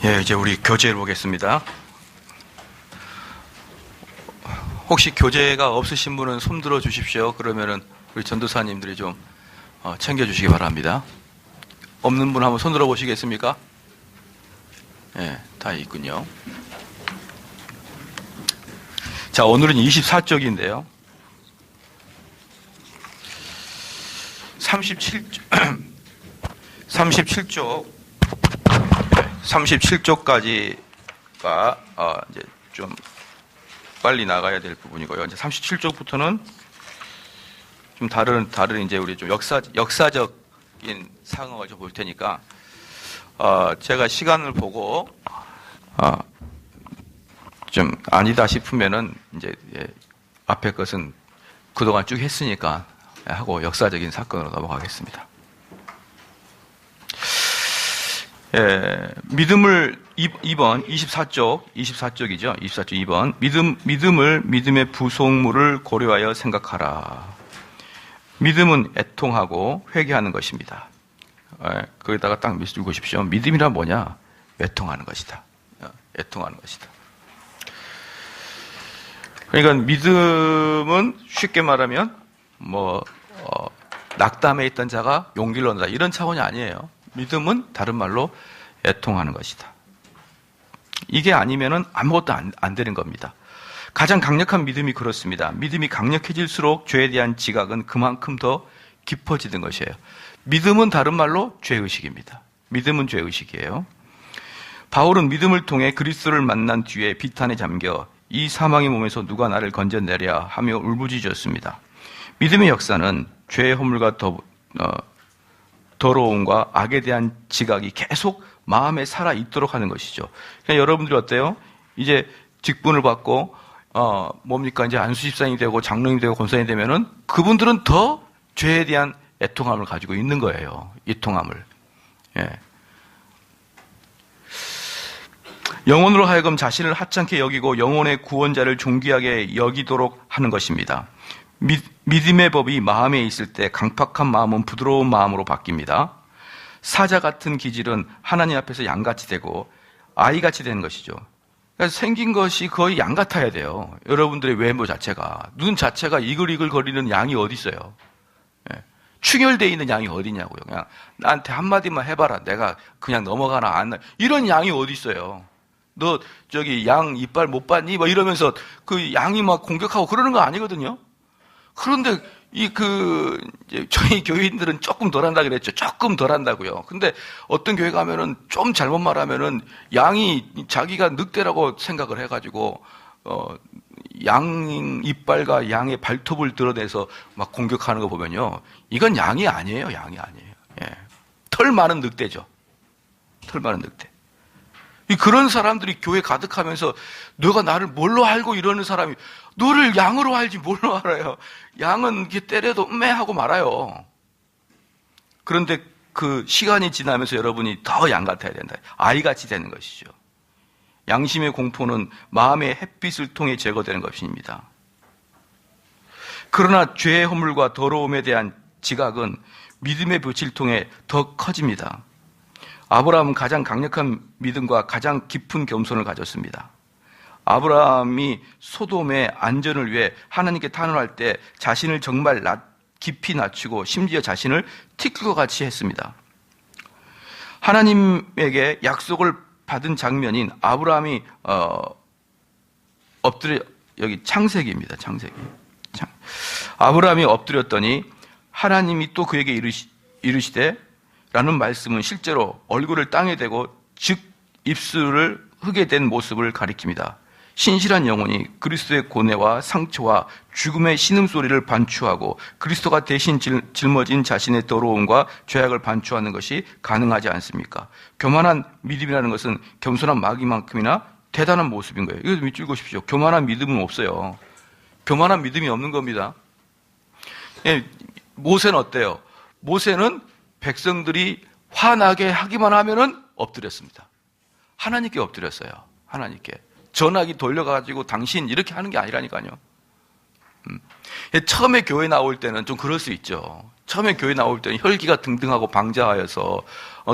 예, 이제 우리 교재를 보겠습니다. 혹시 교재가 없으신 분은 손 들어 주십시오. 그러면은 우리 전도사님들이 좀 챙겨주시기 바랍니다. 없는 분 한번 손 들어 보시겠습니까? 예, 다 있군요. 자, 오늘은 24쪽인데요. 37쪽까지가 이제 좀 빨리 나가야 될 부분이고요. 이제 37쪽부터는 좀 다른 이제 우리 좀 역사적인 상황을 좀 볼 테니까 제가 시간을 보고 좀 아니다 싶으면은 이제 앞에 것은 그동안 쭉 했으니까 하고 역사적인 사건으로 넘어가겠습니다. 믿음을 2번 24쪽이죠. 24쪽 2번 믿음을 믿음의 부속물을 고려하여 생각하라. 믿음은 애통하고 회개하는 것입니다. 거기다가 딱 읽으십시오. 믿음이란 뭐냐? 애통하는 것이다. 애통하는 것이다. 그러니까 믿음은 쉽게 말하면 낙담에 있던 자가 용기를 얻는다 이런 차원이 아니에요. 믿음은 다른 말로 애통하는 것이다. 이게 아니면은 아무것도 안 되는 겁니다. 가장 강력한 믿음이 그렇습니다. 믿음이 강력해질수록 죄에 대한 지각은 그만큼 더 깊어지는 것이에요. 믿음은 다른 말로 죄의식입니다. 믿음은 죄의식이에요. 바울은 믿음을 통해 그리스도를 만난 뒤에 비탄에 잠겨 이 사망의 몸에서 누가 나를 건져내랴 하며 울부짖었습니다. 믿음의 역사는 죄의 허물과 더러움과 악에 대한 지각이 계속 마음에 살아있도록 하는 것이죠. 그러니까 여러분들이 어때요? 이제 직분을 받고 이제 안수집사님이 되고 장로님이 되고 권사님이 되면은 그분들은 더 죄에 대한 애통함을 가지고 있는 거예요. 애통함을. 예. 영혼으로 하여금 자신을 하찮게 여기고 영혼의 구원자를 존귀하게 여기도록 하는 것입니다. 믿음의 법이 마음에 있을 때 강팍한 마음은 부드러운 마음으로 바뀝니다. 사자 같은 기질은 하나님 앞에서 양같이 되고 아이같이 되는 것이죠. 그러니까 생긴 것이 거의 양 같아야 돼요. 여러분들의 외모 자체가. 눈 자체가 이글이글 거리는 양이 어디 있어요? 예. 충혈되어 있는 양이 어디냐고요. 그냥 나한테 한마디만 해봐라. 내가 그냥 넘어가나 안 이런 양이 어디 있어요? 너 양 이빨 못 봤니? 이러면서 그 양이 막 공격하고 그러는 거 아니거든요. 그런데 저희 교인들은 조금 덜 한다 그랬죠. 조금 덜 한다고요. 근데 어떤 교회 가면은 좀 잘못 말하면은 양이 자기가 늑대라고 생각을 해가지고 양 이빨과 양의 발톱을 드러내서 막 공격하는 거 보면요. 이건 양이 아니에요. 양이 아니에요. 예. 털 많은 늑대죠. 털 많은 늑대. 그런 사람들이 교회 가득하면서 너가 나를 뭘로 알고 이러는 사람이 너를 양으로 알지 뭘로 알아요. 양은 이렇게 때려도 하고 말아요. 그런데 그 시간이 지나면서 여러분이 더 양 같아야 된다. 아이같이 되는 것이죠. 양심의 공포는 마음의 햇빛을 통해 제거되는 것입니다. 그러나 죄의 허물과 더러움에 대한 지각은 믿음의 빛을 통해 더 커집니다. 아브라함은 가장 강력한 믿음과 가장 깊은 겸손을 가졌습니다. 아브라함이 소돔의 안전을 위해 하나님께 탄원할 때 자신을 정말 깊이 낮추고 심지어 자신을 티끌과 같이 했습니다. 하나님에게 약속을 받은 장면인 아브라함이 여기 창세기입니다. 창세기. 아브라함이 엎드렸더니 하나님이 또 그에게 이르시되 라는 말씀은 실제로 얼굴을 땅에 대고 즉 입술을 흙에 댄 모습을 가리킵니다. 신실한 영혼이 그리스도의 고뇌와 상처와 죽음의 신음소리를 반추하고 그리스도가 대신 짊어진 자신의 더러움과 죄악을 반추하는 것이 가능하지 않습니까? 교만한 믿음이라는 것은 겸손한 마귀만큼이나 대단한 모습인 거예요. 이거 좀 읽으십시오. 교만한 믿음은 없어요. 교만한 믿음이 없는 겁니다. 모세는 어때요? 모세는 백성들이 화나게 하기만 하면은 엎드렸습니다. 하나님께 엎드렸어요. 하나님께. 전화기 돌려가지고 당신 이렇게 하는 게 아니라니까요. 처음에 교회 나올 때는 좀 그럴 수 있죠. 처음에 교회 나올 때는 혈기가 등등하고 방자하여서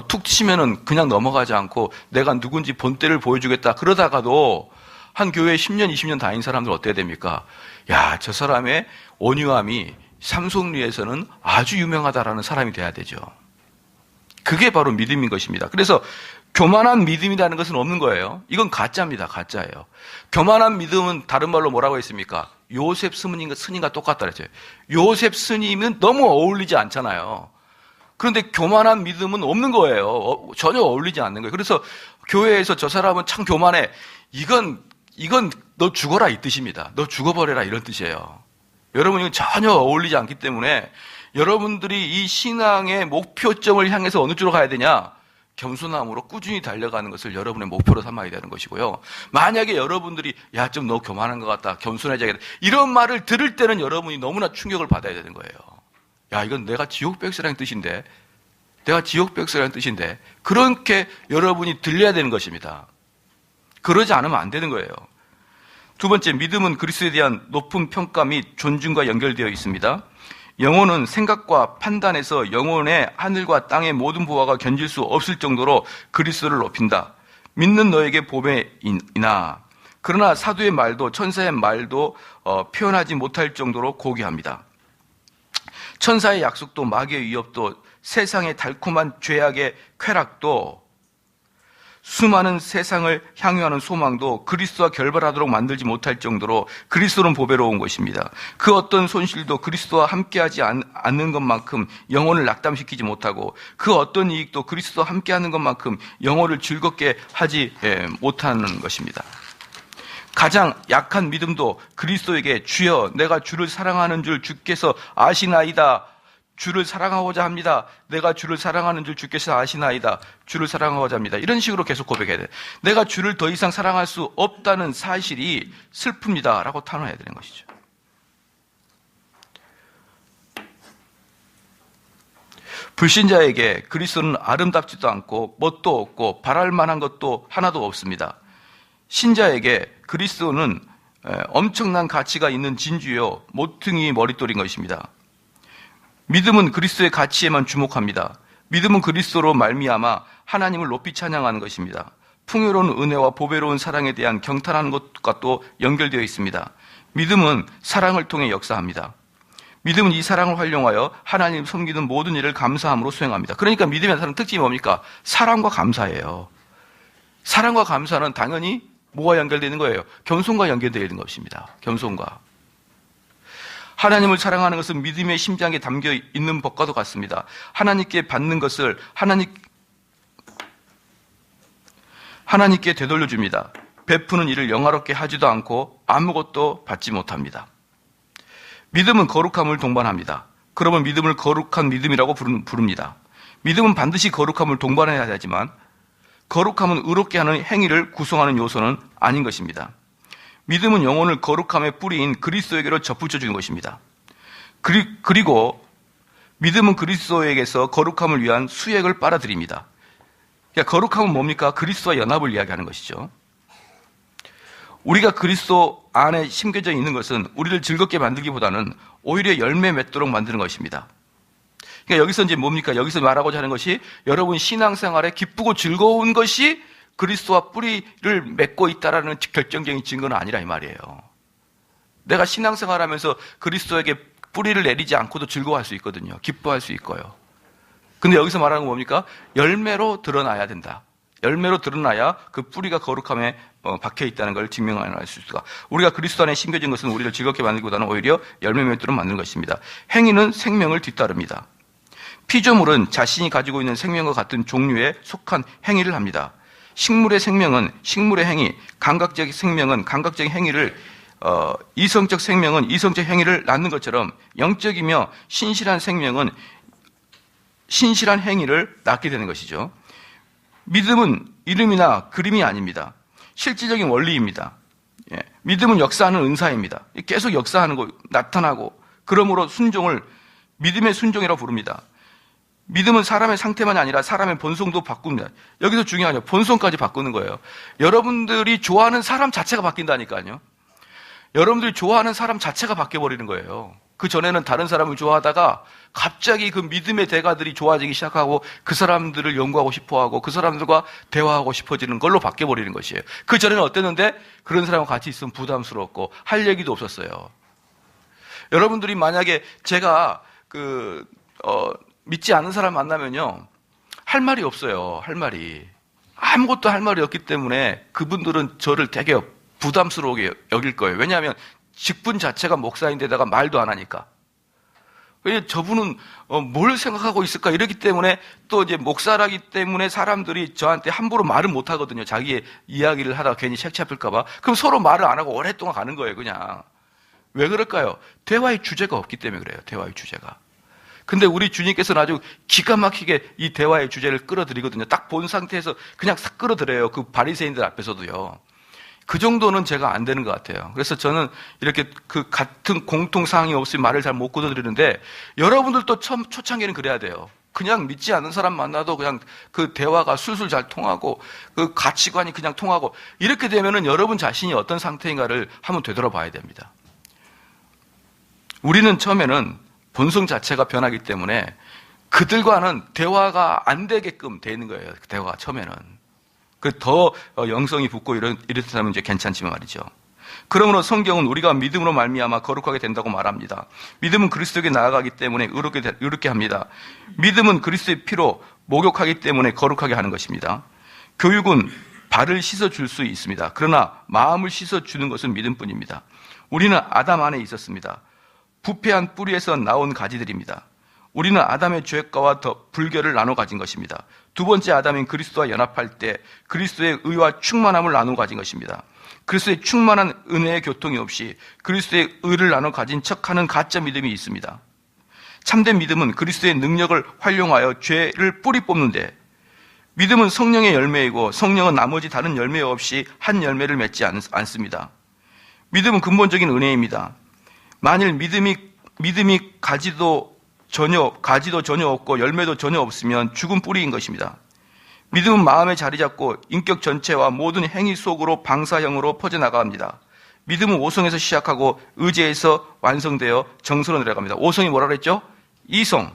툭 치면은 그냥 넘어가지 않고 내가 누군지 본때를 보여주겠다 그러다가도 한 교회에 10년, 20년 다닌 사람들 어때야 됩니까? 야, 저 사람의 온유함이 삼성리에서는 아주 유명하다라는 사람이 돼야 되죠. 그게 바로 믿음인 것입니다. 그래서 교만한 믿음이라는 것은 없는 거예요. 이건 가짜입니다. 가짜예요. 교만한 믿음은 다른 말로 뭐라고 했습니까? 요셉 스님과 똑같다 그랬죠. 요셉 스님은 너무 어울리지 않잖아요. 그런데 교만한 믿음은 없는 거예요. 전혀 어울리지 않는 거예요. 그래서 교회에서 저 사람은 참 교만해. 이건 너 죽어라 이 뜻입니다. 너 죽어버려라 이런 뜻이에요. 여러분 이건 전혀 어울리지 않기 때문에 여러분들이 이 신앙의 목표점을 향해서 어느 쪽으로 가야 되냐? 겸손함으로 꾸준히 달려가는 것을 여러분의 목표로 삼아야 되는 것이고요. 만약에 여러분들이 야, 좀 너 교만한 것 같다. 겸손해져야겠다. 이런 말을 들을 때는 여러분이 너무나 충격을 받아야 되는 거예요. 야, 이건 내가 지옥 백수라는 뜻인데. 내가 지옥 백수라는 뜻인데. 그렇게 여러분이 들려야 되는 것입니다. 그러지 않으면 안 되는 거예요. 두 번째, 믿음은 그리스도에 대한 높은 평가 및 존중과 연결되어 있습니다. 영혼은 생각과 판단에서 영혼의 하늘과 땅의 모든 보화가 견질 수 없을 정도로 그리스도를 높인다. 믿는 너에게 보배이나 그러나 사도의 말도 천사의 말도 표현하지 못할 정도로 고귀합니다. 천사의 약속도 마귀의 위협도 세상의 달콤한 죄악의 쾌락도 수많은 세상을 향유하는 소망도 그리스도와 결별하도록 만들지 못할 정도로 그리스도는 보배로운 것입니다. 그 어떤 손실도 그리스도와 함께하지 않는 것만큼 영혼을 낙담시키지 못하고 그 어떤 이익도 그리스도와 함께하는 것만큼 영혼을 즐겁게 하지 못하는 것입니다. 가장 약한 믿음도 그리스도에게 주여 내가 주를 사랑하는 줄 주께서 아시나이다. 주를 사랑하고자 합니다. 내가 주를 사랑하는 줄 주께서 아시나이다. 주를 사랑하고자 합니다. 이런 식으로 계속 고백해야 돼. 내가 주를 더 이상 사랑할 수 없다는 사실이 슬픕니다. 라고 탄원해야 되는 것이죠. 불신자에게 그리스도는 아름답지도 않고 멋도 없고 바랄 만한 것도 하나도 없습니다. 신자에게 그리스도는 엄청난 가치가 있는 진주요 모퉁이 머릿돌인 것입니다. 믿음은 그리스도의 가치에만 주목합니다. 믿음은 그리스도로 말미암아 하나님을 높이 찬양하는 것입니다. 풍요로운 은혜와 보배로운 사랑에 대한 경탄하는 것과 또 연결되어 있습니다. 믿음은 사랑을 통해 역사합니다. 믿음은 이 사랑을 활용하여 하나님 섬기는 모든 일을 감사함으로 수행합니다. 그러니까 믿음의 사람 특징이 뭡니까? 사랑과 감사예요. 사랑과 감사는 당연히 뭐와 연결되는 거예요? 겸손과 연결되어 있는 것입니다. 겸손과. 하나님을 사랑하는 것은 믿음의 심장에 담겨 있는 법과도 같습니다. 하나님께 받는 것을 하나님께 되돌려줍니다. 베푸는 일을 영화롭게 하지도 않고 아무것도 받지 못합니다. 믿음은 거룩함을 동반합니다. 그러면 믿음을 거룩한 믿음이라고 부릅니다. 믿음은 반드시 거룩함을 동반해야 하지만 거룩함은 의롭게 하는 행위를 구성하는 요소는 아닌 것입니다. 믿음은 영혼을 거룩함의 뿌리인 그리스도에게로 접붙여 주는 것입니다. 그리고 믿음은 그리스도에게서 거룩함을 위한 수액을 빨아들입니다. 그러니까 거룩함은 뭡니까? 그리스도와 연합을 이야기하는 것이죠. 우리가 그리스도 안에 심겨져 있는 것은 우리를 즐겁게 만들기보다는 오히려 열매 맺도록 만드는 것입니다. 그러니까 여기서 이제 뭡니까? 여기서 말하고자 하는 것이 여러분 신앙생활에 기쁘고 즐거운 것이 그리스도와 뿌리를 맺고 있다라는 결정적인 증거는 아니라 이 말이에요. 내가 신앙생활하면서 그리스도에게 뿌리를 내리지 않고도 즐거워할 수 있거든요. 기뻐할 수 있고요. 근데 여기서 말하는 건 뭡니까? 열매로 드러나야 된다. 열매로 드러나야 그 뿌리가 거룩함에 박혀 있다는 걸 증명할 수 있을까. 우리가 그리스도 안에 심겨진 것은 우리를 즐겁게 만들기보다는 오히려 열매 맺도록 만드는 것입니다. 행위는 생명을 뒤따릅니다. 피조물은 자신이 가지고 있는 생명과 같은 종류에 속한 행위를 합니다. 식물의 생명은 식물의 행위, 감각적 생명은 감각적 행위를, 이성적 생명은 이성적 행위를 낳는 것처럼 영적이며 신실한 생명은 신실한 행위를 낳게 되는 것이죠. 믿음은 이름이나 그림이 아닙니다. 실질적인 원리입니다. 믿음은 역사하는 은사입니다. 계속 역사하는 거, 나타나고, 그러므로 순종을 믿음의 순종이라고 부릅니다. 믿음은 사람의 상태만이 아니라 사람의 본성도 바꿉니다. 여기서 중요한 게 본성까지 바꾸는 거예요. 여러분들이 좋아하는 사람 자체가 바뀐다니까요. 여러분들이 좋아하는 사람 자체가 바뀌어버리는 거예요. 그 전에는 다른 사람을 좋아하다가 갑자기 그 믿음의 대가들이 좋아지기 시작하고 그 사람들을 연구하고 싶어하고 그 사람들과 대화하고 싶어지는 걸로 바뀌어버리는 것이에요. 그 전에는 어땠는데 그런 사람과 같이 있으면 부담스럽고 할 얘기도 없었어요. 여러분들이 만약에 제가 믿지 않은 사람 만나면요, 할 말이 없어요. 할 말이. 아무것도 할 말이 없기 때문에 그분들은 저를 되게 부담스러우게 여길 거예요. 왜냐하면 직분 자체가 목사인데다가 말도 안 하니까. 저분은 뭘 생각하고 있을까 이러기 때문에 또 이제 목사라기 때문에 사람들이 저한테 함부로 말을 못 하거든요. 자기의 이야기를 하다가 괜히 색 잡힐까봐. 그럼 서로 말을 안 하고 오랫동안 가는 거예요, 그냥. 왜 그럴까요? 대화의 주제가 없기 때문에 그래요, 대화의 주제가. 근데 우리 주님께서는 아주 기가 막히게 이 대화의 주제를 끌어들이거든요. 딱 본 상태에서 그냥 싹 끌어들여요. 그 바리새인들 앞에서도요. 그 정도는 제가 안 되는 것 같아요. 그래서 저는 이렇게 그 같은 공통사항이 없으면 말을 잘 못 끌어들이는데 여러분들도 초창기는 그래야 돼요. 그냥 믿지 않는 사람 만나도 그냥 그 대화가 술술 잘 통하고 그 가치관이 그냥 통하고 이렇게 되면은 여러분 자신이 어떤 상태인가를 한번 되돌아봐야 됩니다. 우리는 처음에는 본성 자체가 변하기 때문에 그들과는 대화가 안 되게끔 돼 있는 거예요. 그 대화가 처음에는. 더 영성이 붙고 이렇다면 이제 괜찮지만 말이죠. 그러므로 성경은 우리가 믿음으로 말미암아 거룩하게 된다고 말합니다. 믿음은 그리스도에게 나아가기 때문에 의롭게 합니다. 믿음은 그리스도의 피로 목욕하기 때문에 거룩하게 하는 것입니다. 교육은 발을 씻어줄 수 있습니다. 그러나 마음을 씻어주는 것은 믿음뿐입니다. 우리는 아담 안에 있었습니다. 부패한 뿌리에서 나온 가지들입니다. 우리는 아담의 죄과와 더 불결을 나눠 가진 것입니다. 두 번째 아담인 그리스도와 연합할 때 그리스도의 의와 충만함을 나누어 가진 것입니다. 그리스도의 충만한 은혜의 교통이 없이 그리스도의 의를 나눠 가진 척하는 가짜 믿음이 있습니다. 참된 믿음은 그리스도의 능력을 활용하여 죄를 뿌리 뽑는데, 믿음은 성령의 열매이고 성령은 나머지 다른 열매 없이 한 열매를 맺지 않습니다. 믿음은 근본적인 은혜입니다. 만일 믿음이 가지도 전혀 없고 열매도 전혀 없으면 죽은 뿌리인 것입니다. 믿음은 마음에 자리 잡고 인격 전체와 모든 행위 속으로 방사형으로 퍼져나갑니다. 믿음은 오성에서 시작하고 의제에서 완성되어 정성으로 내려갑니다. 오성이 뭐라 그랬죠? 이성.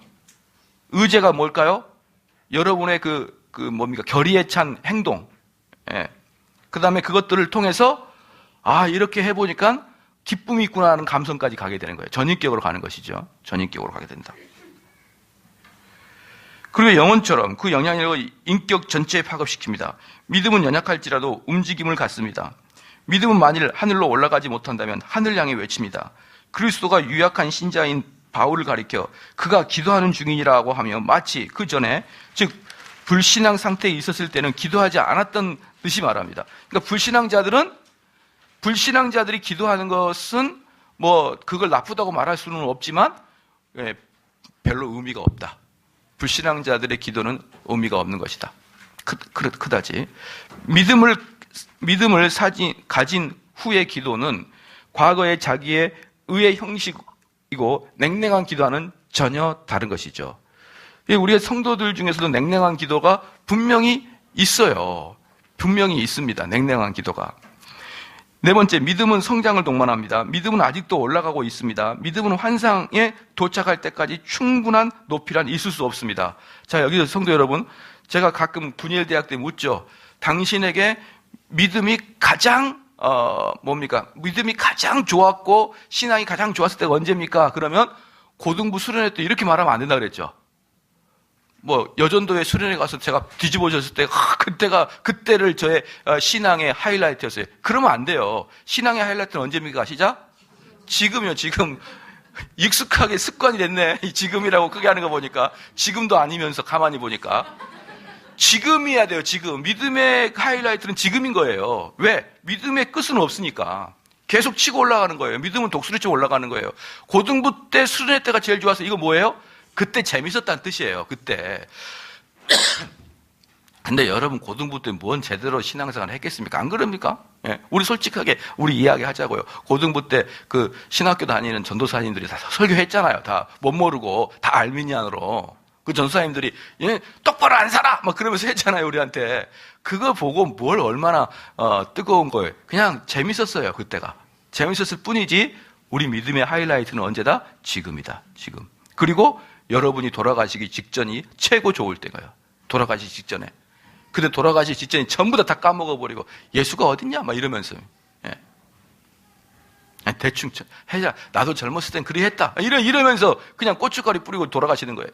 의제가 뭘까요? 여러분의 뭡니까? 결의에 찬 행동. 예. 그 다음에 그것들을 통해서 이렇게 해보니까 기쁨이 있구나 하는 감성까지 가게 되는 거예요. 전인격으로 가는 것이죠. 전인격으로 가게 된다. 그리고 영혼처럼 그 영향력을 인격 전체에 파급시킵니다. 믿음은 연약할지라도 움직임을 갖습니다. 믿음은 만일 하늘로 올라가지 못한다면 하늘 향해 외칩니다. 그리스도가 유약한 신자인 바울을 가리켜 그가 기도하는 중이라고 하며 마치 그 전에, 즉 불신앙 상태에 있었을 때는 기도하지 않았던 듯이 말합니다. 그러니까 불신앙자들이 기도하는 것은 그걸 나쁘다고 말할 수는 없지만 별로 의미가 없다. 불신앙자들의 기도는 의미가 없는 것이다. 그다지. 믿음을 가진 후의 기도는 과거의 자기의 의의 형식이고 냉랭한 기도와는 전혀 다른 것이죠. 우리의 성도들 중에서도 냉랭한 기도가 분명히 있어요. 분명히 있습니다. 냉랭한 기도가. 네 번째, 믿음은 성장을 동반합니다. 믿음은 아직도 올라가고 있습니다. 믿음은 환상에 도착할 때까지 충분한 높이란 있을 수 없습니다. 자, 여기서 성도 여러분, 제가 가끔 분이엘 대학 때 묻죠. 당신에게 믿음이 가장 믿음이 가장 좋았고 신앙이 가장 좋았을 때가 언제입니까? 그러면 고등부 수련회 때 이렇게 말하면 안 된다 그랬죠. 여전도에 수련회 가서 제가 뒤집어졌을 때, 그때를 저의 신앙의 하이라이트였어요. 그러면 안 돼요. 신앙의 하이라이트는 언제입니까? 시작? 지금이요, 지금. 익숙하게 습관이 됐네. 지금이라고 크게 하는 거 보니까. 지금도 아니면서 가만히 보니까. 지금이어야 돼요, 지금. 믿음의 하이라이트는 지금인 거예요. 왜? 믿음의 끝은 없으니까. 계속 치고 올라가는 거예요. 믿음은 독수리 치고 올라가는 거예요. 고등부 때 수련회 때가 제일 좋아서 이거 뭐예요? 그때 재밌었다는 뜻이에요. 그때. 근데 여러분 고등부 때 뭔 제대로 신앙생활을 했겠습니까? 안 그럽니까? 예. 우리 솔직하게 우리 이야기 하자고요. 고등부 때 그 신학교 다니는 전도사님들이 다 설교했잖아요. 다 못 모르고 다 알미니안으로. 그 전도사님들이 얘 똑바로 안 살아 막 그러면서 했잖아요. 우리한테. 그거 보고 뭘 얼마나 뜨거운 거예요. 그냥 재밌었어요. 그때가. 재밌었을 뿐이지 우리 믿음의 하이라이트는 언제다? 지금이다. 지금. 그리고 여러분이 돌아가시기 직전이 최고 좋을 때가요. 돌아가시기 직전에. 근데 돌아가시기 직전에 전부 다 까먹어버리고 예수가 어딨냐? 막 이러면서. 예. 대충 해자. 나도 젊었을 땐 그리 했다. 이러면서 그냥 고춧가루 뿌리고 돌아가시는 거예요.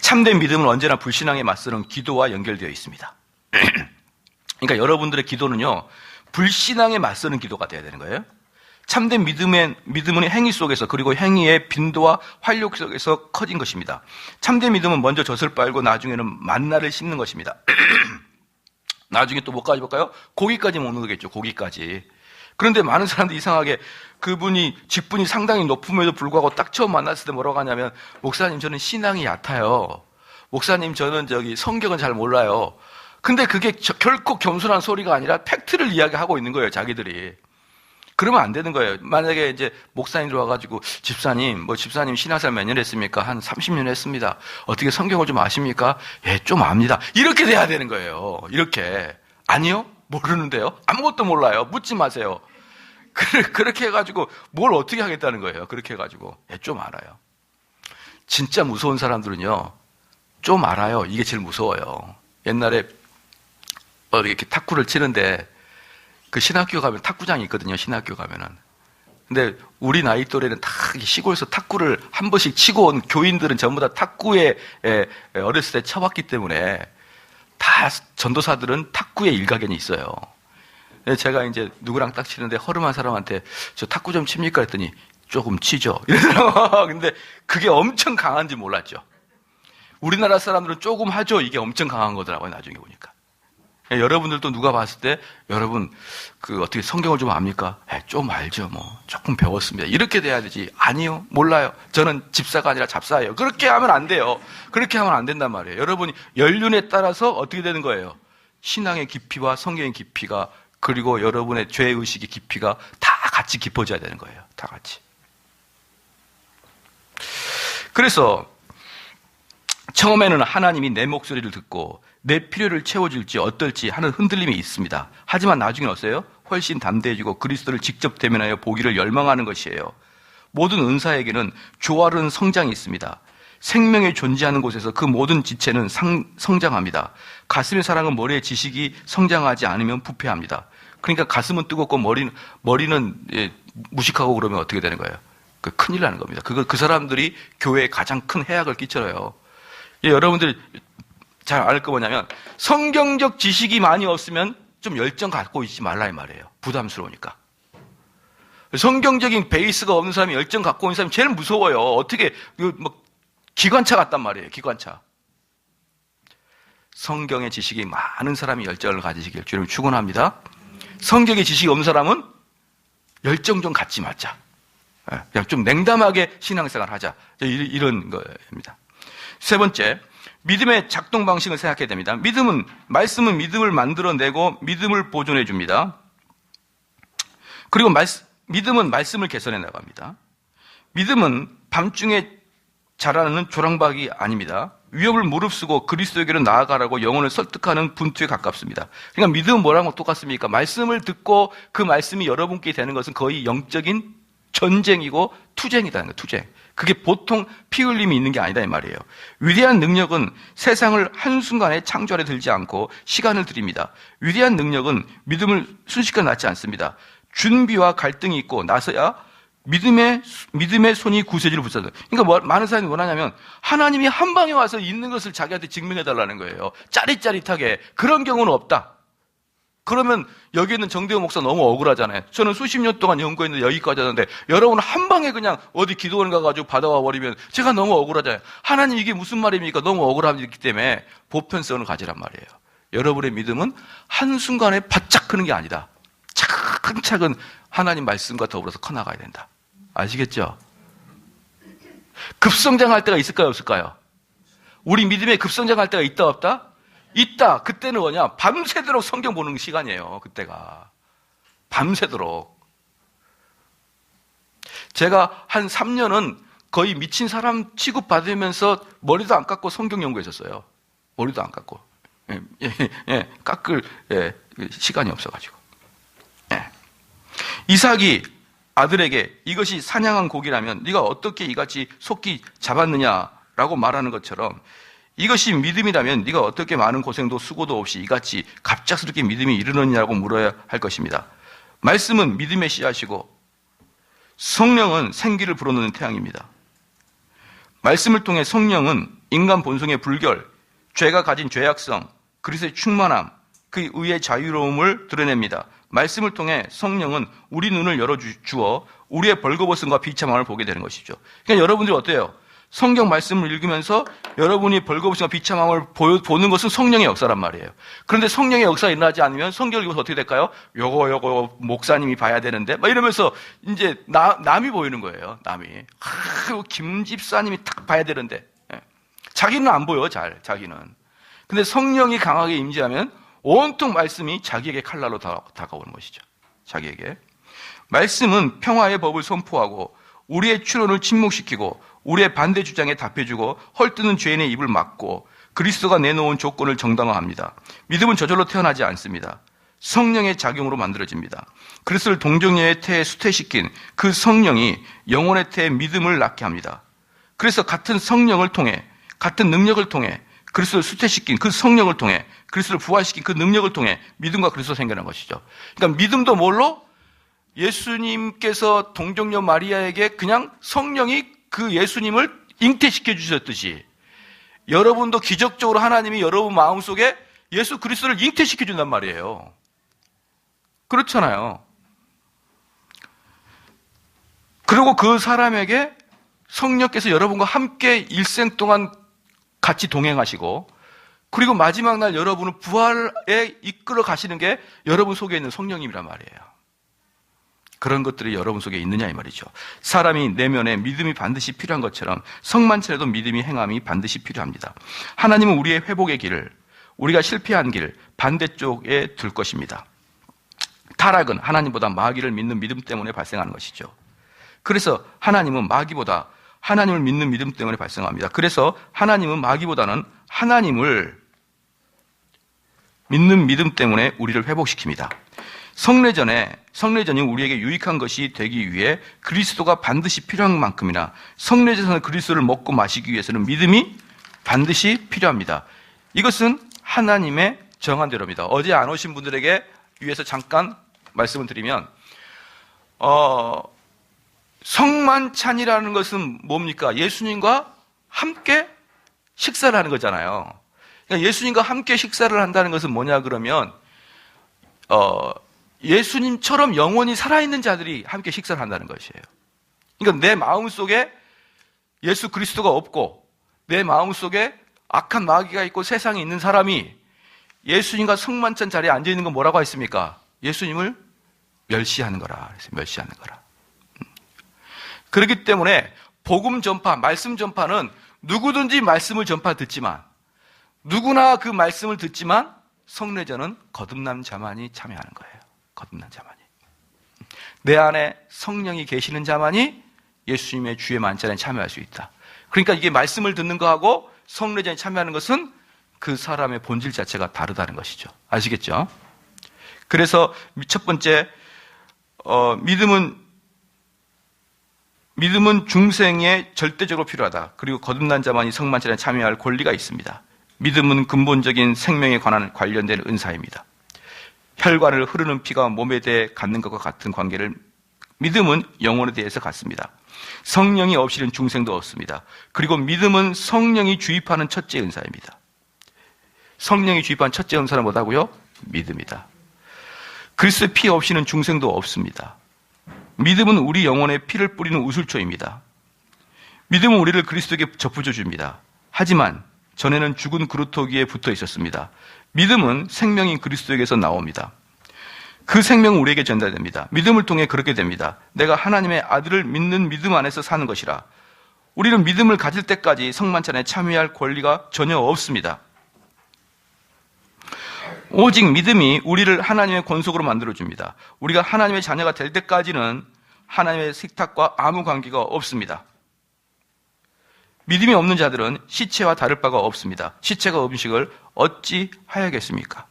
참된 믿음은 언제나 불신앙에 맞서는 기도와 연결되어 있습니다. 그러니까 여러분들의 기도는요, 불신앙에 맞서는 기도가 되어야 되는 거예요. 참된 믿음은 행위 속에서, 그리고 행위의 빈도와 활력 속에서 커진 것입니다. 참된 믿음은 먼저 젖을 빨고 나중에는 만나를 심는 것입니다. 나중에 또 뭐까지 볼까요? 고기까지 먹는 거겠죠. 고기까지. 그런데 많은 사람들이 이상하게 그분이 직분이 상당히 높음에도 불구하고 딱 처음 만났을 때 뭐라고 하냐면, 목사님 저는 신앙이 얕아요. 목사님 저는 성경은 잘 몰라요. 근데 그게 결코 겸손한 소리가 아니라 팩트를 이야기하고 있는 거예요, 자기들이. 그러면 안 되는 거예요. 만약에 이제 목사님들 와가지고 집사님 신앙생활 몇 년 했습니까? 한 30년 했습니다. 어떻게 성경을 좀 아십니까? 예, 좀 압니다. 이렇게 돼야 되는 거예요. 이렇게. 아니요? 모르는데요? 아무것도 몰라요. 묻지 마세요. 그렇게 해가지고 뭘 어떻게 하겠다는 거예요. 그렇게 해가지고. 예, 좀 알아요. 진짜 무서운 사람들은요, 좀 알아요. 이게 제일 무서워요. 옛날에 이렇게 탁구를 치는데 그 신학교 가면 탁구장이 있거든요. 신학교 가면은. 근데 우리 나이 또래는 다 시골에서 탁구를 한 번씩 치고 온 교인들은 전부 다 탁구에 어렸을 때 쳐봤기 때문에 다 전도사들은 탁구에 일가견이 있어요. 제가 이제 누구랑 딱 치는데 허름한 사람한테 저 탁구 좀 칩니까? 했더니 조금 치죠. 이러더라고요. 근데 그게 엄청 강한지 몰랐죠. 우리나라 사람들은 조금 하죠. 이게 엄청 강한 거더라고요. 나중에 보니까. 여러분들도 누가 봤을 때 여러분 어떻게 성경을 좀 압니까? 좀 알죠. 조금 배웠습니다. 이렇게 돼야 되지. 아니요. 몰라요. 저는 집사가 아니라 잡사예요. 그렇게 하면 안 돼요. 그렇게 하면 안 된단 말이에요. 여러분이 연륜에 따라서 어떻게 되는 거예요? 신앙의 깊이와 성경의 깊이가, 그리고 여러분의 죄의식의 깊이가 다 같이 깊어져야 되는 거예요. 다 같이. 그래서 처음에는 하나님이 내 목소리를 듣고 내 필요를 채워줄지 어떨지 하는 흔들림이 있습니다. 하지만 나중에 어때요? 훨씬 담대해지고 그리스도를 직접 대면하여 보기를 열망하는 것이에요. 모든 은사에게는 조화로운 성장이 있습니다. 생명이 존재하는 곳에서 그 모든 지체는 성장합니다. 가슴의 사랑은 머리의 지식이 성장하지 않으면 부패합니다. 그러니까 가슴은 뜨겁고 머리는 무식하고 그러면 어떻게 되는 거예요? 큰일 나는 겁니다. 그 사람들이 교회에 가장 큰 해악을 끼쳐요. 여러분들 잘 알 거 뭐냐면, 성경적 지식이 많이 없으면 좀 열정 갖고 있지 말라 이 말이에요. 부담스러우니까. 성경적인 베이스가 없는 사람이 열정 갖고 있는 사람이 제일 무서워요. 어떻게 기관차 같단 말이에요. 기관차. 성경의 지식이 많은 사람이 열정을 가지시길 주님 축원합니다. 성경의 지식이 없는 사람은 열정 좀 갖지 말자. 그냥 좀 냉담하게 신앙생활 하자. 이런 거입니다. 세 번째, 믿음의 작동 방식을 생각해야 됩니다. 말씀은 믿음을 만들어내고 믿음을 보존해 줍니다. 그리고 믿음은 말씀을 개선해 나갑니다. 믿음은 밤중에 자라는 조랑박이 아닙니다. 위협을 무릅쓰고 그리스도에게로 나아가라고 영혼을 설득하는 분투에 가깝습니다. 그러니까 믿음은 뭐랑 똑같습니까? 말씀을 듣고 그 말씀이 여러분께 되는 것은 거의 영적인 전쟁이고 투쟁이라는 거예요. 투쟁. 그게 보통 피 흘림이 있는 게 아니다 이 말이에요. 위대한 능력은 세상을 한순간에 창조하려 들지 않고 시간을 들입니다. 위대한 능력은 믿음을 순식간에 낳지 않습니다. 준비와 갈등이 있고 나서야 믿음의 손이 구세주를 붙잡아요. 그러니까 많은 사람이 뭐하냐면 하나님이 한 방에 와서 있는 것을 자기한테 증명해 달라는 거예요. 짜릿짜릿하게. 그런 경우는 없다. 그러면 여기 있는 정대호 목사 너무 억울하잖아요. 저는 수십 년 동안 연구했는데 여기까지 하는데 여러분은 한 방에 그냥 어디 기도원 가가지고 받아와 버리면 제가 너무 억울하잖아요. 하나님 이게 무슨 말입니까? 너무 억울하기 때문에 보편성을 가지란 말이에요. 여러분의 믿음은 한순간에 바짝 크는 게 아니다. 차근차근 하나님 말씀과 더불어서 커나가야 된다. 아시겠죠? 급성장할 때가 있을까요? 없을까요? 우리 믿음에 급성장할 때가 있다 없다? 있다. 그때는 뭐냐? 밤새도록 성경 보는 시간이에요. 그때가. 밤새도록. 제가 한 3년은 거의 미친 사람 취급받으면서 머리도 안 깎고 성경 연구했었어요. 머리도 안 깎고. 깎을 시간이 없어가지고. 이삭이 아들에게 이것이 사냥한 고기라면 네가 어떻게 이같이 속히 잡았느냐라고 말하는 것처럼 이것이 믿음이라면 네가 어떻게 많은 고생도 수고도 없이 이같이 갑작스럽게 믿음이 이르느냐고 물어야 할 것입니다. 말씀은 믿음의 씨앗이고 성령은 생기를 불어넣는 태양입니다. 말씀을 통해 성령은 인간 본성의 불결, 죄가 가진 죄악성, 그리스도의 충만함, 그 의의 자유로움을 드러냅니다. 말씀을 통해 성령은 우리 눈을 열어주어 우리의 벌거벗음과 비참함을 보게 되는 것이죠. 그러니까 여러분들이 어때요? 성경 말씀을 읽으면서 여러분이 벌거벗음과 비참함을 보는 것은 성령의 역사란 말이에요. 그런데 성령의 역사가 일어나지 않으면 성경을 읽어서 어떻게 될까요? 요거 목사님이 봐야 되는데 막 이러면서 이제 남이 보이는 거예요. 남이. 김 집사님이 딱 봐야 되는데 자기는 안 보여. 자기는. 근데 성령이 강하게 임재하면 온통 말씀이 자기에게 칼날로 다가오는 것이죠. 자기에게. 말씀은 평화의 법을 선포하고 우리의 추론을 침묵시키고 우리의 반대 주장에 답해주고 헐뜯는 죄인의 입을 막고 그리스도가 내놓은 조건을 정당화합니다. 믿음은 저절로 태어나지 않습니다. 성령의 작용으로 만들어집니다. 그리스도를 동정녀의 태에 수태시킨 그 성령이 영혼의 태에 믿음을 낳게 합니다. 그래서 같은 성령을 통해 같은 능력을 통해 그리스도를 수태시킨 그 성령을 통해 그리스도를 부활시킨 그 능력을 통해 믿음과 그리스도가 생겨난 것이죠. 그러니까 믿음도 뭘로? 예수님께서 동정녀 마리아에게 그냥 성령이 그 예수님을 잉태시켜 주셨듯이 여러분도 기적적으로 하나님이 여러분 마음속에 예수 그리스도를 잉태시켜 준단 말이에요. 그렇잖아요. 그리고 그 사람에게 성령께서 여러분과 함께 일생 동안 같이 동행하시고 그리고 마지막 날 여러분을 부활에 이끌어 가시는 게 여러분 속에 있는 성령님이란 말이에요. 그런 것들이 여러분 속에 있느냐 이 말이죠. 사람이 내면에 믿음이 반드시 필요한 것처럼 성만찬에도 믿음이 행함이 반드시 필요합니다. 하나님은 우리의 회복의 길을 우리가 실패한 길 반대쪽에 둘 것입니다. 타락은 하나님보다 마귀를 믿는 믿음 때문에 발생하는 것이죠. 그래서 하나님은 마귀보다 하나님을 믿는 믿음 때문에 발생합니다. 그래서 하나님은 마귀보다는 하나님을 믿는 믿음 때문에 우리를 회복시킵니다. 성례전이 우리에게 유익한 것이 되기 위해 그리스도가 반드시 필요한 만큼이나 성례전에서 그리스도를 먹고 마시기 위해서는 믿음이 반드시 필요합니다. 이것은 하나님의 정한 대로입니다. 어제 안 오신 분들에게 위해서 잠깐 말씀을 드리면 성만찬이라는 것은 뭡니까? 예수님과 함께 식사를 하는 거잖아요. 그러니까 예수님과 함께 식사를 한다는 것은 뭐냐 그러면 예수님처럼 영원히 살아있는 자들이 함께 식사를 한다는 것이에요. 그러니까 내 마음속에 예수 그리스도가 없고 내 마음속에 악한 마귀가 있고 세상에 있는 사람이 예수님과 성만찬 자리에 앉아있는 건 뭐라고 했습니까? 예수님을 멸시하는 거라. 멸시하는 거라. 그렇기 때문에 복음 전파, 말씀 전파는 누구든지 말씀을 듣지만 누구나 그 말씀을 듣지만 성례전은 거듭난 자만이 참여하는 거예요. 거듭난 자만이. 내 안에 성령이 계시는 자만이 예수님의 주의 만찬에 참여할 수 있다. 그러니까 이게 말씀을 듣는 거하고 성례전에 참여하는 것은 그 사람의 본질 자체가 다르다는 것이죠. 아시겠죠? 그래서 첫 번째 믿음은 중생에 절대적으로 필요하다. 그리고 거듭난 자만이 성만찬에 참여할 권리가 있습니다. 믿음은 근본적인 생명에 관련된 은사입니다. 혈관을 흐르는 피가 몸에 대해 갖는 것과 같은 관계를 믿음은 영혼에 대해서 갖습니다. 성령이 없이는 중생도 없습니다. 그리고 믿음은 성령이 주입하는 첫째 은사입니다. 성령이 주입한 첫째 은사는 뭐다고요? 믿음이다. 그리스도의 피 없이는 중생도 없습니다. 믿음은 우리 영혼에 피를 뿌리는 우슬초입니다. 믿음은 우리를 그리스도에게 접붙여 줍니다. 하지만 전에는 죽은 그루터기에 붙어 있었습니다. 믿음은 생명인 그리스도에게서 나옵니다. 그 생명은 우리에게 전달됩니다. 믿음을 통해 그렇게 됩니다. 내가 하나님의 아들을 믿는 믿음 안에서 사는 것이라. 우리는 믿음을 가질 때까지 성만찬에 참여할 권리가 전혀 없습니다. 오직 믿음이 우리를 하나님의 권속으로 만들어줍니다. 우리가 하나님의 자녀가 될 때까지는 하나님의 식탁과 아무 관계가 없습니다. 믿음이 없는 자들은 시체와 다를 바가 없습니다. 시체가 음식을 어찌 하야겠습니까?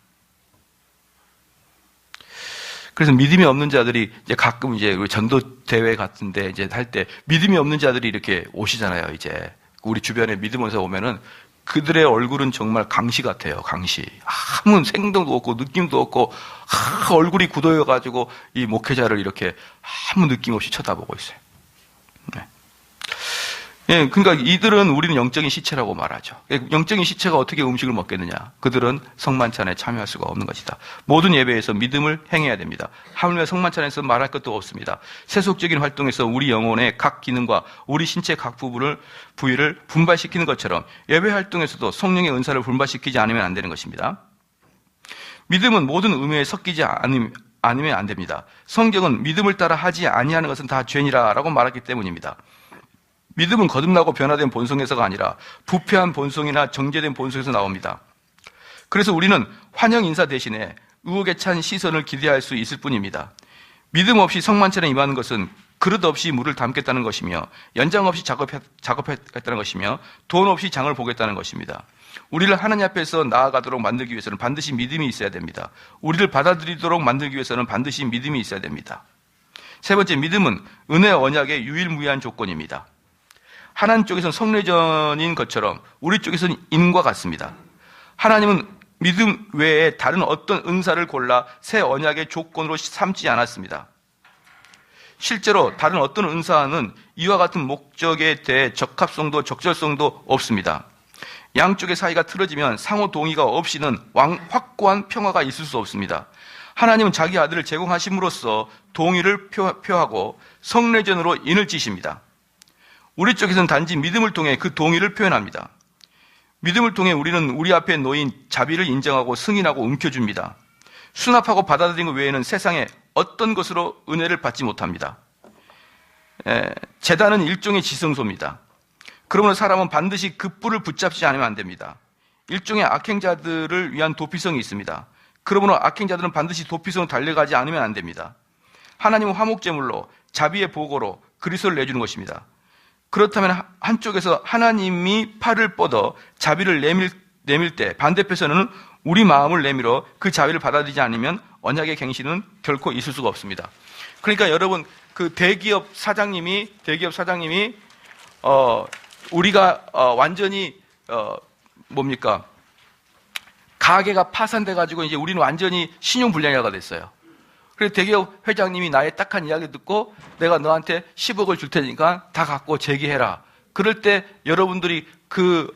그래서 믿음이 없는 자들이 이제 가끔 이제 우리 전도대회 같은데 이제 할 때 믿음이 없는 자들이 이렇게 오시잖아요. 이제 우리 주변에 믿음 없는 사 오면은 그들의 얼굴은 정말 강시 같아요. 강시. 아무 생동도 없고 느낌도 없고 얼굴이 굳어가지고 이 목회자를 이렇게 아무 느낌 없이 쳐다보고 있어요. 네. 예, 그러니까 이들은 우리는 영적인 시체라고 말하죠. 영적인 시체가 어떻게 음식을 먹겠느냐? 그들은 성만찬에 참여할 수가 없는 것이다. 모든 예배에서 믿음을 행해야 됩니다. 하물며 성만찬에서 말할 것도 없습니다. 세속적인 활동에서 우리 영혼의 각 기능과 우리 신체 각 부위를 분발시키는 것처럼 예배 활동에서도 성령의 은사를 분발시키지 않으면 안 되는 것입니다. 믿음은 모든 의미에 섞이지 않으면 안 됩니다. 성경은 믿음을 따라 하지 아니하는 것은 다 죄니라라고 말했기 때문입니다. 믿음은 거듭나고 변화된 본성에서가 아니라 부패한 본성이나 정죄된 본성에서 나옵니다. 그래서 우리는 환영 인사 대신에 의혹에 찬 시선을 기대할 수 있을 뿐입니다. 믿음 없이 성만찬에 임하는 것은 그릇 없이 물을 담겠다는 것이며 연장 없이 작업했다는 것이며 돈 없이 장을 보겠다는 것입니다. 우리를 하나님 앞에서 나아가도록 만들기 위해서는 반드시 믿음이 있어야 됩니다. 우리를 받아들이도록 만들기 위해서는 반드시 믿음이 있어야 됩니다. 세 번째, 믿음은 은혜 언약의 유일무이한 조건입니다. 하나님 쪽에서는 성례전인 것처럼 우리 쪽에서는 인과 같습니다. 하나님은 믿음 외에 다른 어떤 은사를 골라 새 언약의 조건으로 삼지 않았습니다. 실제로 다른 어떤 은사는 이와 같은 목적에 대해 적합성도 적절성도 없습니다. 양쪽의 사이가 틀어지면 상호 동의가 없이는 확고한 평화가 있을 수 없습니다. 하나님은 자기 아들을 제공하심으로써 동의를 표하고 성례전으로 인을 찌십니다. 우리 쪽에서는 단지 믿음을 통해 그 동의를 표현합니다. 믿음을 통해 우리는 우리 앞에 놓인 자비를 인정하고 승인하고 움켜줍니다. 수납하고 받아들이는 것 외에는 세상에 어떤 것으로 은혜를 받지 못합니다. 제단은 일종의 지성소입니다. 그러므로 사람은 반드시 그 뿔을 붙잡지 않으면 안 됩니다. 일종의 악행자들을 위한 도피성이 있습니다. 그러므로 악행자들은 반드시 도피성으로 달려가지 않으면 안 됩니다. 하나님은 화목제물로 자비의 보고로 그리스도를 내주는 것입니다. 그렇다면 한쪽에서 하나님이 팔을 뻗어 자비를 내밀 때 반대편에서는 우리 마음을 내밀어 그 자비를 받아들이지 않으면 언약의 갱신은 결코 있을 수가 없습니다. 그러니까 여러분, 그 대기업 사장님이 우리가 완전히 가게가 파산돼 가지고 이제 우리는 완전히 신용불량자가 됐어요. 그래서 대기업 회장님이 나의 딱한 이야기 듣고 내가 너한테 10억을 줄 테니까 다 갖고 제기해라. 그럴 때 여러분들이 그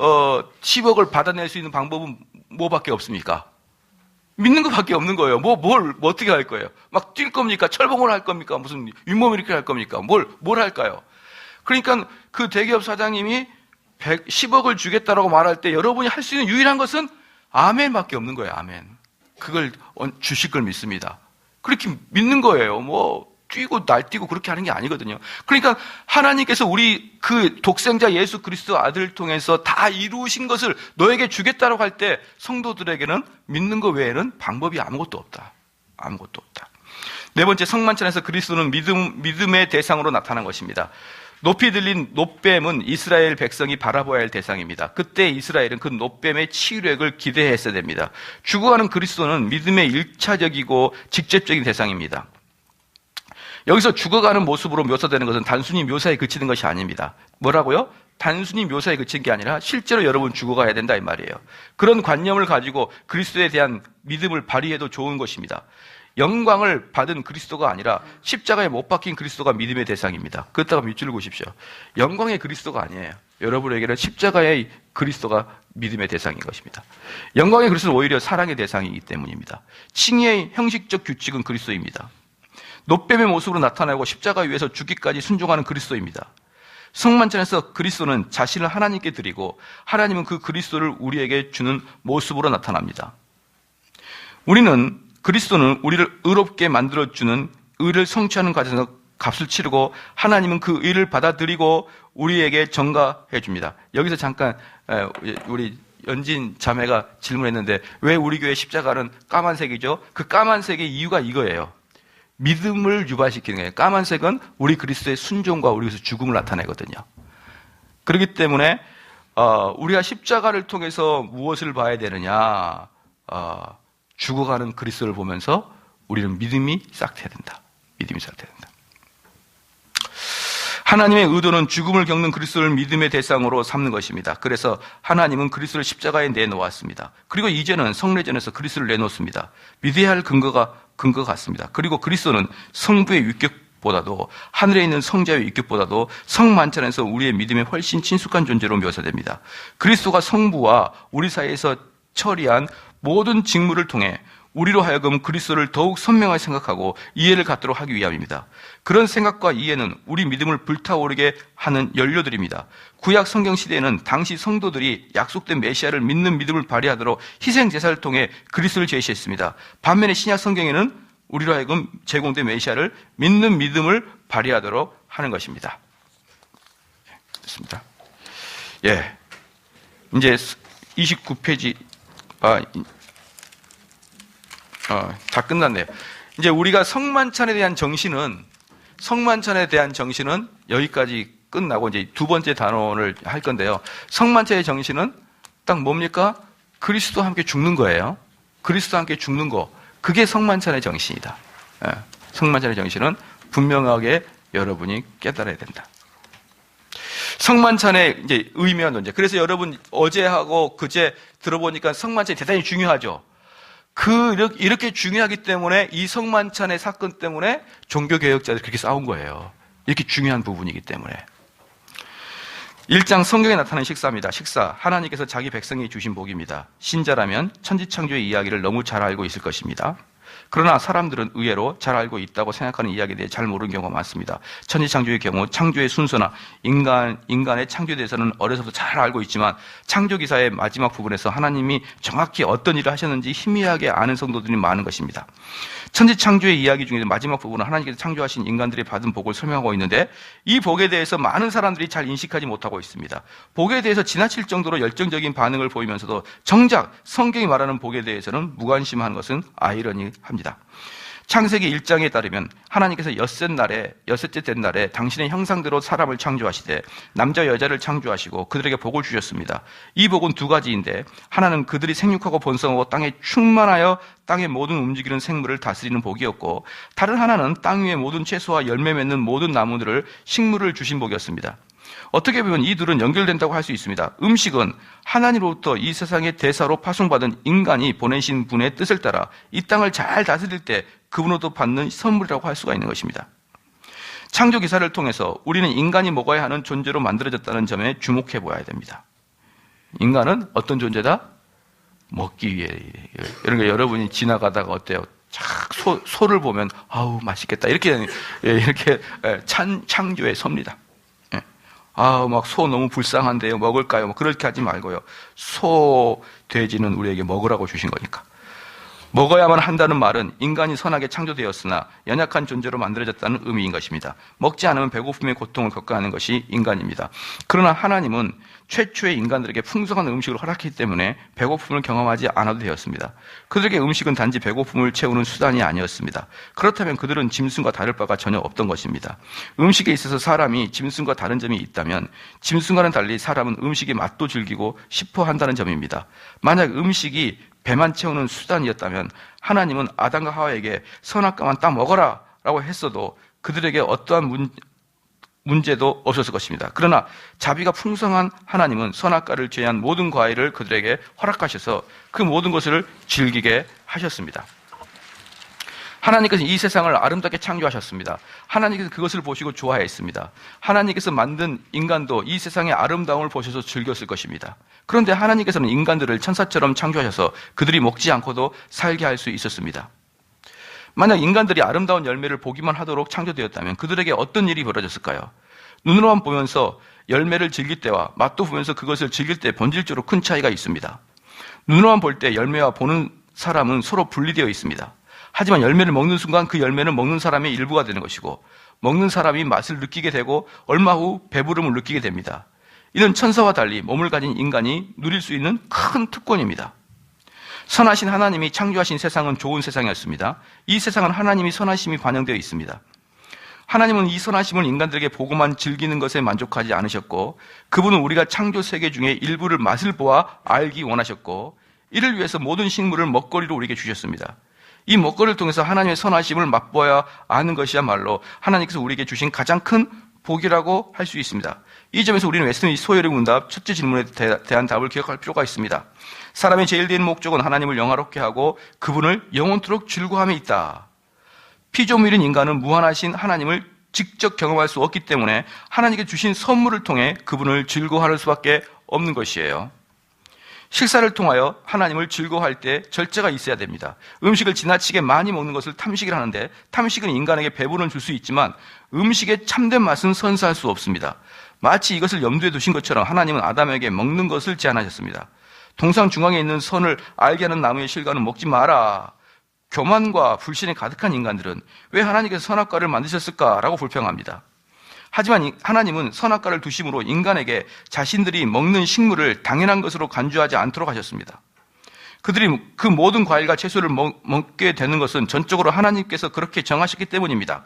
10억을 받아낼 수 있는 방법은 뭐밖에 없습니까? 믿는 것밖에 없는 거예요. 뭘 어떻게 할 거예요? 막 뛸 겁니까? 철봉을 할 겁니까? 무슨 윗몸 일으키기 할 겁니까? 뭘 할까요? 그러니까 그 대기업 사장님이 10억을 주겠다라고 말할 때 여러분이 할 수 있는 유일한 것은 아멘밖에 없는 거예요. 아멘. 그걸 주실 걸 믿습니다. 그렇게 믿는 거예요. 뛰고 날뛰고 그렇게 하는 게 아니거든요. 그러니까 하나님께서 우리 그 독생자 예수 그리스도 아들을 통해서 다 이루신 것을 너에게 주겠다라고 할 때 성도들에게는 믿는 것 외에는 방법이 아무것도 없다. 아무것도 없다. 네 번째, 성만찬에서 그리스도는 믿음의 대상으로 나타난 것입니다. 높이 들린 놋뱀은 이스라엘 백성이 바라보아야 할 대상입니다. 그때 이스라엘은 그 놋뱀의 치유력을 기대했어야 됩니다. 죽어가는 그리스도는 믿음의 일차적이고 직접적인 대상입니다. 여기서 죽어가는 모습으로 묘사되는 것은 단순히 묘사에 그치는 것이 아닙니다. 뭐라고요? 단순히 묘사에 그친 게 아니라 실제로 여러분 죽어가야 된다 이 말이에요. 그런 관념을 가지고 그리스도에 대한 믿음을 발휘해도 좋은 것입니다. 영광을 받은 그리스도가 아니라 십자가에 못 박힌 그리스도가 믿음의 대상입니다. 그렇다고 밑줄을 그으십시오. 영광의 그리스도가 아니에요. 여러분에게는 십자가의 그리스도가 믿음의 대상인 것입니다. 영광의 그리스도는 오히려 사랑의 대상이기 때문입니다. 칭의의 형식적 규칙은 그리스도입니다. 놋뱀의 모습으로 나타나고 십자가 위에서 죽기까지 순종하는 그리스도입니다. 성만찬에서 그리스도는 자신을 하나님께 드리고 하나님은 그 그리스도를 우리에게 주는 모습으로 나타납니다. 그리스도는 우리를 의롭게 만들어주는 의를 성취하는 과정에서 값을 치르고 하나님은 그 의를 받아들이고 우리에게 전가해 줍니다. 여기서 잠깐 우리 연진 자매가 질문했는데 왜 우리 교회 십자가는 까만색이죠? 그 까만색의 이유가 이거예요. 믿음을 유발시키는 거예요. 까만색은 우리 그리스도의 순종과 우리 그리스도의 죽음을 나타내거든요. 그렇기 때문에 우리가 십자가를 통해서 무엇을 봐야 되느냐? 죽어가는 그리스도를 보면서 우리는 믿음이 싹트야 된다. 믿음이 싹트야 된다. 하나님의 의도는 죽음을 겪는 그리스도를 믿음의 대상으로 삼는 것입니다. 그래서 하나님은 그리스도를 십자가에 내놓았습니다. 그리고 이제는 성례전에서 그리스도를 내놓습니다. 믿어야 할 근거 같습니다. 그리고 그리스도는 성부의 위격보다도 하늘에 있는 성자의 위격보다도 성만찬에서 우리의 믿음에 훨씬 친숙한 존재로 묘사됩니다. 그리스도가 성부와 우리 사이에서 처리한 모든 직무를 통해 우리로 하여금 그리스도를 더욱 선명하게 생각하고 이해를 갖도록 하기 위함입니다. 그런 생각과 이해는 우리 믿음을 불타오르게 하는 연료들입니다. 구약 성경 시대에는 당시 성도들이 약속된 메시아를 믿는 믿음을 발휘하도록 희생 제사를 통해 그리스도를 제시했습니다. 반면에 신약 성경에는 우리로 하여금 제공된 메시아를 믿는 믿음을 발휘하도록 하는 것입니다. 됐습니다. 예. 이제 29페이지 다 끝났네요. 이제 우리가 성만찬에 대한 정신은 여기까지 끝나고 이제 두 번째 단원을 할 건데요. 성만찬의 정신은 딱 뭡니까? 그리스도와 함께 죽는 거예요. 그리스도와 함께 죽는 거. 그게 성만찬의 정신이다. 성만찬의 정신은 분명하게 여러분이 깨달아야 된다. 성만찬의 이제 의미와 논제. 그래서 여러분 어제하고 그제 들어보니까 성만찬이 대단히 중요하죠. 이렇게 중요하기 때문에 이 성만찬의 사건 때문에 종교개혁자들이 그렇게 싸운 거예요. 이렇게 중요한 부분이기 때문에. 1장 성경에 나타나는 식사입니다. 식사. 하나님께서 자기 백성이 주신 복입니다. 신자라면 천지창조의 이야기를 너무 잘 알고 있을 것입니다. 그러나 사람들은 의외로 잘 알고 있다고 생각하는 이야기에 대해 잘 모르는 경우가 많습니다. 천지창조의 경우 창조의 순서나 인간의 창조에 대해서는 어려서부터 잘 알고 있지만 창조기사의 마지막 부분에서 하나님이 정확히 어떤 일을 하셨는지 희미하게 아는 성도들이 많은 것입니다. 천지창조의 이야기 중에서 마지막 부분은 하나님께서 창조하신 인간들이 받은 복을 설명하고 있는데 이 복에 대해서 많은 사람들이 잘 인식하지 못하고 있습니다. 복에 대해서 지나칠 정도로 열정적인 반응을 보이면서도 정작 성경이 말하는 복에 대해서는 무관심한 것은 아이러니합니다. 창세기 1장에 따르면 하나님께서 엿새째 된 날에 당신의 형상대로 사람을 창조하시되 남자 여자를 창조하시고 그들에게 복을 주셨습니다. 이 복은 두 가지인데 하나는 그들이 생육하고 번성하고 땅에 충만하여 땅의 모든 움직이는 생물을 다스리는 복이었고 다른 하나는 땅 위의 모든 채소와 열매 맺는 모든 나무들을 식물을 주신 복이었습니다. 어떻게 보면 이 둘은 연결된다고 할 수 있습니다. 음식은 하나님으로부터 이 세상의 대사로 파송받은 인간이 보내신 분의 뜻을 따라 이 땅을 잘 다스릴 때 그분으로부터 받는 선물이라고 할 수가 있는 것입니다. 창조 기사를 통해서 우리는 인간이 먹어야 하는 존재로 만들어졌다는 점에 주목해 보아야 됩니다. 인간은 어떤 존재다? 먹기 위해. 이런 거 여러분이 지나가다가 어때요? 소를 보면 아우 맛있겠다 이렇게 창조의 섭니다. 막 소 너무 불쌍한데요. 먹을까요? 그렇게 하지 말고요. 소, 돼지는 우리에게 먹으라고 주신 거니까. 먹어야만 한다는 말은 인간이 선하게 창조되었으나 연약한 존재로 만들어졌다는 의미인 것입니다. 먹지 않으면 배고픔의 고통을 겪어야 하는 것이 인간입니다. 그러나 하나님은 최초의 인간들에게 풍성한 음식을 허락했기 때문에 배고픔을 경험하지 않아도 되었습니다. 그들에게 음식은 단지 배고픔을 채우는 수단이 아니었습니다. 그렇다면 그들은 짐승과 다를 바가 전혀 없던 것입니다. 음식에 있어서 사람이 짐승과 다른 점이 있다면 짐승과는 달리 사람은 음식의 맛도 즐기고 싶어 한다는 점입니다. 만약 음식이 배만 채우는 수단이었다면 하나님은 아담과 하와에게 선악과만 딱 먹어라 라고 했어도 그들에게 어떠한 문제도 없었을 것입니다. 그러나 자비가 풍성한 하나님은 선악과를 제외한 모든 과일을 그들에게 허락하셔서 그 모든 것을 즐기게 하셨습니다. 하나님께서 이 세상을 아름답게 창조하셨습니다. 하나님께서 그것을 보시고 좋아했습니다. 하나님께서 만든 인간도 이 세상의 아름다움을 보셔서 즐겼을 것입니다. 그런데 하나님께서는 인간들을 천사처럼 창조하셔서 그들이 먹지 않고도 살게 할 수 있었습니다. 만약 인간들이 아름다운 열매를 보기만 하도록 창조되었다면 그들에게 어떤 일이 벌어졌을까요? 눈으로만 보면서 열매를 즐길 때와 맛도 보면서 그것을 즐길 때 본질적으로 큰 차이가 있습니다. 눈으로만 볼 때 열매와 보는 사람은 서로 분리되어 있습니다. 하지만 열매를 먹는 순간 그 열매는 먹는 사람의 일부가 되는 것이고 먹는 사람이 맛을 느끼게 되고 얼마 후 배부름을 느끼게 됩니다. 이는 천사와 달리 몸을 가진 인간이 누릴 수 있는 큰 특권입니다. 선하신 하나님이 창조하신 세상은 좋은 세상이었습니다. 이 세상은 하나님이 선하심이 반영되어 있습니다. 하나님은 이 선하심을 인간들에게 보고만 즐기는 것에 만족하지 않으셨고, 그분은 우리가 창조 세계 중에 일부를 맛을 보아 알기 원하셨고, 이를 위해서 모든 식물을 먹거리로 우리에게 주셨습니다. 이 먹거리를 통해서 하나님의 선하심을 맛보아야 아는 것이야말로 하나님께서 우리에게 주신 가장 큰 복이라고 할 수 있습니다. 이 점에서 우리는 웨스턴 소요리 문답 첫째 질문에 대한 답을 기억할 필요가 있습니다. 사람의 제일 된 목적은 하나님을 영화롭게 하고 그분을 영원토록 즐거워함에 있다. 피조물인 인간은 무한하신 하나님을 직접 경험할 수 없기 때문에 하나님께 주신 선물을 통해 그분을 즐거워할 수밖에 없는 것이에요. 식사를 통하여 하나님을 즐거워할 때 절제가 있어야 됩니다. 음식을 지나치게 많이 먹는 것을 탐식을 하는데, 탐식은 인간에게 배부름을 줄 수 있지만 음식의 참된 맛은 선사할 수 없습니다. 마치 이것을 염두에 두신 것처럼 하나님은 아담에게 먹는 것을 제안하셨습니다. 동상 중앙에 있는 선을 알게 하는 나무의 실과는 먹지 마라. 교만과 불신에 가득한 인간들은 왜 하나님께서 선악과를 만드셨을까라고 불평합니다. 하지만 하나님은 선악과를 두심으로 인간에게 자신들이 먹는 식물을 당연한 것으로 간주하지 않도록 하셨습니다. 그들이 그 모든 과일과 채소를 먹게 되는 것은 전적으로 하나님께서 그렇게 정하셨기 때문입니다.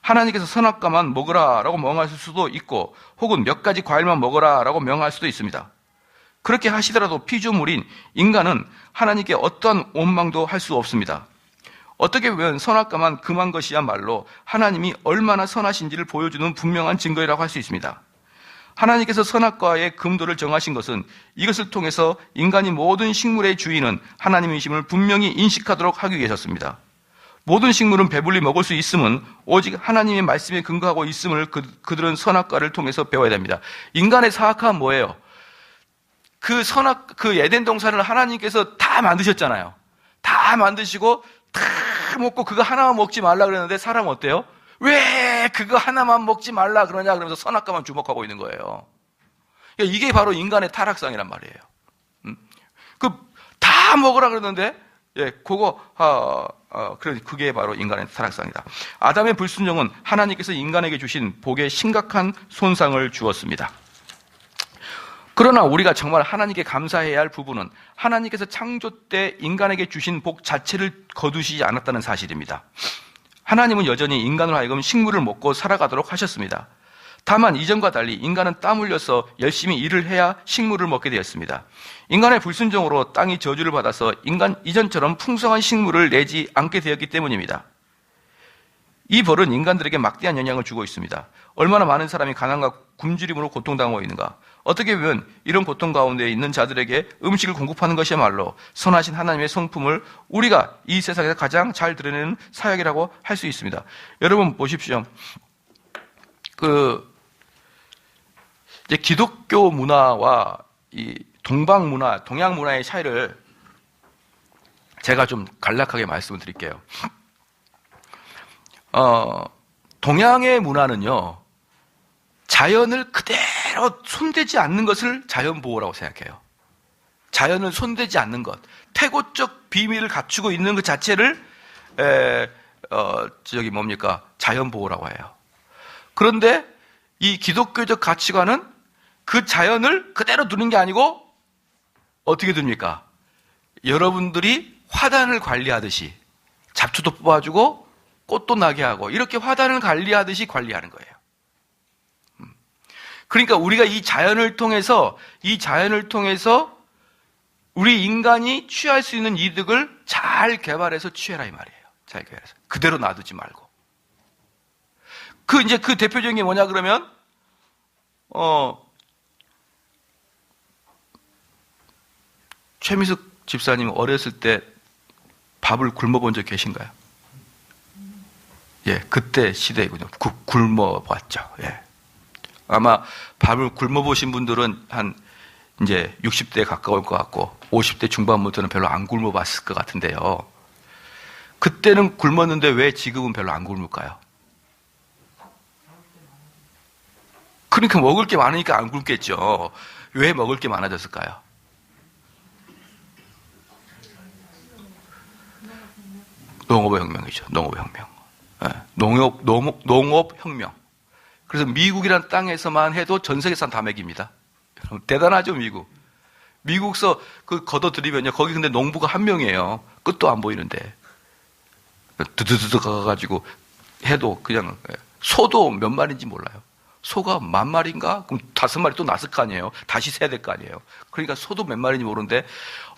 하나님께서 선악과만 먹으라라고 명하실 수도 있고, 혹은 몇 가지 과일만 먹으라라고 명할 수도 있습니다. 그렇게 하시더라도 피조물인 인간은 하나님께 어떠한 원망도 할 수 없습니다. 어떻게 보면 선악과만 금한 것이야말로 하나님이 얼마나 선하신지를 보여주는 분명한 증거라고 할 수 있습니다. 하나님께서 선악과의 금도를 정하신 것은 이것을 통해서 인간이 모든 식물의 주인은 하나님이심을 분명히 인식하도록 하기 위해서였습니다. 모든 식물은 배불리 먹을 수 있음은 오직 하나님의 말씀에 근거하고 있음을 그들은 선악과를 통해서 배워야 됩니다. 인간의 사악함은 뭐예요? 그 에덴 동산을 하나님께서 다 만드셨잖아요. 다 만드시고 다 먹고 그거 하나만 먹지 말라 그랬는데 사람은 어때요? 왜 그거 하나만 먹지 말라 그러냐 그러면서 선악과만 주목하고 있는 거예요. 그러니까 이게 바로 인간의 타락상이란 말이에요. 다 먹으라 그랬는데 그게 바로 인간의 타락상이다. 아담의 불순종은 하나님께서 인간에게 주신 복에 심각한 손상을 주었습니다. 그러나 우리가 정말 하나님께 감사해야 할 부분은 하나님께서 창조 때 인간에게 주신 복 자체를 거두시지 않았다는 사실입니다. 하나님은 여전히 인간으로 하여금 식물을 먹고 살아가도록 하셨습니다. 다만 이전과 달리 인간은 땀 흘려서 열심히 일을 해야 식물을 먹게 되었습니다. 인간의 불순종으로 땅이 저주를 받아서 인간 이전처럼 풍성한 식물을 내지 않게 되었기 때문입니다. 이 벌은 인간들에게 막대한 영향을 주고 있습니다. 얼마나 많은 사람이 가난과 굶주림으로 고통당하고 있는가. 어떻게 보면 이런 고통 가운데 있는 자들에게 음식을 공급하는 것이야말로 선하신 하나님의 성품을 우리가 이 세상에서 가장 잘 드러내는 사역이라고 할 수 있습니다. 여러분 보십시오. 이제 기독교 문화와 이 동방 문화, 동양 문화의 차이를 제가 좀 간략하게 말씀을 드릴게요. 동양의 문화는요, 자연을 그대로 손대지 않는 것을 자연보호라고 생각해요. 자연을 손대지 않는 것, 태고적 비밀을 갖추고 있는 것 자체를 자연보호라고 해요. 그런데 이 기독교적 가치관은 그 자연을 그대로 두는 게 아니고 어떻게 둡니까? 여러분들이 화단을 관리하듯이 잡초도 뽑아주고 꽃도 나게 하고 이렇게 화단을 관리하듯이 관리하는 거예요. 그러니까 우리가 이 자연을 통해서 우리 인간이 취할 수 있는 이득을 잘 개발해서 취해라 이 말이에요. 잘 개발해서. 그대로 놔두지 말고. 그 대표적인 게 뭐냐 그러면 최미숙 집사님 어렸을 때 밥을 굶어본 적 계신가요? 예, 그때 시대이군요. 굶어봤죠. 예. 아마 밥을 굶어보신 분들은 이제 60대에 가까울 것 같고 50대 중반부터는 별로 안 굶어봤을 것 같은데요. 그때는 굶었는데 왜 지금은 별로 안 굶을까요? 그러니까 먹을 게 많으니까 안 굶겠죠. 왜 먹을 게 많아졌을까요? 농업혁명이죠. 농업혁명. 농업혁명. 그래서 미국이라는 땅에서만 해도 전 세계산 다 먹입니다. 대단하죠, 미국. 미국서 그 걷어들이면요. 거기 근데 농부가 한 명이에요. 끝도 안 보이는데. 드드드드 가가지고 해도 그냥 소도 몇 마리인지 몰라요. 소가 10,000마리인가? 그럼 5마리 또 났을 거 아니에요. 다시 세야 될 거 아니에요. 그러니까 소도 몇 마리인지 모르는데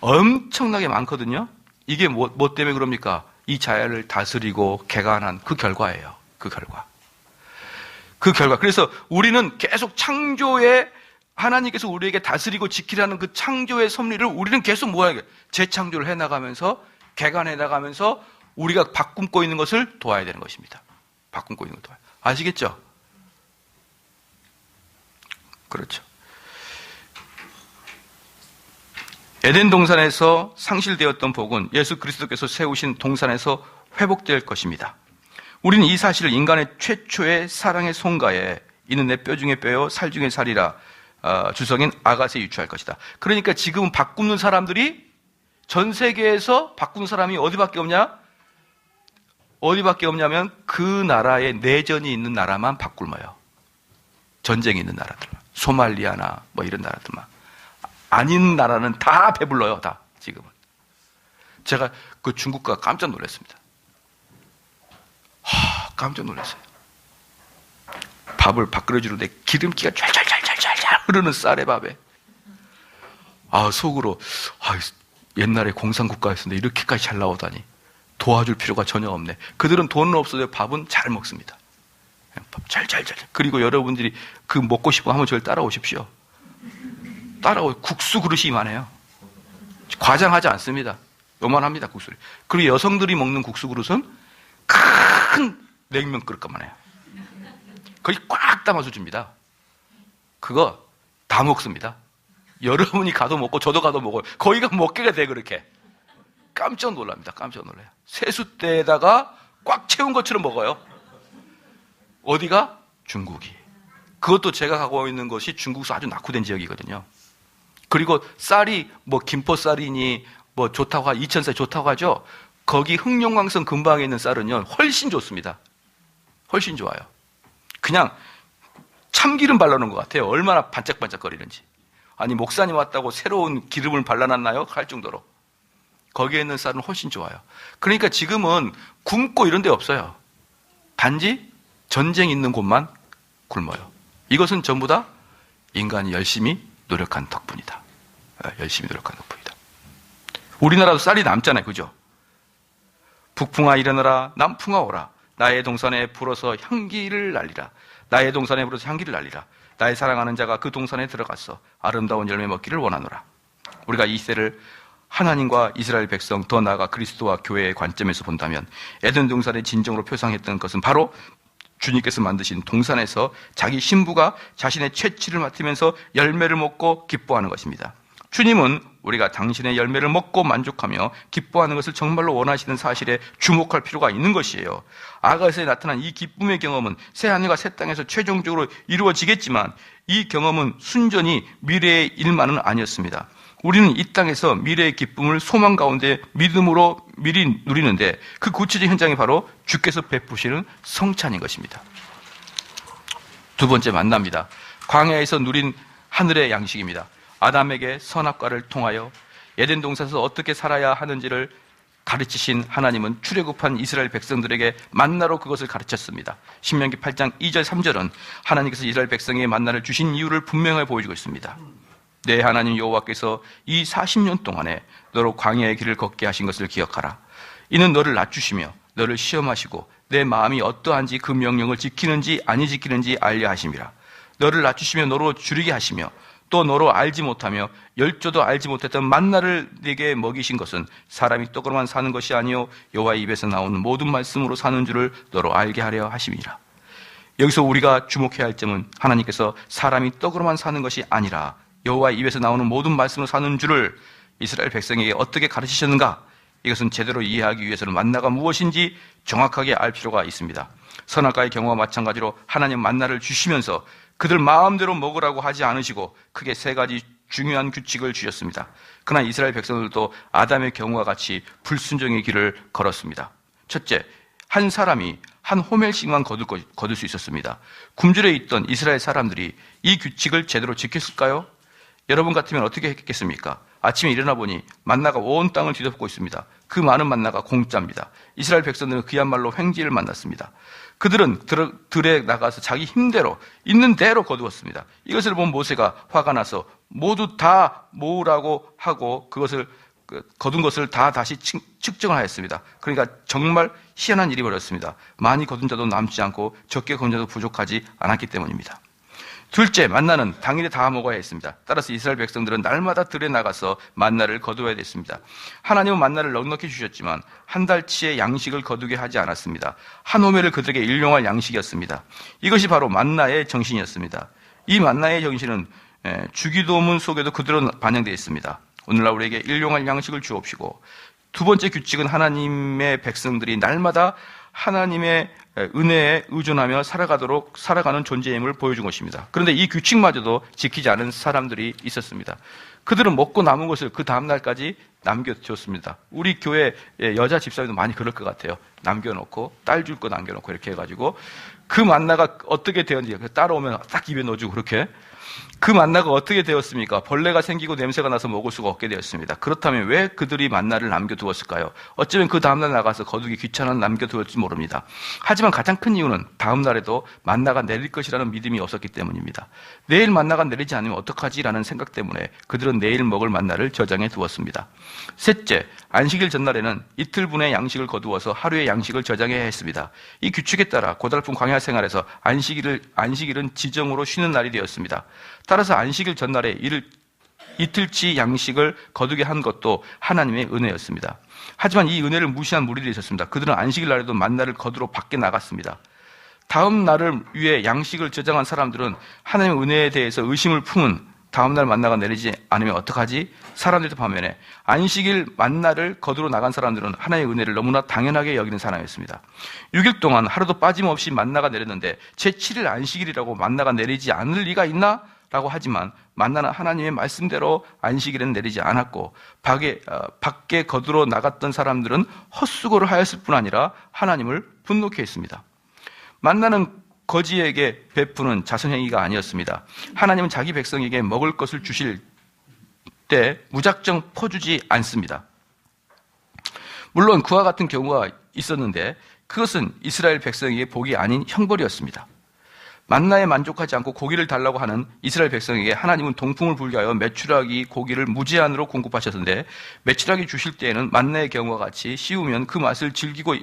엄청나게 많거든요. 이게 뭐 때문에 그럽니까? 이 자연을 다스리고 개간한 그 결과예요. 그 결과. 그래서 우리는 계속 창조의 하나님께서 우리에게 다스리고 지키라는 그 창조의 섭리를 우리는 계속 뭐야? 재창조를 해나가면서 개간해나가면서 우리가 바꿈고 있는 것을 도와야 되는 것입니다. 바꿈고 있는 걸 도와야. 아시겠죠? 그렇죠. 에덴 동산에서 상실되었던 복은 예수 그리스도께서 세우신 동산에서 회복될 것입니다. 우리는 이 사실을 인간의 최초의 사랑의 송가에 이는 내 뼈 중에 뼈요 살 중에 살이라 주석인 아가스에 유추할 것이다. 그러니까 지금 바꾸는 사람들이 전 세계에서 바꾸는 사람이 어디밖에 없냐? 어디밖에 없냐면 그 나라에 내전이 있는 나라만 바꿀머요. 전쟁이 있는 나라들만. 소말리아나 뭐 이런 나라들만. 아닌 나라는 다 배불러요. 다 지금은. 제가 그 중국가 깜짝 놀랐습니다. 깜짝 놀랐어요. 밥을 밥그릇으로 기름기가 잘 흐르는 쌀의 밥에 속으로 옛날에 공산국가였는데 이렇게까지 잘 나오다니 도와줄 필요가 전혀 없네. 그들은 돈은 없어도 밥은 잘 먹습니다. 잘. 그리고 여러분들이 그 먹고 싶으면 한번 저를 따라오십시오. 국수 그릇이 이만해요. 과장하지 않습니다. 요만합니다, 국수를. 그리고 여성들이 먹는 국수 그릇은 큰 냉면 그릇만 해요. 거의 꽉 담아서 줍니다. 그거 다 먹습니다. 여러분이 가도 먹고 저도 가도 먹어요. 거기가 먹게가 돼 그렇게. 깜짝 놀랍니다. 깜짝 놀라요. 세숫대에다가 꽉 채운 것처럼 먹어요. 어디가? 중국이. 그것도 제가 가고 있는 것이 중국에서 아주 낙후된 지역이거든요. 그리고 쌀이 김포쌀이니 좋다고 이천쌀 좋다고 하죠. 거기 흑룡강성 근방에 있는 쌀은요 훨씬 좋습니다. 훨씬 좋아요. 그냥 참기름 발라놓은 것 같아요. 얼마나 반짝반짝거리는지. 아니 목사님 왔다고 새로운 기름을 발라놨나요? 할 정도로. 거기에 있는 쌀은 훨씬 좋아요. 그러니까 지금은 굶고 이런 데 없어요. 단지 전쟁 있는 곳만 굶어요. 이것은 전부 다 인간이 열심히 노력한 덕분이다. 열심히 노력한 덕분이다. 우리나라도 쌀이 남잖아요. 그죠? 북풍아 일어나라 남풍아 오라 나의 동산에 불어서 향기를 날리라. 나의 동산에 불어서 향기를 날리라. 나의 사랑하는 자가 그 동산에 들어갔어. 아름다운 열매 먹기를 원하노라. 우리가 이 시대를 하나님과 이스라엘 백성 더 나아가 그리스도와 교회의 관점에서 본다면 에덴 동산의 진정으로 표상했던 것은 바로 주님께서 만드신 동산에서 자기 신부가 자신의 채취를 맡으면서 열매를 먹고 기뻐하는 것입니다. 주님은 우리가 당신의 열매를 먹고 만족하며 기뻐하는 것을 정말로 원하시는 사실에 주목할 필요가 있는 것이에요. 아가스에 나타난 이 기쁨의 경험은 새 하늘과 새 땅에서 최종적으로 이루어지겠지만 이 경험은 순전히 미래의 일만은 아니었습니다. 우리는 이 땅에서 미래의 기쁨을 소망 가운데 믿음으로 미리 누리는데 그 구체적 현장이 바로 주께서 베푸시는 성찬인 것입니다. 두 번째 만납니다. 광야에서 누린 하늘의 양식입니다. 아담에게 선악과를 통하여 에덴 동산에서 어떻게 살아야 하는지를 가르치신 하나님은 출애굽한 이스라엘 백성들에게 만나로 그것을 가르쳤습니다. 신명기 8장 2절 3절은 하나님께서 이스라엘 백성에게 만나를 주신 이유를 분명하게 보여주고 있습니다. 내 하나님 여호와께서 이 40년 동안에 너로 광야의 길을 걷게 하신 것을 기억하라. 이는 너를 낮추시며 너를 시험하시고 내 마음이 어떠한지 그 명령을 지키는지 아니 지키는지 알려 하심이라. 너를 낮추시며 너로 줄이게 하시며 또 너로 알지 못하며 열조도 알지 못했던 만나를 네게 먹이신 것은 사람이 떡으로만 사는 것이 아니요 여호와의 입에서 나오는 모든 말씀으로 사는 줄을 너로 알게 하려 하심이라. 여기서 우리가 주목해야 할 점은 하나님께서 사람이 떡으로만 사는 것이 아니라 여호와의 입에서 나오는 모든 말씀으로 사는 줄을 이스라엘 백성에게 어떻게 가르치셨는가? 이것은 제대로 이해하기 위해서는 만나가 무엇인지 정확하게 알 필요가 있습니다. 선악과의 경우와 마찬가지로 하나님 만나를 주시면서 그들 마음대로 먹으라고 하지 않으시고 크게 세 가지 중요한 규칙을 주셨습니다. 그러나 이스라엘 백성들도 아담의 경우와 같이 불순종의 길을 걸었습니다. 첫째, 한 사람이 한 호멜씩만 거둘 수 있었습니다. 굶주려 있던 이스라엘 사람들이 이 규칙을 제대로 지켰을까요? 여러분 같으면 어떻게 했겠습니까? 아침에 일어나 보니 만나가 온 땅을 뒤덮고 있습니다. 그 많은 만나가 공짜입니다. 이스라엘 백성들은 그야말로 횡재를 만났습니다. 그들은 들에 나가서 자기 힘대로 있는 대로 거두었습니다. 이것을 본 모세가 화가 나서 모두 다 모으라고 하고 그것을 거둔 것을 다 다시 측정을 하였습니다. 그러니까 정말 희한한 일이 벌어졌습니다. 많이 거둔 자도 남지 않고 적게 거둔 자도 부족하지 않았기 때문입니다. 둘째, 만나는 당일에 다 먹어야 했습니다. 따라서 이스라엘 백성들은 날마다 들에 나가서 만나를 거두어야 됐습니다. 하나님은 만나를 넉넉히 주셨지만 한 달치의 양식을 거두게 하지 않았습니다. 한 호멜을 그들에게 일용할 양식이었습니다. 이것이 바로 만나의 정신이었습니다. 이 만나의 정신은 주기도문 속에도 그대로 반영되어 있습니다. 오늘날 우리에게 일용할 양식을 주옵시고, 두 번째 규칙은 하나님의 백성들이 날마다 하나님의 은혜에 의존하며 살아가는 존재임을 보여준 것입니다. 그런데 이 규칙마저도 지키지 않은 사람들이 있었습니다. 그들은 먹고 남은 것을 그 다음날까지 남겨두었습니다. 우리 교회 여자 집사님도 많이 그럴 것 같아요. 남겨놓고 딸 줄 거 남겨놓고 이렇게 해가지고 그 만나가 어떻게 되었는지 따라오면 딱 입에 넣어주고 그렇게. 그 만나가 어떻게 되었습니까? 벌레가 생기고 냄새가 나서 먹을 수가 없게 되었습니다. 그렇다면 왜 그들이 만나를 남겨두었을까요? 어쩌면 그 다음날 나가서 거두기 귀찮아서 남겨두었을지 모릅니다. 하지만 가장 큰 이유는 다음날에도 만나가 내릴 것이라는 믿음이 없었기 때문입니다. 내일 만나가 내리지 않으면 어떡하지라는 생각 때문에 그들은 내일 먹을 만나를 저장해 두었습니다. 셋째, 안식일 전날에는 이틀분의 양식을 거두어서 하루의 양식을 저장해야 했습니다. 이 규칙에 따라 고달픈 광야 생활에서 안식일은 지정으로 쉬는 날이 되었습니다. 따라서 안식일 전날에 이틀치 양식을 거두게 한 것도 하나님의 은혜였습니다. 하지만 이 은혜를 무시한 무리들이 있었습니다. 그들은 안식일 날에도 만나를 거두러 밖에 나갔습니다. 다음 날을 위해 양식을 저장한 사람들은 하나님의 은혜에 대해서 의심을 품은 다음날 만나가 내리지 않으면 어떡하지? 사람들도 반면에 안식일 만나를 거두러 나간 사람들은 하나님의 은혜를 너무나 당연하게 여기는 사람이었습니다. 6일 동안 하루도 빠짐없이 만나가 내렸는데 제7일 안식일이라고 만나가 내리지 않을 리가 있나? 라고 하지만 만나는 하나님의 말씀대로 안식일에는 내리지 않았고 밖에 거두러 나갔던 사람들은 헛수고를 하였을 뿐 아니라 하나님을 분노케 했습니다. 만나는 거지에게 베푸는 자선행위가 아니었습니다. 하나님은 자기 백성에게 먹을 것을 주실 때 무작정 퍼주지 않습니다. 물론 그와 같은 경우가 있었는데 그것은 이스라엘 백성에게 복이 아닌 형벌이었습니다. 만나에 만족하지 않고 고기를 달라고 하는 이스라엘 백성에게 하나님은 동풍을 불게 하여 메추라기 고기를 무제한으로 공급하셨는데 메추라기 주실 때에는 만나의 경우와 같이 씌우면 그 맛을 즐기고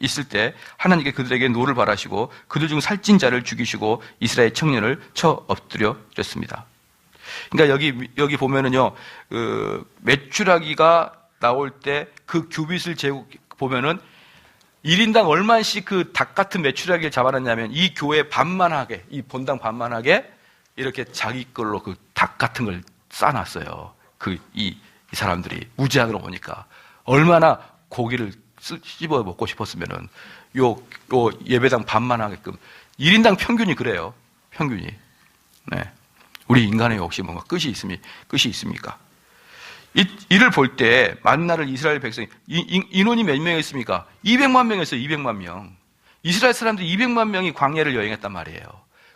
있을 때 하나님께 그들에게 노를 바라시고 그들 중 살찐 자를 죽이시고 이스라엘 청년을 쳐 엎드려 드렸습니다. 그러니까 여기 보면은요, 메추라기가 나올 때 그 규빗을 재고 보면은 1인당 얼마씩 그 닭 같은 메추라기를 잡아놨냐면 이 교회 반만하게, 이 본당 반만하게 이렇게 자기 걸로 그 닭 같은 걸 싸놨어요. 이 사람들이 무제한으로 보니까 얼마나 고기를 씹어 먹고 싶었으면은 요 예배당 반만하게끔 1인당 평균이 그래요. 평균이. 네. 우리 인간의 혹시 뭔가 끝이 있습니까? 이를 볼 때 만나를 이스라엘 백성이 인원이 몇 명이었습니까? 200만 명이었어요. 200만 명. 이스라엘 사람들이 200만 명이 광야를 여행했단 말이에요.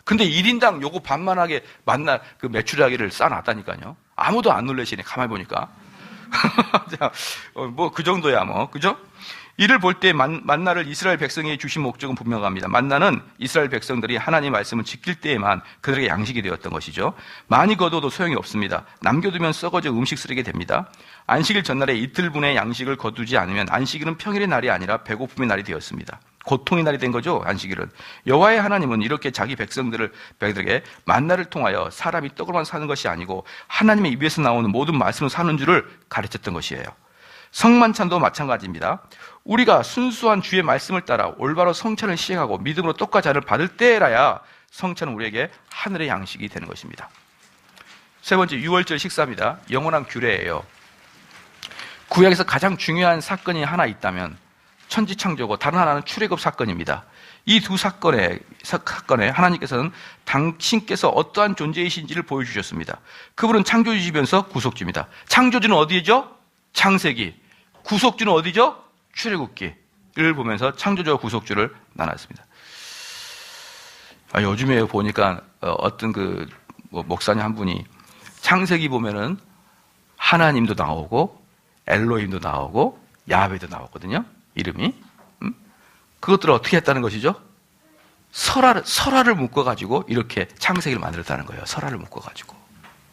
근데 1인당 요거 반만하게 만나 그 메추라기를 싸놨다니까요. 아무도 안 놀라시네. 가만히 보니까. 뭐 그 정도야 뭐. 그죠? 이를 볼 때 만나를 이스라엘 백성에게 주신 목적은 분명합니다. 만나는 이스라엘 백성들이 하나님의 말씀을 지킬 때에만 그들에게 양식이 되었던 것이죠. 많이 거둬도 소용이 없습니다. 남겨두면 썩어져 음식 쓰레기 됩니다. 안식일 전날에 이틀분의 양식을 거두지 않으면 안식일은 평일의 날이 아니라 배고픔의 날이 되었습니다. 고통의 날이 된 거죠. 안식일은. 여호와의 하나님은 이렇게 자기 백성들에게 만나를 통하여 사람이 떡으로만 사는 것이 아니고 하나님의 입에서 나오는 모든 말씀을 사는 줄을 가르쳤던 것이에요. 성만찬도 마찬가지입니다. 우리가 순수한 주의 말씀을 따라 올바로 성찬을 시행하고 믿음으로 떡과 잔을 받을 때라야 성찬은 우리에게 하늘의 양식이 되는 것입니다. 세 번째, 유월절 식사입니다. 영원한 규례예요. 구약에서 가장 중요한 사건이 하나 있다면 천지창조고 다른 하나는 출애굽 사건입니다. 이 두 사건에 하나님께서는 당신께서 어떠한 존재이신지를 보여주셨습니다. 그분은 창조주시면서 구속주입니다. 창조주는 어디죠? 창세기. 구속주는 어디죠? 출애굽기를 보면서 창조주와 구속주를 나눴습니다. 요즘에 보니까 어떤 목사님 한 분이 창세기 보면은 하나님도 나오고 엘로힘도 나오고 야훼도 나오거든요. 이름이. 그것들을 어떻게 했다는 것이죠? 설화를 묶어가지고 이렇게 창세기를 만들었다는 거예요. 설화를 묶어가지고.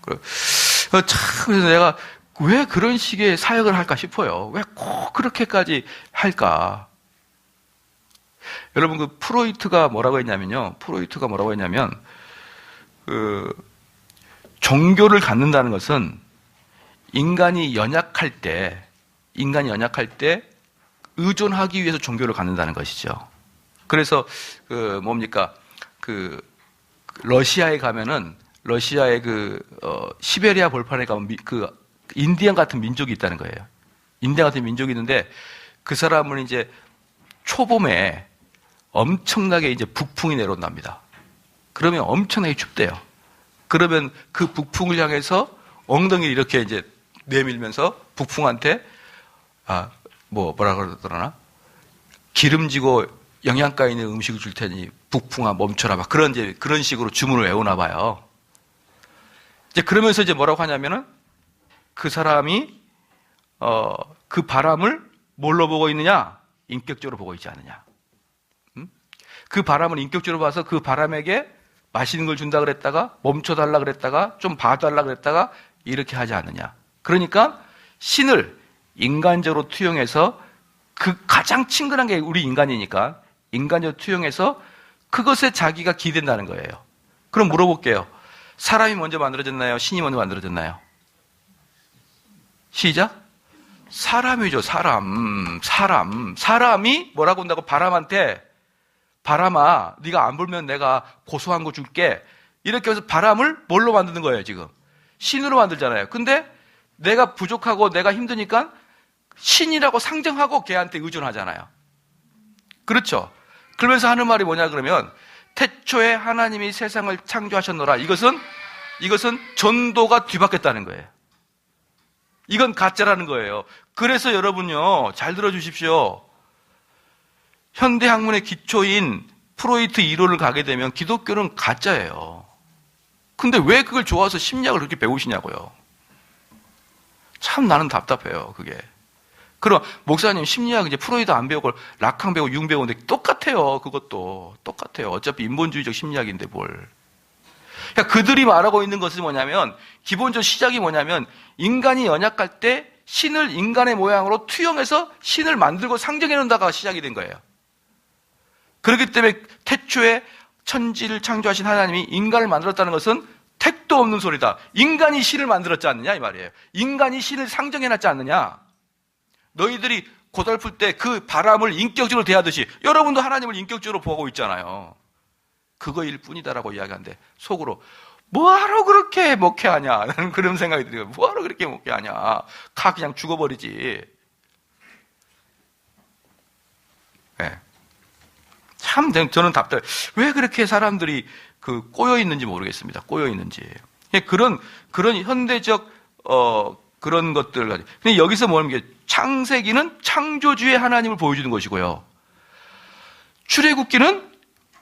그래서 내가 왜 그런 식의 사역을 할까 싶어요. 왜 꼭 그렇게까지 할까? 여러분, 그 프로이트가 뭐라고 했냐면요. 종교를 갖는다는 것은 인간이 연약할 때 의존하기 위해서 종교를 갖는다는 것이죠. 그래서 러시아에 가면은 러시아의 시베리아 벌판에 가면 인디안 같은 민족이 있다는 거예요. 인디안 같은 민족이 있는데 그 사람은 이제 초봄에 엄청나게 이제 북풍이 내려온답니다. 그러면 엄청나게 춥대요. 그러면 그 북풍을 향해서 엉덩이를 이렇게 이제 내밀면서 북풍한테 뭐라 그러더라나? 기름지고 영양가 있는 음식을 줄 테니 북풍아 멈춰라. 막 그런 식으로 주문을 외우나 봐요. 이제 그러면서 이제 뭐라고 하냐면은 그 사람이 그 바람을 뭘로 보고 있느냐? 인격적으로 보고 있지 않느냐? 그 바람을 인격적으로 봐서 그 바람에게 맛있는 걸 준다 그랬다가 멈춰달라 그랬다가 좀 봐달라 그랬다가 이렇게 하지 않느냐? 그러니까 신을 인간적으로 투영해서 그 가장 친근한 게 우리 인간이니까 인간적으로 투영해서 그것에 자기가 기댄다는 거예요. 그럼 물어볼게요. 사람이 먼저 만들어졌나요? 신이 먼저 만들어졌나요? 시작. 사람이죠. 사람이 뭐라고 한다고? 바람한테 바람아 네가 안 불면 내가 고소한 거 줄게 이렇게 해서 바람을 뭘로 만드는 거예요? 지금 신으로 만들잖아요. 근데 내가 부족하고 내가 힘드니까 신이라고 상정하고 걔한테 의존하잖아요. 그렇죠? 그러면서 하는 말이 뭐냐 그러면 태초에 하나님이 세상을 창조하셨노라. 이것은 전도가 뒤바뀌었다는 거예요. 이건 가짜라는 거예요. 그래서 여러분요, 잘 들어주십시오. 현대 학문의 기초인 프로이트 이론을 가게 되면 기독교는 가짜예요. 근데 왜 그걸 좋아서 심리학을 그렇게 배우시냐고요. 참 나는 답답해요, 그게. 그럼 목사님 심리학 이제 프로이트 안 배우고 라칸 배우고 융 배우는데 똑같아요. 그것도 똑같아요. 어차피 인본주의적 심리학인데 뭘. 그러니까 그들이 말하고 있는 것은 뭐냐면 기본적 시작이 뭐냐면 인간이 연약할 때 신을 인간의 모양으로 투영해서 신을 만들고 상정해 놓는다가 시작이 된 거예요. 그렇기 때문에 태초에 천지를 창조하신 하나님이 인간을 만들었다는 것은 택도 없는 소리다. 인간이 신을 만들었지 않느냐 이 말이에요. 인간이 신을 상정해 놨지 않느냐. 너희들이 고달플 때 그 바람을 인격적으로 대하듯이 여러분도 하나님을 인격적으로 보고 있잖아요. 그거일 뿐이다라고 이야기하는데 속으로 뭐하러 그렇게 목회하냐 나는 그런 생각이 들어요. 뭐하러 그렇게 목회하냐. 그냥 죽어버리지. 네. 참 저는 답답해요. 왜 그렇게 사람들이 꼬여 있는지 모르겠습니다. 꼬여 있는지. 그런 현대적 그런 것들 가지고. 근데 여기서 뭐냐면 창세기는 창조주의 하나님을 보여주는 것이고요. 출애굽기는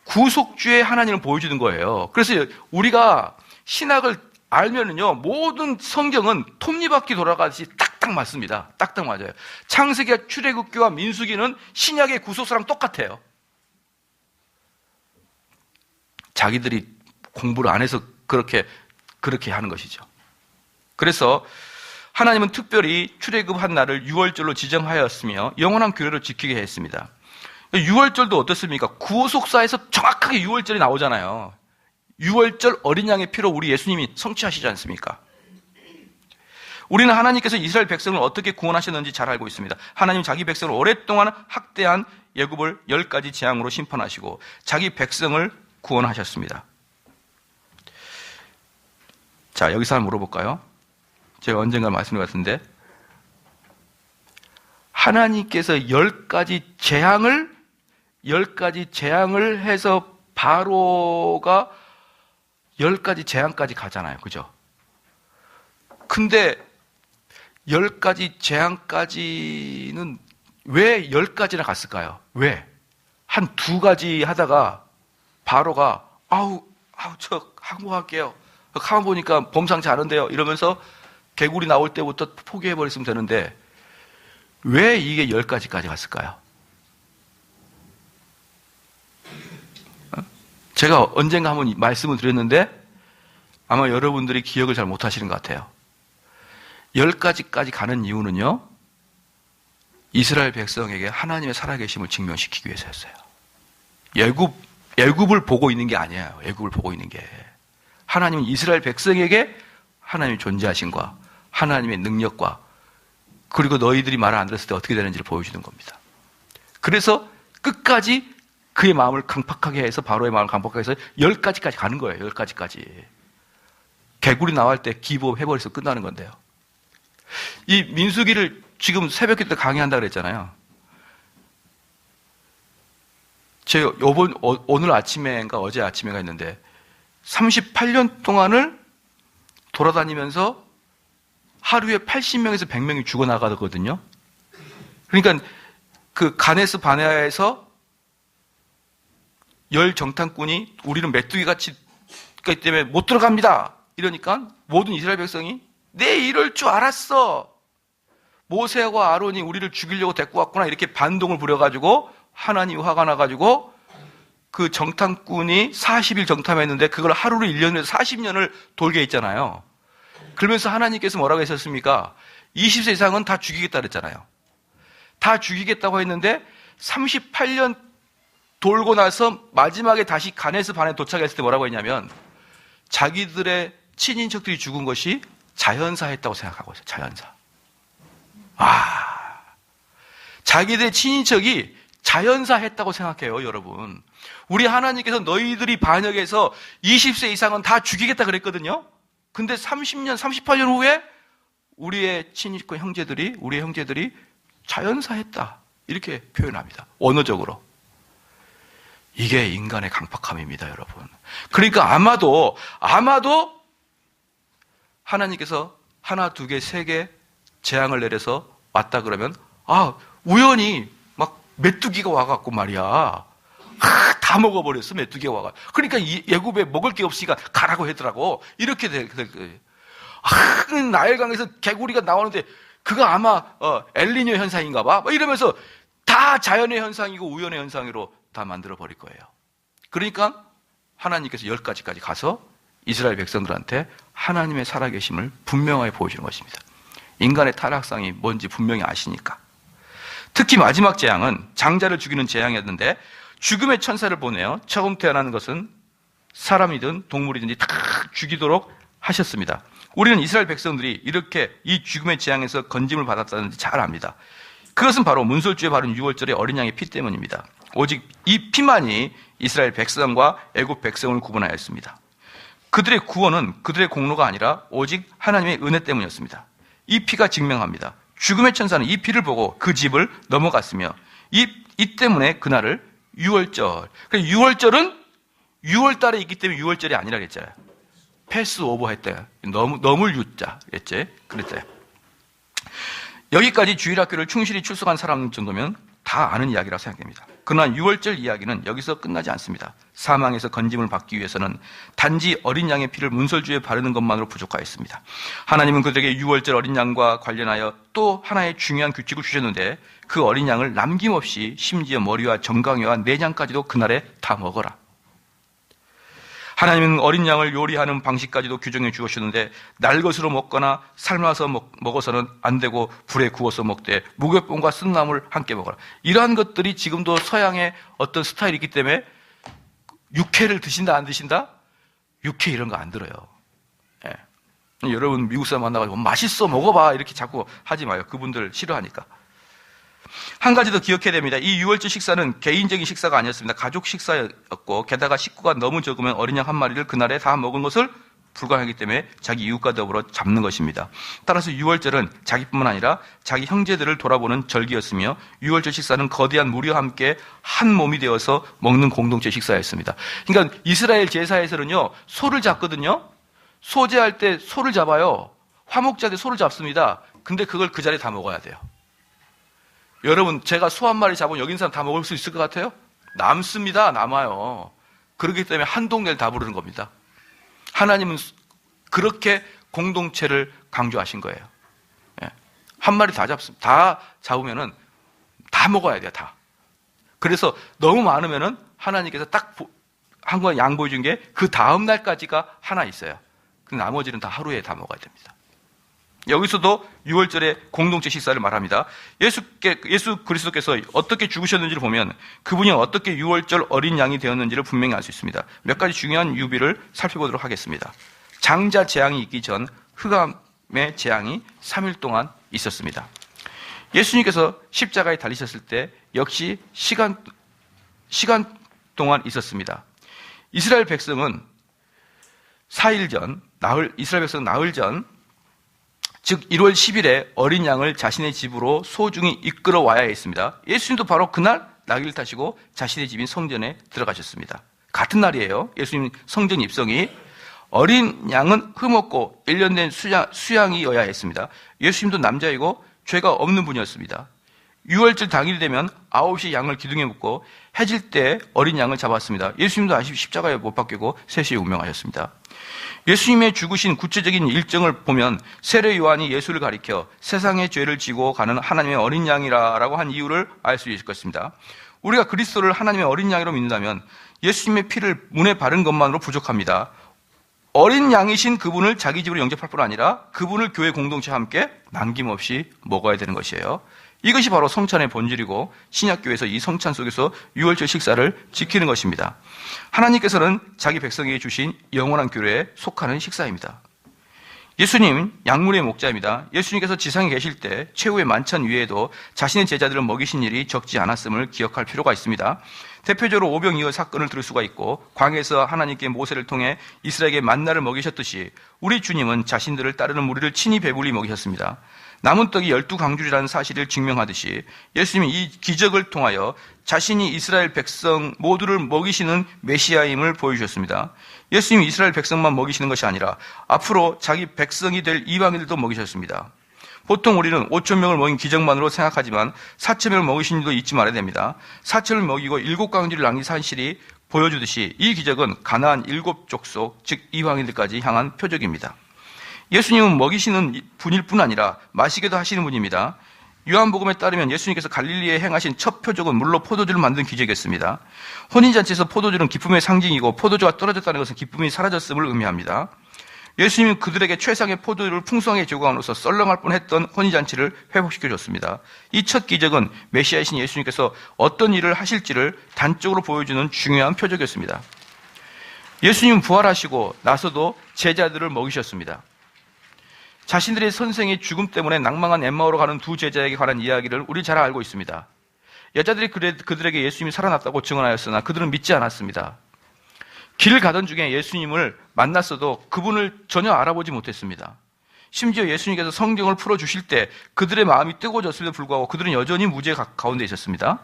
구속주의 하나님을 보여주는 거예요. 그래서 우리가 신학을 알면은요, 모든 성경은 톱니바퀴 돌아가듯이 딱딱 맞습니다. 딱딱 맞아요. 창세기와 출애굽기와 민수기는 신약의 구속사랑 똑같아요. 자기들이 공부를 안 해서 그렇게 하는 것이죠. 그래서 하나님은 특별히 출애굽한 날을 유월절로 지정하였으며 영원한 규례를 지키게 했습니다. 유월절도 어떻습니까? 구속사에서 정확하게 유월절이 나오잖아요. 유월절 어린 양의 피로 우리 예수님이 성취하시지 않습니까? 우리는 하나님께서 이스라엘 백성을 어떻게 구원하셨는지 잘 알고 있습니다. 하나님 자기 백성을 오랫동안 학대한 애굽을 10가지 재앙으로 심판하시고 자기 백성을 구원하셨습니다. 자, 여기서 한번 물어볼까요? 제가 언젠가 말씀드린 것 같은데 하나님께서 10가지 재앙을 해서 바로가 10가지 재앙까지 가잖아요. 그죠? 근데 10가지 재앙까지는 왜 10가지나 갔을까요? 왜? 한 2가지 하다가 바로가 저 항복할게요. 가만 보니까 범상치 않은데요. 이러면서 개구리 나올 때부터 포기해버렸으면 되는데 왜 이게 10가지까지 갔을까요? 제가 언젠가 한번 말씀을 드렸는데 아마 여러분들이 기억을 잘 못하시는 것 같아요. 10가지까지 가는 이유는요, 이스라엘 백성에게 하나님의 살아계심을 증명시키기 위해서였어요. 애굽을 보고 있는 게 아니에요. 애굽을 보고 있는 게. 하나님은 이스라엘 백성에게 하나님의 존재하심과 하나님의 능력과 그리고 너희들이 말을 안 들었을 때 어떻게 되는지를 보여주는 겁니다. 그래서 끝까지 그의 마음을 강팍하게 해서, 바로의 마음을 강팍하게 해서 10가지까지 가는 거예요. 10가지까지. 개구리 나올 때 기부업 해버려서 끝나는 건데요. 이 민수기를 지금 새벽에 때 강의한다 그랬잖아요. 제가 오늘 아침에인가 어제 아침에가 있는데 38년 동안을 돌아다니면서 하루에 80명에서 100명이 죽어나가거든요. 그러니까 그 가네스 바네아에서 10 정탐꾼이 우리는 메뚜기같이 있기 때문에 못 들어갑니다. 이러니까 모든 이스라엘 백성이 네, 이럴 줄 알았어. 모세와 아론이 우리를 죽이려고 데리고 왔구나. 이렇게 반동을 부려가지고 하나님이 화가 나가지고 그 정탐꾼이 40일 정탐했는데 그걸 하루로 1년을 40년을 돌게 했잖아요. 그러면서 하나님께서 뭐라고 하셨습니까? 20세 이상은 다 죽이겠다 그랬잖아요. 다 죽이겠다고 했는데 38년 돌고 나서 마지막에 다시 가네스 반에 도착했을 때 뭐라고 했냐면 자기들의 친인척들이 죽은 것이 자연사했다고 생각하고 있어요. 자연사. 자기들의 친인척이 자연사했다고 생각해요, 여러분. 우리 하나님께서 너희들이 반역해서 20세 이상은 다 죽이겠다 그랬거든요. 근데 30년, 38년 후에 우리의 친인척 형제들이, 우리의 형제들이 자연사했다. 이렇게 표현합니다. 언어적으로. 이게 인간의 강팍함입니다, 여러분. 그러니까 아마도 하나님께서 하나, 두 개, 세 개 재앙을 내려서 왔다 그러면 우연히 막 메뚜기가 와갖고 말이야. 다 먹어버렸어, 메뚜기가 와가. 그러니까 애굽에 먹을 게 없으니까 가라고 하더라고. 이렇게 될 거예요. 나일강에서 개구리가 나오는데 그거 아마 엘니뇨 현상인가 봐. 이러면서 다 자연의 현상이고 우연의 현상으로 다 만들어 버릴 거예요. 그러니까 하나님께서 10가지까지 가서 이스라엘 백성들한테 하나님의 살아계심을 분명하게 보여주는 것입니다. 인간의 타락상이 뭔지 분명히 아시니까. 특히 마지막 재앙은 장자를 죽이는 재앙이었는데 죽음의 천사를 보내어 처음 태어나는 것은 사람이든 동물이든지 다 죽이도록 하셨습니다. 우리는 이스라엘 백성들이 이렇게 이 죽음의 재앙에서 건짐을 받았다는지 잘 압니다. 그것은 바로 문설주에 바른 6월절의 어린 양의 피 때문입니다. 오직 이 피만이 이스라엘 백성과 애굽 백성을 구분하였습니다. 그들의 구원은 그들의 공로가 아니라 오직 하나님의 은혜 때문이었습니다. 이 피가 증명합니다. 죽음의 천사는 이 피를 보고 그 집을 넘어갔으며 이 때문에 그날을 6월절. 6월절은 6월달에 있기 때문에 6월절이 아니라 그랬잖아요. 패스 오버 했대요. 넘을 유자 그랬지. 그랬대요. 여기까지 주일학교를 충실히 출석한 사람 정도면 다 아는 이야기라고 생각됩니다. 그러나 6월절 이야기는 여기서 끝나지 않습니다. 사망에서 건짐을 받기 위해서는 단지 어린 양의 피를 문설주에 바르는 것만으로 부족하였습니다. 하나님은 그들에게 6월절 어린 양과 관련하여 또 하나의 중요한 규칙을 주셨는데 그 어린 양을 남김없이 심지어 머리와 정강이와 내장까지도 그날에 다 먹어라. 하나님은 어린 양을 요리하는 방식까지도 규정해 주셨는데 날 것으로 먹거나 삶아서 먹어서는 안 되고 불에 구워서 먹되 무교병과 쓴나물 함께 먹어라. 이러한 것들이 지금도 서양의 어떤 스타일이 있기 때문에 육회를 드신다 안 드신다? 육회 이런 거 안 들어요. 예. 여러분 미국 사람 만나가지고 맛있어 먹어봐 이렇게 자꾸 하지 마요. 그분들 싫어하니까. 한 가지 더 기억해야 됩니다. 이 6월절 식사는 개인적인 식사가 아니었습니다. 가족 식사였고 게다가 식구가 너무 적으면 어린 양 한 마리를 그날에 다 먹은 것을 불가하기 때문에 자기 이웃과 더불어 잡는 것입니다. 따라서 6월절은 자기뿐만 아니라 자기 형제들을 돌아보는 절기였으며 6월절 식사는 거대한 무리와 함께 한 몸이 되어서 먹는 공동체 식사였습니다. 그러니까 이스라엘 제사에서는요 소를 잡거든요. 소제할 때 소를 잡아요. 화목제할 때 소를 잡습니다. 근데 그걸 그 자리에 다 먹어야 돼요. 여러분 제가 소 한 마리 잡으면 여기 있는 사람 다 먹을 수 있을 것 같아요? 남습니다. 남아요. 그렇기 때문에 한 동네를 다 부르는 겁니다. 하나님은 그렇게 공동체를 강조하신 거예요. 예. 한 마리 다 잡습니다. 다 잡으면은 다 먹어야 돼요, 다. 그래서 너무 많으면은 하나님께서 딱 한 건 양보해 준 게 그 다음 날까지가 하나 있어요. 근데 나머지는 다 하루에 다 먹어야 됩니다. 여기서도 6월절에 공동체 식사를 말합니다. 예수 그리스도께서 어떻게 죽으셨는지를 보면 그분이 어떻게 6월절 어린 양이 되었는지를 분명히 알 수 있습니다. 몇 가지 중요한 유비를 살펴보도록 하겠습니다. 장자 재앙이 있기 전 흑암의 재앙이 3일 동안 있었습니다. 예수님께서 십자가에 달리셨을 때 역시 시간 동안 있었습니다. 이스라엘 백성은 4일 전, 이스라엘 백성은 나흘 전, 즉 1월 10일에 어린 양을 자신의 집으로 소중히 이끌어 와야 했습니다. 예수님도 바로 그날 나귀를 타시고 자신의 집인 성전에 들어가셨습니다. 같은 날이에요. 예수님 성전 입성이. 어린 양은 흠없고 1년 된 수양이어야 했습니다. 예수님도 남자이고 죄가 없는 분이었습니다. 6월절 당일이 되면 9시에 양을 기둥에 묶고 해질 때 어린 양을 잡았습니다. 예수님도 다시 십자가에 못 박히고 3시에 운명하셨습니다. 예수님의 죽으신 구체적인 일정을 보면 세례 요한이 예수를 가리켜 세상의 죄를 지고 가는 하나님의 어린 양이라고 한 이유를 알 수 있을 것입니다. 우리가 그리스도를 하나님의 어린 양이로 믿는다면 예수님의 피를 문에 바른 것만으로 부족합니다. 어린 양이신 그분을 자기 집으로 영접할 뿐 아니라 그분을 교회 공동체와 함께 남김없이 먹어야 되는 것이에요. 이것이 바로 성찬의 본질이고 신약교회에서 이 성찬 속에서 6월절 식사를 지키는 것입니다. 하나님께서는 자기 백성에게 주신 영원한 교회에 속하는 식사입니다. 예수님 양문의 목자입니다. 예수님께서 지상에 계실 때 최후의 만찬 위에도 자신의 제자들을 먹이신 일이 적지 않았음을 기억할 필요가 있습니다. 대표적으로 오병이어 사건을 들을 수가 있고 광야에서 하나님께 모세를 통해 이스라엘에게 만나를 먹이셨듯이 우리 주님은 자신들을 따르는 무리를 친히 배불리 먹이셨습니다. 남은 떡이 12강줄이라는 사실을 증명하듯이 예수님이 이 기적을 통하여 자신이 이스라엘 백성 모두를 먹이시는 메시아임을 보여주셨습니다. 예수님이 이스라엘 백성만 먹이시는 것이 아니라 앞으로 자기 백성이 될 이방인들도 먹이셨습니다. 보통 우리는 5,000명을 먹인 기적만으로 생각하지만 4,000명을 먹이신 일도 잊지 말아야 됩니다. 4,000을 먹이고 7강줄을 남긴 사실이 보여주듯이 이 기적은 가나안 7족속 즉 이방인들까지 향한 표적입니다. 예수님은 먹이시는 분일 뿐 아니라 마시게도 하시는 분입니다. 요한복음에 따르면 예수님께서 갈릴리에 행하신 첫 표적은 물로 포도주를 만든 기적이었습니다. 혼인잔치에서 포도주는 기쁨의 상징이고 포도주가 떨어졌다는 것은 기쁨이 사라졌음을 의미합니다. 예수님은 그들에게 최상의 포도주를 풍성하게 제공함으로써 썰렁할 뻔했던 혼인잔치를 회복시켜줬습니다. 이 첫 기적은 메시아이신 예수님께서 어떤 일을 하실지를 단적으로 보여주는 중요한 표적이었습니다. 예수님은 부활하시고 나서도 제자들을 먹이셨습니다. 자신들의 선생의 죽음 때문에 낭망한 엠마오로 가는 두 제자에게 관한 이야기를 우리 잘 알고 있습니다. 여자들이 그들에게 예수님이 살아났다고 증언하였으나 그들은 믿지 않았습니다. 길을 가던 중에 예수님을 만났어도 그분을 전혀 알아보지 못했습니다. 심지어 예수님께서 성경을 풀어주실 때 그들의 마음이 뜨거워졌음에도 불구하고 그들은 여전히 무죄 가운데 있었습니다.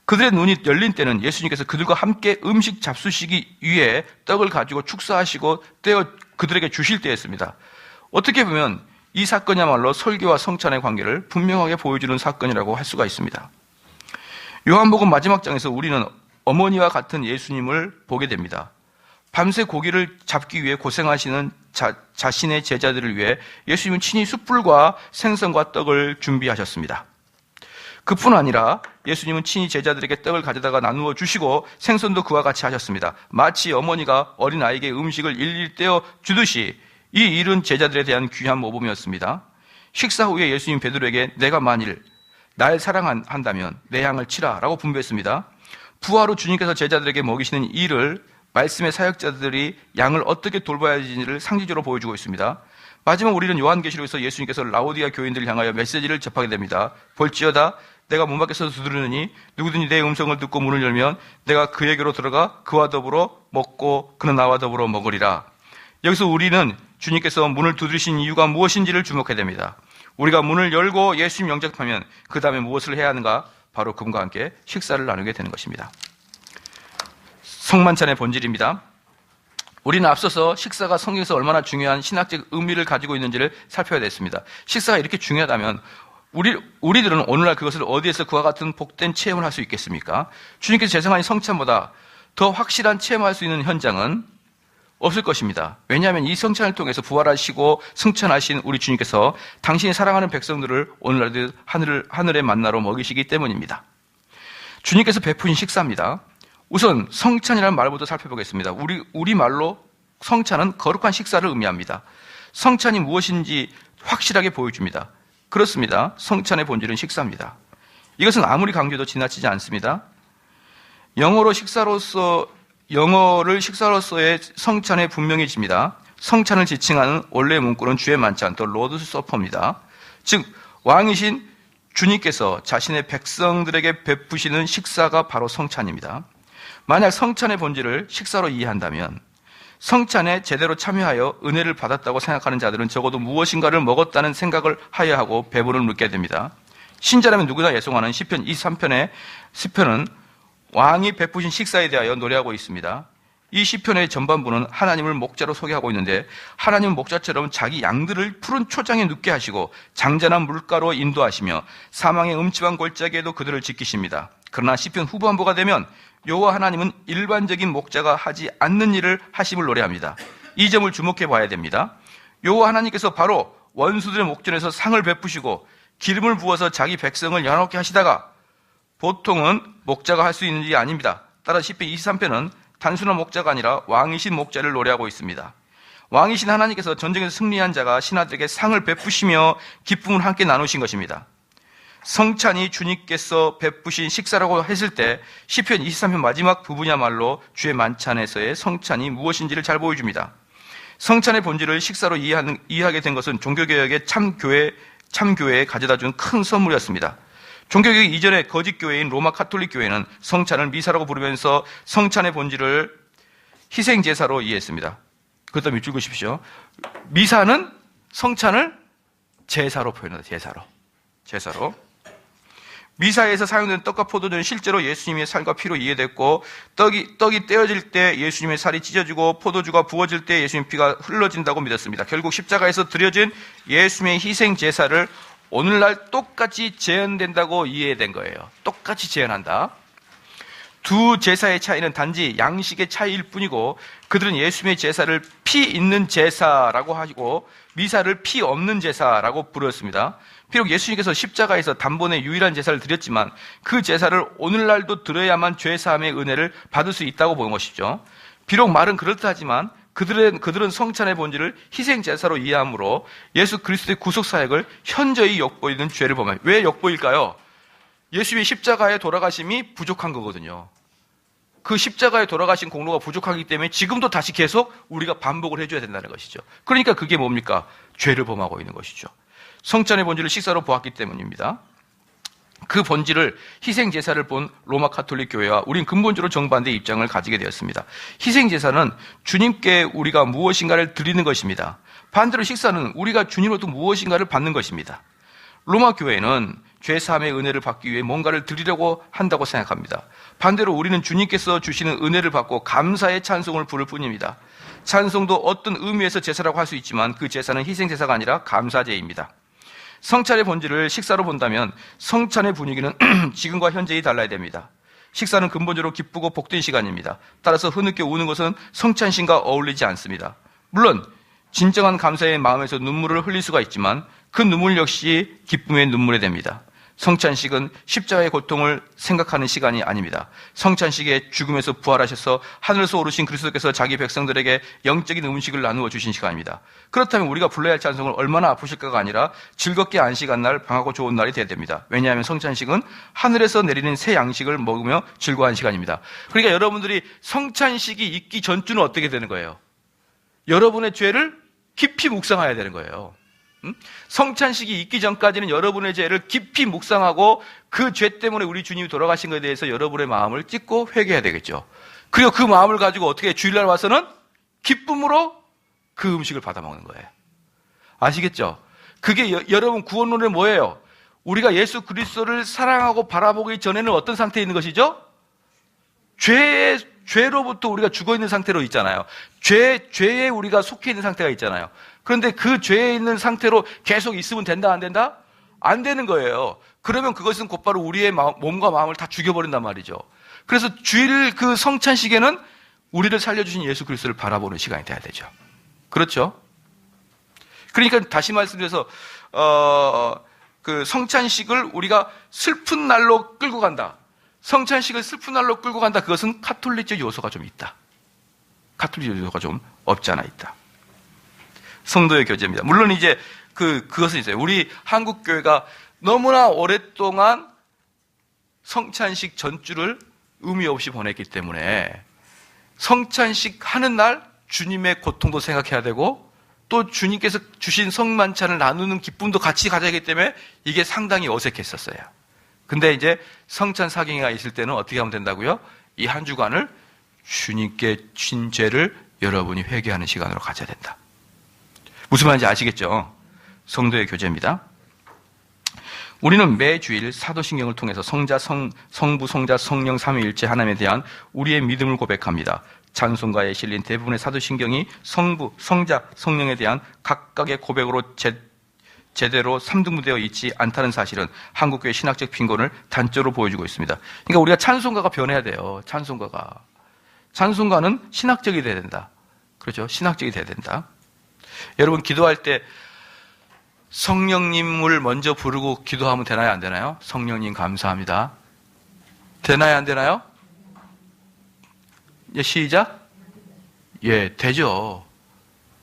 그들의 눈이 열린 때는 예수님께서 그들과 함께 음식 잡수시기 위해 떡을 가지고 축사하시고 떼어 그들에게 주실 때였습니다. 어떻게 보면 이 사건이야말로 설교와 성찬의 관계를 분명하게 보여주는 사건이라고 할 수가 있습니다. 요한복음 마지막 장에서 우리는 어머니와 같은 예수님을 보게 됩니다. 밤새 고기를 잡기 위해 고생하시는 자신의 제자들을 위해 예수님은 친히 숯불과 생선과 떡을 준비하셨습니다. 그뿐 아니라 예수님은 친히 제자들에게 떡을 가져다가 나누어 주시고 생선도 그와 같이 하셨습니다. 마치 어머니가 어린아이에게 음식을 일일이 떼어 주듯이 이 일은 제자들에 대한 귀한 모범이었습니다. 식사 후에 예수님 베드로에게 내가 만일 날 사랑한다면 내 양을 치라 라고 분부했습니다. 부활 후 주님께서 제자들에게 먹이시는 일을 말씀의 사역자들이 양을 어떻게 돌봐야 하는지를 상징적으로 보여주고 있습니다. 마지막 우리는 요한계시록에서 예수님께서 라오디아 교인들을 향하여 메시지를 접하게 됩니다. 볼지어다 내가 문 밖에서 두드리느니 누구든지 내 음성을 듣고 문을 열면 내가 그에게로 들어가 그와 더불어 먹고 그는 나와 더불어 먹으리라. 여기서 우리는 주님께서 문을 두드리신 이유가 무엇인지를 주목해야 됩니다. 우리가 문을 열고 예수님 영접하면 그 다음에 무엇을 해야 하는가? 바로 그분과 함께 식사를 나누게 되는 것입니다. 성만찬의 본질입니다. 우리는 앞서서 식사가 성경에서 얼마나 중요한 신학적 의미를 가지고 있는지를 살펴야겠습니다. 식사가 이렇게 중요하다면 우리들은 오늘날 그것을 어디에서 그와 같은 복된 체험을 할 수 있겠습니까? 주님께서 제정하신 성찬보다 더 확실한 체험할 수 있는 현장은 없을 것입니다. 왜냐하면 이 성찬을 통해서 부활하시고 승천하신 우리 주님께서 당신이 사랑하는 백성들을 오늘날도 하늘의 만나로 먹이시기 때문입니다. 주님께서 베푸신 식사입니다. 우선 성찬이라는 말부터 살펴보겠습니다. 우리 말로 성찬은 거룩한 식사를 의미합니다. 성찬이 무엇인지 확실하게 보여줍니다. 그렇습니다. 성찬의 본질은 식사입니다. 이것은 아무리 강조해도 지나치지 않습니다. 영어를 식사로서의 성찬에 분명해집니다. 성찬을 지칭하는 원래의 문구는 주의 만찬, 더 로드스 서퍼입니다. 즉 왕이신 주님께서 자신의 백성들에게 베푸시는 식사가 바로 성찬입니다. 만약 성찬의 본질을 식사로 이해한다면 성찬에 제대로 참여하여 은혜를 받았다고 생각하는 자들은 적어도 무엇인가를 먹었다는 생각을 하여야 하고 배부름을 느껴야 됩니다. 신자라면 누구나 예송하는 시편 23편의 시편은 왕이 베푸신 식사에 대하여 노래하고 있습니다. 이 시편의 전반부는 하나님을 목자로 소개하고 있는데 하나님은 목자처럼 자기 양들을 푸른 초장에 눕게 하시고 장전한 물가로 인도하시며 사망의 음침한 골짜기에도 그들을 지키십니다. 그러나 시편 후반부가 되면 여호와 하나님은 일반적인 목자가 하지 않는 일을 하심을 노래합니다. 이 점을 주목해 봐야 됩니다. 여호와 하나님께서 바로 원수들의 목전에서 상을 베푸시고 기름을 부어서 자기 백성을 연합케 하시다가 보통은 목자가 할 수 있는 일이 아닙니다. 따라 시편 23편은 단순한 목자가 아니라 왕이신 목자를 노래하고 있습니다. 왕이신 하나님께서 전쟁에서 승리한 자가 신하들에게 상을 베푸시며 기쁨을 함께 나누신 것입니다. 성찬이 주님께서 베푸신 식사라고 했을 때 시편 23편 마지막 부분이야말로 주의 만찬에서의 성찬이 무엇인지를 잘 보여줍니다. 성찬의 본질을 식사로 이해하게 된 것은 종교개혁의 참교회에 가져다준 큰 선물이었습니다. 종교개혁 이전의 거짓 교회인 로마 카톨릭 교회는 성찬을 미사라고 부르면서 성찬의 본질을 희생제사로 이해했습니다. 그것도 밑줄 그으십시오. 미사는 성찬을 제사로 표현한다. 제사로. 미사에서 사용된 떡과 포도주는 실제로 예수님의 살과 피로 이해됐고 떡이 떼어질 때 예수님의 살이 찢어지고 포도주가 부어질 때 예수님의 피가 흘러진다고 믿었습니다. 결국 십자가에서 드려진 예수님의 희생 제사를 오늘날 똑같이 재현된다고 이해된 거예요. 똑같이 재현한다. 두 제사의 차이는 단지 양식의 차이일 뿐이고 그들은 예수님의 제사를 피 있는 제사라고 하시고 미사를 피 없는 제사라고 부르었습니다. 비록 예수님께서 십자가에서 단번에 유일한 제사를 드렸지만 그 제사를 오늘날도 드려야만 죄사함의 은혜를 받을 수 있다고 보는 것이죠. 비록 말은 그렇다지만 그들은 성찬의 본질을 희생제사로 이해하므로 예수 그리스도의 구속사역을 현저히 엿보이는 죄를 범해요. 왜 엿보일까요? 예수님의 십자가에 돌아가심이 부족한 거거든요. 그 십자가에 돌아가신 공로가 부족하기 때문에 지금도 다시 계속 우리가 반복을 해줘야 된다는 것이죠. 그러니까 그게 뭡니까? 죄를 범하고 있는 것이죠. 성찬의 본질을 식사로 보았기 때문입니다. 그 본질을 희생제사를 본 로마 카톨릭 교회와 우린 근본적으로 정반대의 입장을 가지게 되었습니다. 희생제사는 주님께 우리가 무엇인가를 드리는 것입니다. 반대로 식사는 우리가 주님으로부터 무엇인가를 받는 것입니다. 로마 교회는 죄사함의 은혜를 받기 위해 뭔가를 드리려고 한다고 생각합니다. 반대로 우리는 주님께서 주시는 은혜를 받고 감사의 찬송을 부를 뿐입니다. 찬송도 어떤 의미에서 제사라고 할 수 있지만 그 제사는 희생제사가 아니라 감사제입니다. 성찬의 본질을 식사로 본다면 성찬의 분위기는 지금과 현재히 달라야 됩니다. 식사는 근본적으로 기쁘고 복된 시간입니다. 따라서 흐느껴 우는 것은 성찬신과 어울리지 않습니다. 물론 진정한 감사의 마음에서 눈물을 흘릴 수가 있지만 그 눈물 역시 기쁨의 눈물이 됩니다. 성찬식은 십자가의 고통을 생각하는 시간이 아닙니다. 성찬식에 죽음에서 부활하셔서 하늘에서 오르신 그리스도께서 자기 백성들에게 영적인 음식을 나누어 주신 시간입니다. 그렇다면 우리가 불러야 할 찬송을 얼마나 아프실까가 아니라 즐겁게 안식한 날, 방하고 좋은 날이 돼야 됩니다. 왜냐하면 성찬식은 하늘에서 내리는 새 양식을 먹으며 즐거워하는 시간입니다. 그러니까 여러분들이 성찬식이 있기 전주는 어떻게 되는 거예요? 여러분의 죄를 깊이 묵상해야 되는 거예요. 성찬식이 있기 전까지는 여러분의 죄를 깊이 묵상하고 그 죄 때문에 우리 주님이 돌아가신 것에 대해서 여러분의 마음을 찢고 회개해야 되겠죠. 그리고 그 마음을 가지고 어떻게 주일날 와서는 기쁨으로 그 음식을 받아 먹는 거예요. 아시겠죠? 그게 여러분 구원론의 뭐예요? 우리가 예수 그리스도를 사랑하고 바라보기 전에는 어떤 상태에 있는 것이죠? 죄로부터 우리가 죽어 있는 상태로 있잖아요. 죄에 우리가 속해 있는 상태가 있잖아요. 그런데 그 죄에 있는 상태로 계속 있으면 된다, 안 된다? 안 되는 거예요. 그러면 그것은 곧바로 우리의 몸과 마음을 다 죽여버린단 말이죠. 그래서 주일 그 성찬식에는 우리를 살려주신 예수 그리스도를 바라보는 시간이 돼야 되죠. 그렇죠? 그러니까 다시 말씀드려서 그 성찬식을 우리가 슬픈 날로 끌고 간다. 성찬식을 슬픈 날로 끌고 간다. 그것은 카톨릭적 요소가 좀 있다. 카톨릭적 요소가 좀 없지 않아 있다. 성도의 교제입니다. 물론 이제 그것은 있어요. 우리 한국 교회가 너무나 오랫동안 성찬식 전주를 의미 없이 보냈기 때문에 성찬식 하는 날 주님의 고통도 생각해야 되고 또 주님께서 주신 성만찬을 나누는 기쁨도 같이 가져야 하기 때문에 이게 상당히 어색했었어요. 근데 이제 성찬 사경회가 있을 때는 어떻게 하면 된다고요? 이 한 주간을 주님께 진 죄를 여러분이 회개하는 시간으로 가져야 된다. 무슨 말인지 아시겠죠? 성도의 교제입니다. 우리는 매주일 사도신경을 통해서 성자, 성부, 성자, 성령, 삼위일체 하나님에 대한 우리의 믿음을 고백합니다. 찬송가에 실린 대부분의 사도신경이 성부, 성자, 성령에 대한 각각의 고백으로 제대로 삼등분되어 있지 않다는 사실은 한국교회 신학적 빈곤을 단적으로 보여주고 있습니다. 그러니까 우리가 찬송가가 변해야 돼요. 찬송가는 신학적이 돼야 된다. 그렇죠? 신학적이 돼야 된다. 여러분 기도할 때 성령님을 먼저 부르고 기도하면 되나요? 안 되나요? 성령님 감사합니다. 되나요? 안 되나요? 시작. 예, 되죠.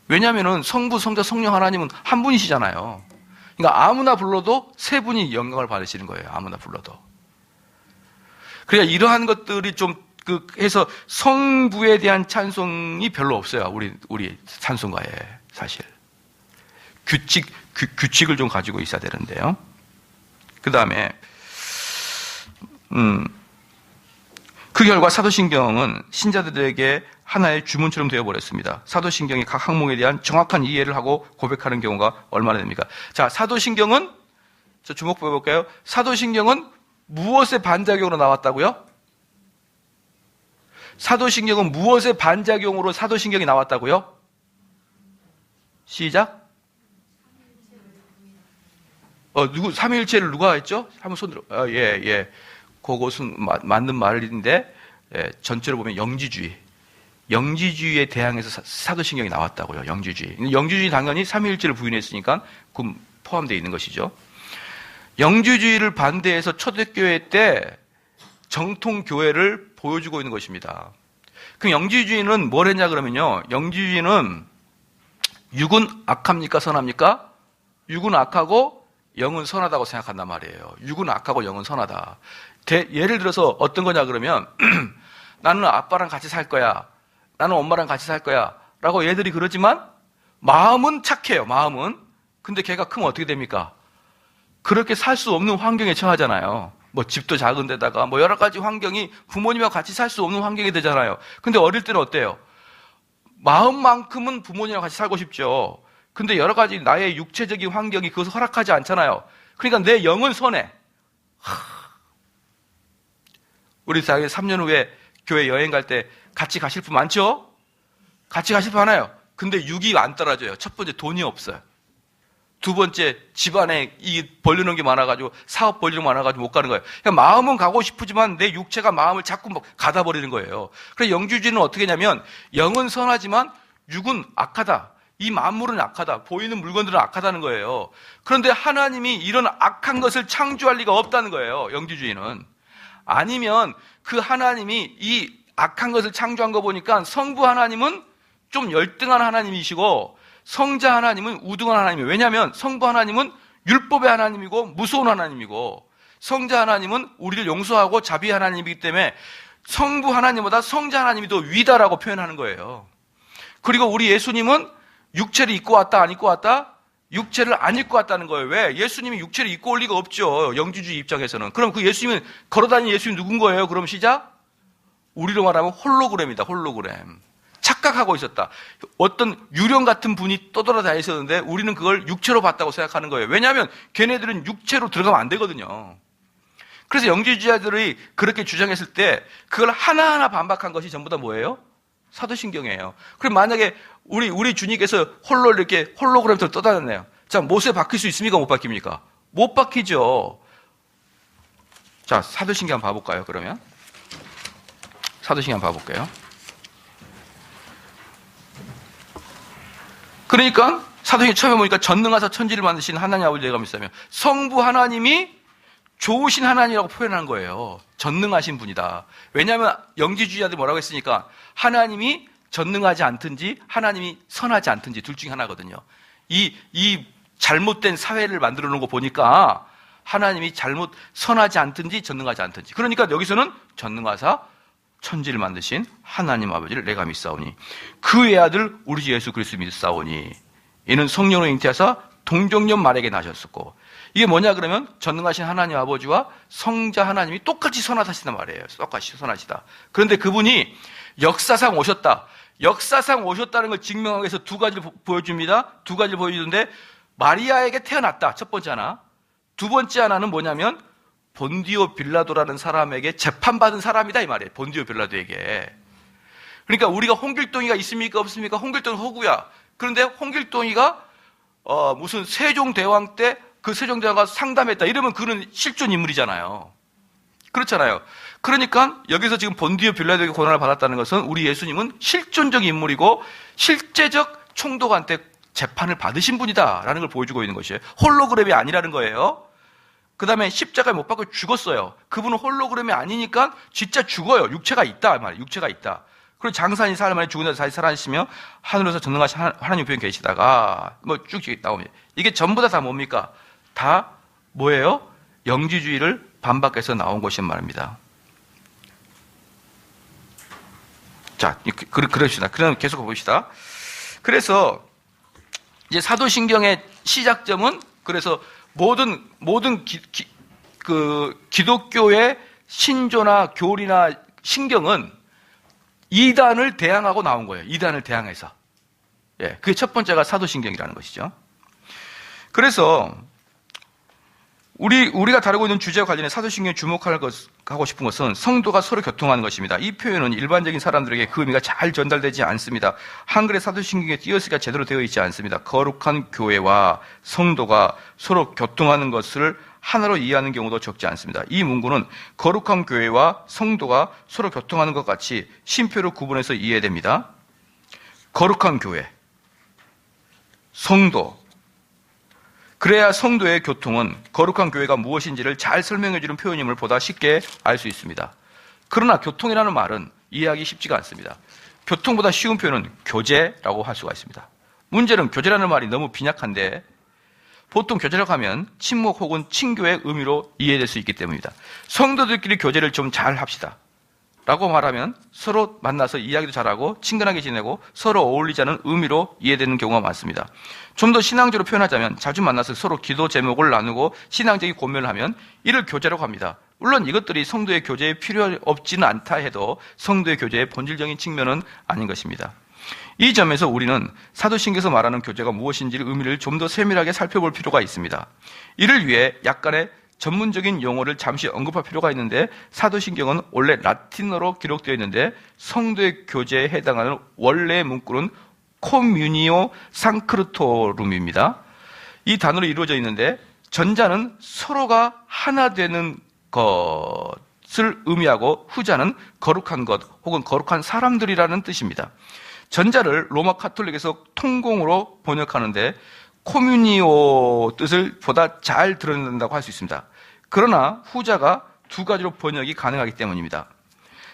왜냐하면 성부, 성자, 성령 하나님은 한 분이시잖아요. 그러니까 아무나 불러도 세 분이 영광을 받으시는 거예요. 아무나 불러도. 그러니까 이러한 것들이 좀 해서 성부에 대한 찬송이 별로 없어요. 우리 찬송가에 사실. 규칙을 좀 가지고 있어야 되는데요. 그 다음에, 그 결과 사도신경은 신자들에게 하나의 주문처럼 되어버렸습니다. 사도신경이 각 항목에 대한 정확한 이해를 하고 고백하는 경우가 얼마나 됩니까? 자, 사도신경은, 저 주목 보여볼까요? 사도신경은 무엇의 반작용으로 나왔다고요? 사도신경은 무엇의 반작용으로 사도신경이 나왔다고요? 시작. 삼위일체를 누가 했죠? 한번 손 들어. 예. 그것은 맞는 말인데, 전체로 보면 영지주의에 대항해서 사도신경이 나왔다고요. 영지주의 당연히 삼위일체를 부인했으니까 그 포함되어 있는 것이죠. 영지주의를 반대해서 초대교회 때 정통교회를 보여주고 있는 것입니다. 그럼 영지주의는 뭘 했냐 그러면요. 영지주의는 육은 악합니까? 선합니까? 육은 악하고 영은 선하다고 생각한단 말이에요. 육은 악하고 영은 선하다. 예를 들어서 어떤 거냐 그러면 나는 아빠랑 같이 살 거야. 나는 엄마랑 같이 살 거야. 라고 얘들이 그러지만 마음은 착해요. 마음은. 근데 걔가 크면 어떻게 됩니까? 그렇게 살 수 없는 환경에 처하잖아요. 뭐 집도 작은 데다가 뭐 여러 가지 환경이 부모님하고 같이 살 수 없는 환경이 되잖아요. 근데 어릴 때는 어때요? 마음만큼은 부모님하고 같이 살고 싶죠. 근데 여러 가지 나의 육체적인 환경이 그것을 허락하지 않잖아요. 그러니까 내 영은 선해. 우리 3년 후에 교회 여행 갈 때 같이 가실 분 많죠? 같이 가실 분 많아요. 근데 육이 안 떨어져요. 첫 번째 돈이 없어요. 두 번째 집안에 벌려놓은 게 많아가지고 사업 벌리는 게 많아가지고 못 가는 거예요. 그러니까 마음은 가고 싶지만 내 육체가 마음을 자꾸 가다 버리는 거예요. 그래서 영주주의는 어떻게 하냐면 영은 선하지만 육은 악하다. 이 만물은 악하다. 보이는 물건들은 악하다는 거예요. 그런데 하나님이 이런 악한 것을 창조할 리가 없다는 거예요. 영주주의는. 아니면 그 하나님이 이 악한 것을 창조한 거 보니까 성부 하나님은 좀 열등한 하나님이시고 성자 하나님은 우등한 하나님이에요. 왜냐하면 성부 하나님은 율법의 하나님이고 무서운 하나님이고 성자 하나님은 우리를 용서하고 자비 하나님이기 때문에 성부 하나님보다 성자 하나님이 더 위다라고 표현하는 거예요. 그리고 우리 예수님은 육체를 입고 왔다 안 입고 왔다? 육체를 안 입고 왔다는 거예요. 왜? 예수님이 육체를 입고 올 리가 없죠. 영주주의 입장에서는. 그럼 그 예수님은 걸어다니는 예수님 누군 거예요? 그럼 시작? 우리로 말하면 홀로그램이다. 홀로그램. 착각하고 있었다. 어떤 유령 같은 분이 떠돌아다니 있었는데 우리는 그걸 육체로 봤다고 생각하는 거예요. 왜냐하면 걔네들은 육체로 들어가면 안 되거든요. 그래서 영주주의자들이 그렇게 주장했을 때 그걸 하나하나 반박한 것이 전부 다 뭐예요? 사도신경이에요. 그럼 만약에 우리 주님께서 홀로 이렇게 홀로그램처럼 떠다녔네요. 자, 못에 박힐 수 있습니까? 못 박힙니까? 못 박히죠. 자, 사도신경 한번 봐볼까요? 그러면 사도신경 한번 봐볼게요. 그러니까 사도행전 처음에 보니까 전능하사 천지를 만드신 하나님 아버지 내가 믿사며 성부 하나님이 좋으신 하나님이라고 표현한 거예요. 전능하신 분이다. 왜냐하면 영지주의자들이 뭐라고 했으니까 하나님이 전능하지 않든지 하나님이 선하지 않든지 둘 중에 하나거든요. 이 잘못된 사회를 만들어 놓은 거 보니까 하나님이 선하지 않든지 전능하지 않든지. 그러니까 여기서는 전능하사 천지를 만드신 하나님 아버지를 내가 믿사오니 그 외아들 우리 주 예수 그리스도 믿사오니 이는 성령으로 잉태하사 동정녀 마리아에게 나셨었고 이게 뭐냐 그러면 전능하신 하나님 아버지와 성자 하나님이 똑같이 선하시단 말이에요. 똑같이 선하시다. 그런데 그분이 역사상 오셨다. 역사상 오셨다는 걸 증명하기 위해서 두 가지를 보여줍니다. 두 가지를 보여주는데 마리아에게 태어났다. 첫 번째 하나. 두 번째 하나는 뭐냐면 본디오 빌라도라는 사람에게 재판받은 사람이다 이 말이에요. 본디오 빌라도에게. 그러니까 우리가 홍길동이가 있습니까 없습니까? 홍길동은 허구야. 그런데 홍길동이가 무슨 세종대왕 때 그 세종대왕과 상담했다 이러면 그는 실존 인물이잖아요. 그렇잖아요. 그러니까 여기서 지금 본디오 빌라도에게 고난을 받았다는 것은 우리 예수님은 실존적 인물이고 실제적 총독한테 재판을 받으신 분이다라는 걸 보여주고 있는 것이에요. 홀로그램이 아니라는 거예요. 그 다음에 십자가에 못 박고 죽었어요. 그분은 홀로그램이 아니니까 진짜 죽어요. 육체가 있다 말이에요. 육체가 있다. 그리고 장사인 사람 안에 죽은 자들 다시 살아나시며 하늘에서 전능하신 하나님 우편 계시다가 뭐 쭉 나옵니다. 이게 전부 다 뭡니까? 다 뭐예요? 영지주의를 반박해서 나온 것이 말입니다. 자, 그럽시다. 그럼 계속 봅시다. 그래서 이제 사도신경의 시작점은 그래서 모든 기독교의 신조나 교리나 신경은 이단을 대항하고 나온 거예요. 이단을 대항해서. 예, 그게 첫 번째가 사도신경이라는 것이죠. 그래서 우리가 다루고 있는 주제와 관련해 사도신경에 주목하고 싶은 것은 성도가 서로 교통하는 것입니다. 이 표현은 일반적인 사람들에게 그 의미가 잘 전달되지 않습니다. 한글의 사도신경에 띄어쓰기가 제대로 되어 있지 않습니다. 거룩한 교회와 성도가 서로 교통하는 것을 하나로 이해하는 경우도 적지 않습니다. 이 문구는 거룩한 교회와 성도가 서로 교통하는 것 같이 쉼표로 구분해서 이해됩니다. 거룩한 교회, 성도. 그래야 성도의 교통은 거룩한 교회가 무엇인지를 잘 설명해주는 표현임을 보다 쉽게 알 수 있습니다. 그러나 교통이라는 말은 이해하기 쉽지가 않습니다. 교통보다 쉬운 표현은 교제라고 할 수가 있습니다. 문제는 교제라는 말이 너무 빈약한데 보통 교제라고 하면 친목 혹은 친교의 의미로 이해될 수 있기 때문입니다. 성도들끼리 교제를 좀 잘 합시다 라고 말하면 서로 만나서 이야기도 잘하고 친근하게 지내고 서로 어울리자는 의미로 이해되는 경우가 많습니다. 좀 더 신앙적으로 표현하자면 자주 만나서 서로 기도 제목을 나누고 신앙적인 고민을 하면 이를 교제라고 합니다. 물론 이것들이 성도의 교제에 필요 없지는 않다 해도 성도의 교제의 본질적인 측면은 아닌 것입니다. 이 점에서 우리는 사도신경에서 말하는 교제가 무엇인지를 의미를 좀 더 세밀하게 살펴볼 필요가 있습니다. 이를 위해 약간의 전문적인 용어를 잠시 언급할 필요가 있는데 사도신경은 원래 라틴어로 기록되어 있는데 성도의 교제에 해당하는 원래의 문구는 코뮤니오 상크르토룸입니다. 이 단어로 이루어져 있는데 전자는 서로가 하나 되는 것을 의미하고 후자는 거룩한 것 혹은 거룩한 사람들이라는 뜻입니다. 전자를 로마 카톨릭에서 통공으로 번역하는데 코뮤니오 뜻을 보다 잘 드러낸다고 할 수 있습니다. 그러나 후자가 두 가지로 번역이 가능하기 때문입니다.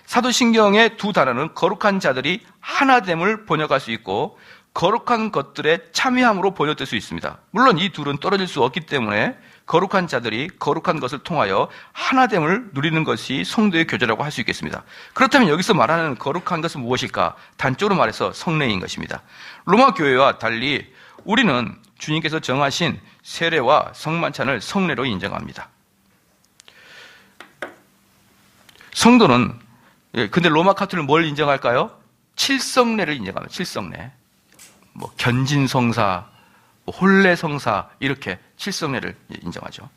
사도신경의 두 단어는 거룩한 자들이 하나됨을 번역할 수 있고 거룩한 것들의 참여함으로 번역될 수 있습니다. 물론 이 둘은 떨어질 수 없기 때문에 거룩한 자들이 거룩한 것을 통하여 하나됨을 누리는 것이 성도의 교제라고 할 수 있겠습니다. 그렇다면 여기서 말하는 거룩한 것은 무엇일까? 단적으로 말해서 성례인 것입니다. 로마 교회와 달리 우리는 주님께서 정하신 세례와 성만찬을 성례로 인정합니다. 성도는 근데 로마 카톨릭은 뭘 인정할까요? 칠성례를 인정합니다. 칠성례. 뭐 견진성사, 혼례성사 이렇게 칠성례를 인정하죠.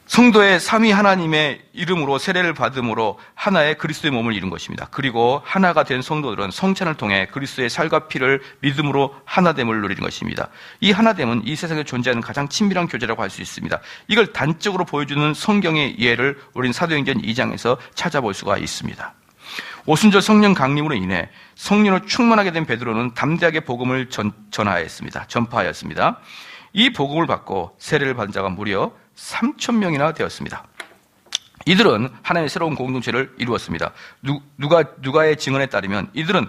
성도의 삼위 하나님의 이름으로 세례를 받음으로 하나의 그리스도의 몸을 이룬 것입니다. 그리고 하나가 된 성도들은 성찬을 통해 그리스도의 살과 피를 믿음으로 하나됨을 누리는 것입니다. 이 하나됨은 이 세상에 존재하는 가장 친밀한 교제라고 할 수 있습니다. 이걸 단적으로 보여주는 성경의 예를 우리는 사도행전 2장에서 찾아볼 수가 있습니다. 오순절 성령 강림으로 인해 성령으로 충만하게 된 베드로는 담대하게 복음을 전파하였습니다. 이 복음을 받고 세례를 받은 자가 무려 3,000명이나 되었습니다. 이들은 하나님의 새로운 공동체를 이루었습니다. 누가의 증언에 따르면 이들은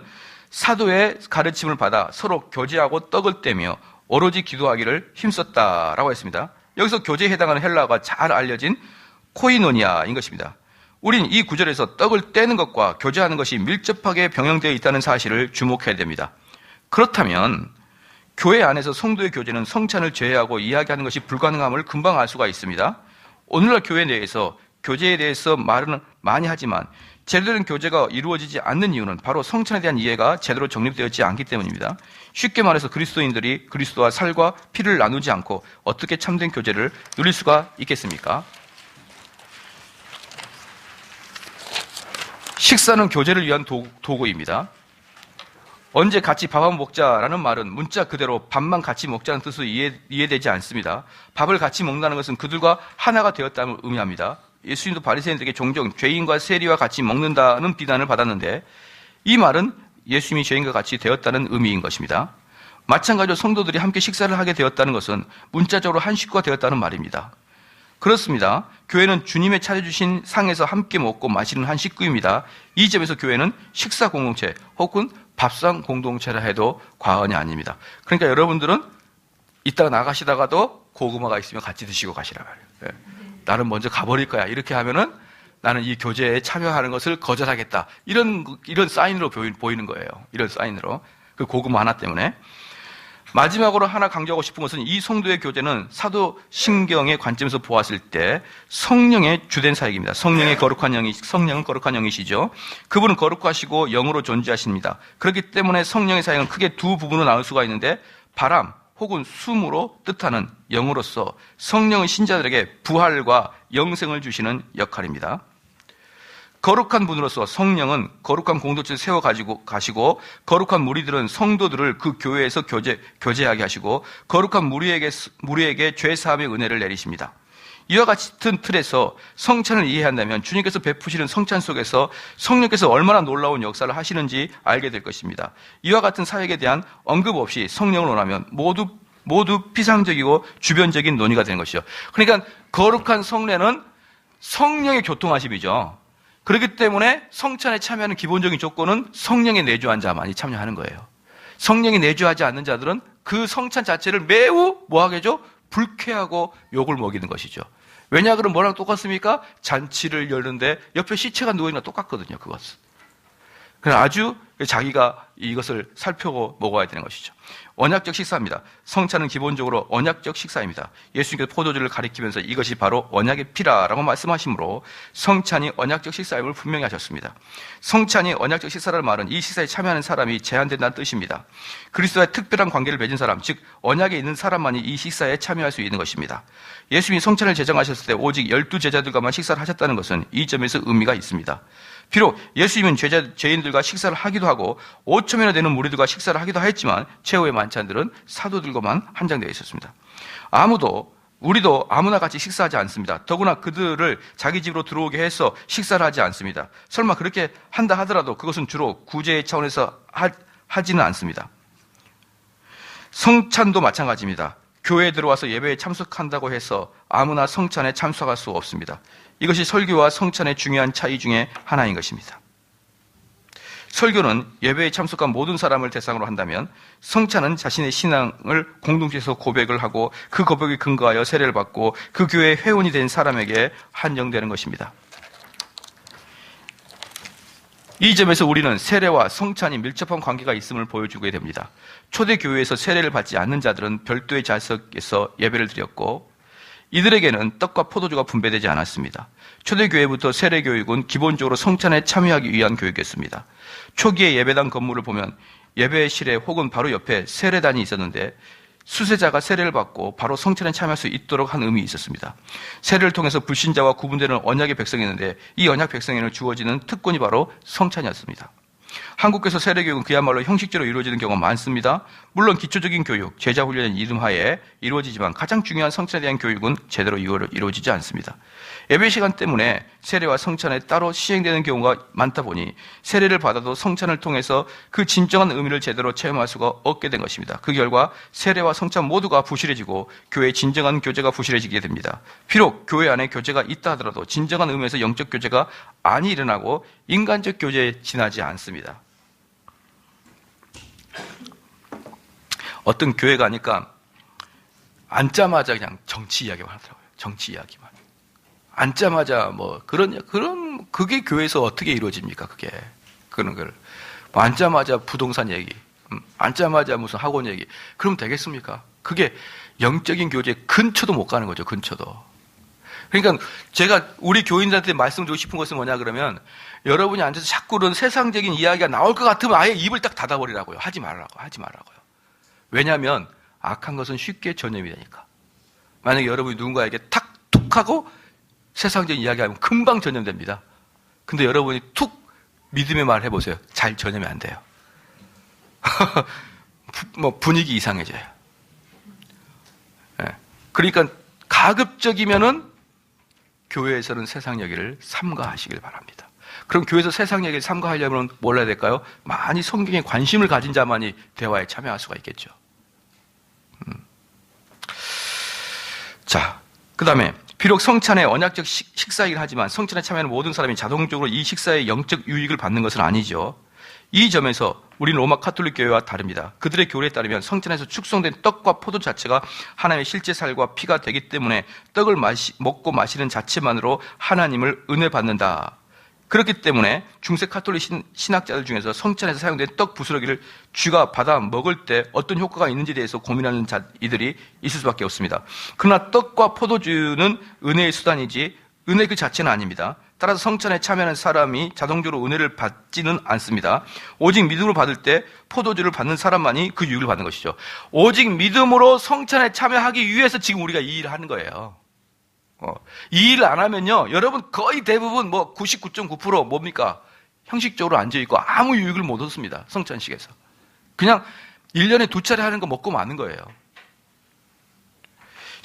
사도의 가르침을 받아 서로 교제하고 떡을 떼며 오로지 기도하기를 힘썼다라고 했습니다. 여기서 교제에 해당하는 헬라어가 잘 알려진 코이노니아인 것입니다. 우린 이 구절에서 떡을 떼는 것과 교제하는 것이 밀접하게 병행되어 있다는 사실을 주목해야 됩니다. 그렇다면 교회 안에서 성도의 교제는 성찬을 제외하고 이야기하는 것이 불가능함을 금방 알 수가 있습니다. 오늘날 교회 내에서 교제에 대해서 말은 많이 하지만 제대로 된 교제가 이루어지지 않는 이유는 바로 성찬에 대한 이해가 제대로 정립되었지 않기 때문입니다. 쉽게 말해서 그리스도인들이 그리스도와 살과 피를 나누지 않고 어떻게 참된 교제를 누릴 수가 있겠습니까? 식사는 교제를 위한 도구입니다. 언제 같이 밥 한번 먹자라는 말은 문자 그대로 밥만 같이 먹자는 뜻으로 이해되지 않습니다. 밥을 같이 먹는다는 것은 그들과 하나가 되었다는 의미합니다. 예수님도 바리새인들에게 종종 죄인과 세리와 같이 먹는다는 비난을 받았는데 이 말은 예수님이 죄인과 같이 되었다는 의미인 것입니다. 마찬가지로 성도들이 함께 식사를 하게 되었다는 것은 문자적으로 한 식구가 되었다는 말입니다. 그렇습니다. 교회는 주님의 차려주신 상에서 함께 먹고 마시는 한 식구입니다. 이 점에서 교회는 식사 공동체 혹은 밥상 공동체라 해도 과언이 아닙니다. 그러니까 여러분들은 이따가 나가시다가도 고구마가 있으면 같이 드시고 가시라 말이에요. 나는 먼저 가버릴 거야. 이렇게 하면은 나는 이 교제에 참여하는 것을 거절하겠다. 이런 사인으로 보이는 거예요. 이런 사인으로. 그 고구마 하나 때문에. 마지막으로 하나 강조하고 싶은 것은 이 성도의 교제는 사도신경의 관점에서 보았을 때 성령의 주된 사역입니다. 성령은 거룩한 영이시죠. 그분은 거룩하시고 영으로 존재하십니다. 그렇기 때문에 성령의 사역은 크게 두 부분으로 나눌 수가 있는데 바람 혹은 숨으로 뜻하는 영으로서 성령은 신자들에게 부활과 영생을 주시는 역할입니다. 거룩한 분으로서 성령은 거룩한 공동체를 세워가지고 가시고 거룩한 무리들은 성도들을 그 교회에서 교제하게 하시고 거룩한 무리에게 죄사함의 은혜를 내리십니다. 이와 같은 틀에서 성찬을 이해한다면 주님께서 베푸시는 성찬 속에서 성령께서 얼마나 놀라운 역사를 하시는지 알게 될 것입니다. 이와 같은 사역에 대한 언급 없이 성령을 논하면 모두 피상적이고 주변적인 논의가 되는 것이죠. 그러니까 거룩한 성례는 성령의 교통하심이죠. 그렇기 때문에 성찬에 참여하는 기본적인 조건은 성령에 내주한 자만이 참여하는 거예요. 성령이 내주하지 않는 자들은 그 성찬 자체를 매우 뭐하게 하죠? 불쾌하고 욕을 먹이는 것이죠. 왜냐 그럼 뭐랑 똑같습니까? 잔치를 열는데 옆에 시체가 누워있는 거 똑같거든요. 그것은. 그래서 아주 자기가 이것을 살펴고 먹어야 되는 것이죠. 언약적 식사입니다. 성찬은 기본적으로 언약적 식사입니다. 예수님께서 포도주를 가리키면서 이것이 바로 언약의 피라라고 말씀하시므로 성찬이 언약적 식사임을 분명히 하셨습니다. 성찬이 언약적 식사라는 말은 이 식사에 참여하는 사람이 제한된다는 뜻입니다. 그리스도와의 특별한 관계를 맺은 사람, 즉 언약에 있는 사람만이 이 식사에 참여할 수 있는 것입니다. 예수님이 성찬을 제정하셨을 때 오직 12제자들과만 식사를 하셨다는 것은 이 점에서 의미가 있습니다. 비록 예수님은 죄인들과 식사를 하기도 하고 5,000명이나 되는 무리들과 식사를 하기도 했지만 최후의 만찬들은 사도들과만 한정되어 있었습니다. 우리도 아무나 같이 식사하지 않습니다. 더구나 그들을 자기 집으로 들어오게 해서 식사를 하지 않습니다. 설마 그렇게 한다 하더라도 그것은 주로 구제의 차원에서 하지는 않습니다. 성찬도 마찬가지입니다. 교회에 들어와서 예배에 참석한다고 해서 아무나 성찬에 참석할 수 없습니다. 이것이 설교와 성찬의 중요한 차이 중에 하나인 것입니다. 설교는 예배에 참석한 모든 사람을 대상으로 한다면 성찬은 자신의 신앙을 공동체에서 고백을 하고 그 고백에 근거하여 세례를 받고 그 교회의 회원이 된 사람에게 한정되는 것입니다. 이 점에서 우리는 세례와 성찬이 밀접한 관계가 있음을 보여주게 됩니다. 초대교회에서 세례를 받지 않는 자들은 별도의 좌석에서 예배를 드렸고 이들에게는 떡과 포도주가 분배되지 않았습니다. 초대교회부터 세례교육은 기본적으로 성찬에 참여하기 위한 교육이었습니다. 초기의 예배당 건물을 보면 예배실에 혹은 바로 옆에 세례단이 있었는데 수세자가 세례를 받고 바로 성찬에 참여할 수 있도록 한 의미가 있었습니다. 세례를 통해서 불신자와 구분되는 언약의 백성이었는데 이 언약 백성에는 주어지는 특권이 바로 성찬이었습니다. 한국에서 세례교육은 그야말로 형식적으로 이루어지는 경우가 많습니다. 물론 기초적인 교육, 제자훈련의 이름하에 이루어지지만 가장 중요한 성찬에 대한 교육은 제대로 이루어지지 않습니다. 예배 시간 때문에 세례와 성찬에 따로 시행되는 경우가 많다 보니 세례를 받아도 성찬을 통해서 그 진정한 의미를 제대로 체험할 수가 없게 된 것입니다. 그 결과 세례와 성찬 모두가 부실해지고 교회의 진정한 교제가 부실해지게 됩니다. 비록 교회 안에 교제가 있다 하더라도 진정한 의미에서 영적 교제가 안 일어나고 인간적 교제에 지나지 않습니다. 어떤 교회 가니까 앉자마자 그냥 정치 이야기만 하더라고요. 정치 이야기만. 앉자마자 그게 교회에서 어떻게 이루어집니까? 그런 걸. 앉자마자 부동산 얘기, 앉자마자 무슨 학원 얘기. 그럼 되겠습니까? 그게 영적인 교제 근처도 못 가는 거죠, 근처도. 그러니까 제가 우리 교인들한테 말씀드리고 싶은 것은 뭐냐 그러면 여러분이 앉아서 자꾸 그런 세상적인 이야기가 나올 것 같으면 아예 입을 딱 닫아버리라고요. 하지 말라고요. 왜냐하면 악한 것은 쉽게 전염이 되니까. 만약에 여러분이 누군가에게 툭 하고 세상적인 이야기하면 금방 전염됩니다. 근데 여러분이 툭 믿음의 말 해보세요. 잘 전염이 안 돼요. 분위기 이상해져요. 네. 그러니까 가급적이면은 교회에서는 세상 얘기를 삼가하시길 바랍니다. 그럼 교회에서 세상 얘기를 삼가하려면 뭘 해야 될까요? 많이 성경에 관심을 가진 자만이 대화에 참여할 수가 있겠죠. 자, 그 다음에 비록 성찬에 언약적 식사이긴 하지만 성찬에 참여하는 모든 사람이 자동적으로 이 식사의 영적 유익을 받는 것은 아니죠. 이 점에서 우리는 로마 카톨릭 교회와 다릅니다. 그들의 교리에 따르면 성찬에서 축성된 떡과 포도 자체가 하나님의 실제 살과 피가 되기 때문에 떡을 먹고 마시는 자체만으로 하나님을 은혜 받는다. 그렇기 때문에 중세 카톨릭 신학자들 중에서 성찬에서 사용된 떡 부스러기를 쥐가 받아 먹을 때 어떤 효과가 있는지에 대해서 고민하는 이들이 있을 수밖에 없습니다. 그러나 떡과 포도주는 은혜의 수단이지 은혜 그 자체는 아닙니다. 따라서 성찬에 참여하는 사람이 자동적으로 은혜를 받지는 않습니다. 오직 믿음으로 받을 때 포도주를 받는 사람만이 그 유익을 받는 것이죠. 오직 믿음으로 성찬에 참여하기 위해서 지금 우리가 이 일을 하는 거예요. 이 일을 안 하면요, 여러분 거의 대부분 99.9% 뭡니까? 형식적으로 앉아있고 아무 유익을 못 얻습니다. 성찬식에서. 그냥 1년에 2차례 하는 거 먹고 마는 거예요.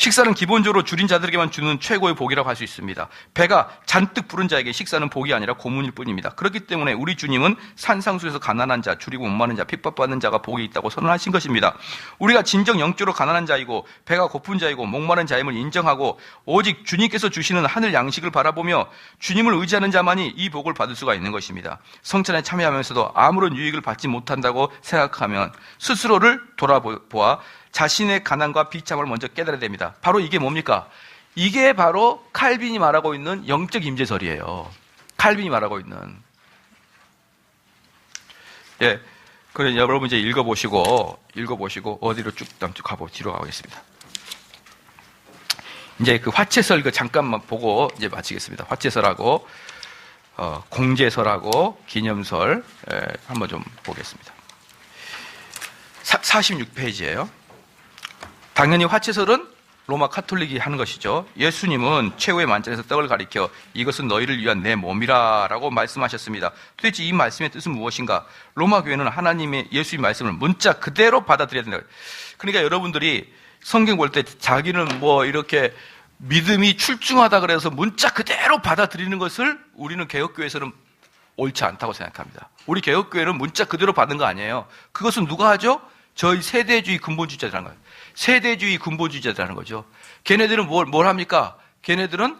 식사는 기본적으로 줄인 자들에게만 주는 최고의 복이라고 할 수 있습니다. 배가 잔뜩 부른 자에게 식사는 복이 아니라 고문일 뿐입니다. 그렇기 때문에 우리 주님은 산상수에서 가난한 자, 줄이고 목마른 자, 핍박받는 자가 복이 있다고 선언하신 것입니다. 우리가 진정 영적으로 가난한 자이고 배가 고픈 자이고 목마른 자임을 인정하고 오직 주님께서 주시는 하늘 양식을 바라보며 주님을 의지하는 자만이 이 복을 받을 수가 있는 것입니다. 성찬에 참여하면서도 아무런 유익을 받지 못한다고 생각하면 스스로를 돌아보아 자신의 가난과 비참을 먼저 깨달아야 됩니다. 바로 이게 뭡니까? 이게 바로 칼빈이 말하고 있는 영적 임재설이에요. 칼빈이 말하고 있는. 예. 그래, 여러분 이제 읽어보시고, 어디로 쭉 뒤로 가보겠습니다. 이제 그 화채설 잠깐만 보고 이제 마치겠습니다. 화채설하고, 공제설하고, 기념설, 한번 좀 보겠습니다. 46페이지예요. 당연히 화채설은 로마 카톨릭이 하는 것이죠. 예수님은 최후의 만찬에서 떡을 가리켜 이것은 너희를 위한 내 몸이라 라고 말씀하셨습니다. 도대체 이 말씀의 뜻은 무엇인가? 로마 교회는 하나님의 예수의 말씀을 문자 그대로 받아들여야 된다. 그러니까 여러분들이 성경 볼 때 자기는 이렇게 믿음이 출중하다 그래서 문자 그대로 받아들이는 것을 우리는 개혁교회에서는 옳지 않다고 생각합니다. 우리 개혁교회는 문자 그대로 받는 거 아니에요. 그것은 누가 하죠? 저희 세대주의 근본주의자들이라는 거예요. 세대주의 근본주의자들이라는 거죠. 걔네들은 뭘 합니까? 걔네들은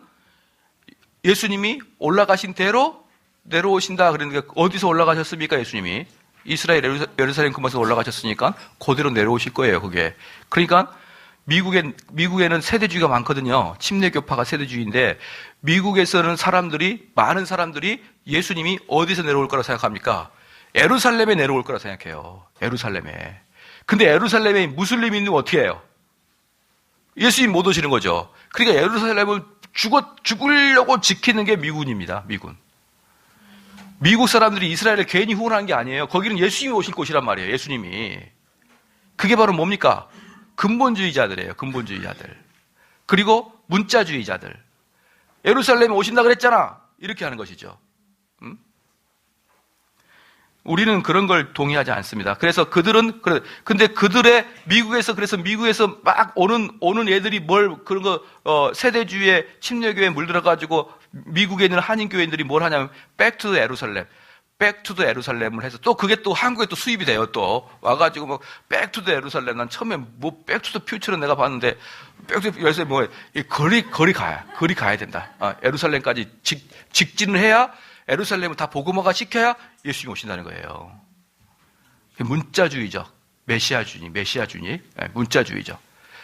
예수님이 올라가신 대로 내려오신다. 그러니까 어디서 올라가셨습니까? 예수님이 이스라엘 예루살렘 근방에서 올라가셨으니까 그대로 내려오실 거예요. 그게. 그러니까 미국에는 세대주의가 많거든요. 침례교파가 세대주의인데 미국에서는 많은 사람들이 예수님이 어디서 내려올 거라고 생각합니까? 예루살렘에 내려올 거라고 생각해요. 예루살렘에. 근데 예루살렘에 무슬림인은 어떻게 해요? 예수님 못 오시는 거죠. 그러니까 예루살렘을 죽으려고 지키는 게 미군입니다. 미군. 미국 사람들이 이스라엘을 괜히 후원한 게 아니에요. 거기는 예수님이 오실 곳이란 말이에요. 예수님이. 그게 바로 뭡니까? 근본주의자들이에요. 근본주의자들. 그리고 문자주의자들. 예루살렘에 오신다 그랬잖아. 이렇게 하는 것이죠. 우리는 그런 걸 동의하지 않습니다. 그래서 근데 미국에서 막 오는 애들이 그런 거, 세대주의에 침례교회에 물들어가지고 미국에 있는 한인교회인들이 뭘 하냐면, Back to the Jerusalem을 해서 또 그게 또 한국에 또 수입이 돼요, 또. 와가지고 뭐, Back to the Jerusalem. 난 처음에 뭐, Back to the Future는 내가 봤는데, Back to the Jerusalem 뭐, 거리 가야 된다. 예루살렘까지 직진을 해야 예루살렘을 다 복음화가 시켜야 예수님이 오신다는 거예요. 문자주의죠. 메시아주의. 문자주의죠.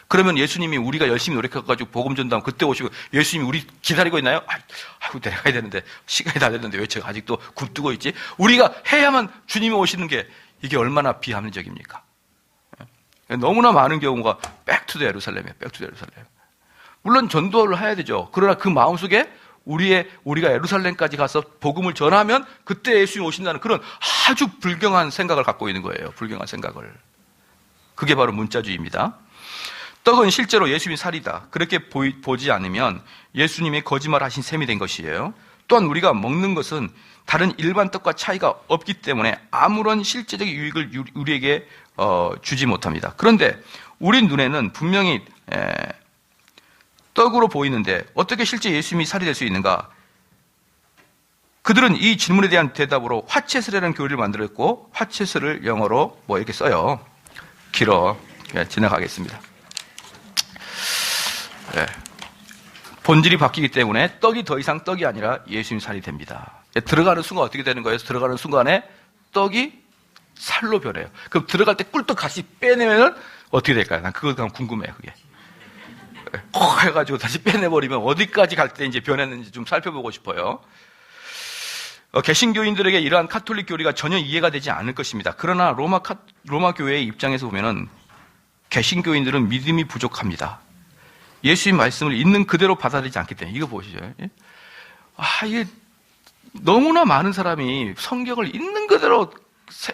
그러면 예수님이 우리가 열심히 노력해가지고 복음 전도하면 그때 오시고 예수님이 우리 기다리고 있나요? 아이고, 내려가야 되는데, 시간이 다 됐는데 왜 제가 아직도 굶뜨고 있지? 우리가 해야만 주님이 오시는 게 이게 얼마나 비합리적입니까? 너무나 많은 경우가 Back to the Jerusalem이에요. Back to the Jerusalem. 물론 전도를 해야 되죠. 그러나 그 마음속에 우리가 예루살렘까지 가서 복음을 전하면 그때 예수님이 오신다는 그런 아주 불경한 생각을 갖고 있는 거예요. 불경한 생각을. 그게 바로 문자주의입니다. 떡은 실제로 예수님이 살이다. 그렇게 보지 않으면 예수님이 거짓말하신 셈이 된 것이에요. 또한 우리가 먹는 것은 다른 일반 떡과 차이가 없기 때문에 아무런 실제적 유익을 우리에게 주지 못합니다. 그런데 우리 눈에는 분명히 떡으로 보이는데 어떻게 실제 예수님이 살이 될 수 있는가? 그들은 이 질문에 대한 대답으로 화채슬이라는 교리를 만들었고, 화채슬을 영어로 뭐 이렇게 써요. 길어. 지나가겠습니다. 본질이 바뀌기 때문에 떡이 더 이상 떡이 아니라 예수님 살이 됩니다. 들어가는 순간 어떻게 되는 거예요? 들어가는 순간에 떡이 살로 변해요. 그럼 들어갈 때 꿀떡 같이 빼내면 어떻게 될까요? 난 그거 그냥 궁금해요, 그게. 해가지고 다시 빼내버리면 어디까지 갈 때 이제 변했는지 좀 살펴보고 싶어요. 개신교인들에게 이러한 카톨릭 교리가 전혀 이해가 되지 않을 것입니다. 그러나 로마 교회의 입장에서 보면은 개신교인들은 믿음이 부족합니다. 예수님 말씀을 있는 그대로 받아들이지 않기 때문에. 이거 보시죠. 이게 너무나 많은 사람이 성경을 있는 그대로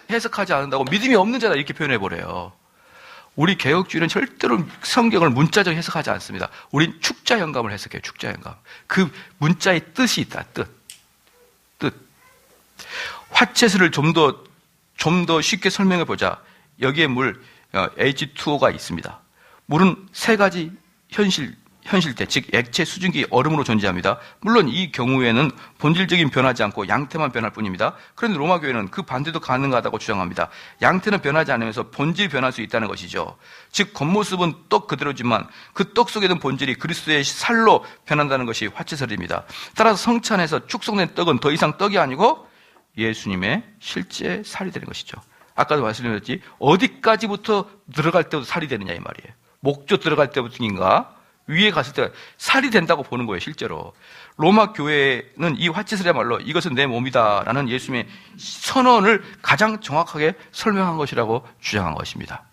해석하지 않는다고 믿음이 없는 자다 이렇게 표현해버려요. 우리 개혁주의는 절대로 성경을 문자적 해석하지 않습니다. 우린 축자영감을 해석해요. 축자영감. 그 문자의 뜻이 있다. 뜻. 화채슬을 좀 더 쉽게 설명해 보자. 여기에 물 H2O가 있습니다. 물은 세 가지 현실태, 즉 액체, 수증기, 얼음으로 존재합니다. 물론 이 경우에는 본질적인 변하지 않고 양태만 변할 뿐입니다. 그런데 로마 교회는 그 반대도 가능하다고 주장합니다. 양태는 변하지 않으면서 본질이 변할 수 있다는 것이죠. 즉 겉모습은 떡 그대로지만 그 떡 속에 있는 본질이 그리스도의 살로 변한다는 것이 화채설입니다. 따라서 성찬에서 축성된 떡은 더 이상 떡이 아니고 예수님의 실제 살이 되는 것이죠. 아까도 말씀드렸지, 어디까지부터 들어갈 때부터 살이 되느냐 이 말이에요. 목조 들어갈 때부터인가 위에 갔을 때 살이 된다고 보는 거예요. 실제로 로마 교회는 이 화채슬이야말로 이것은 내 몸이다라는 예수님의 선언을 가장 정확하게 설명한 것이라고 주장한 것입니다.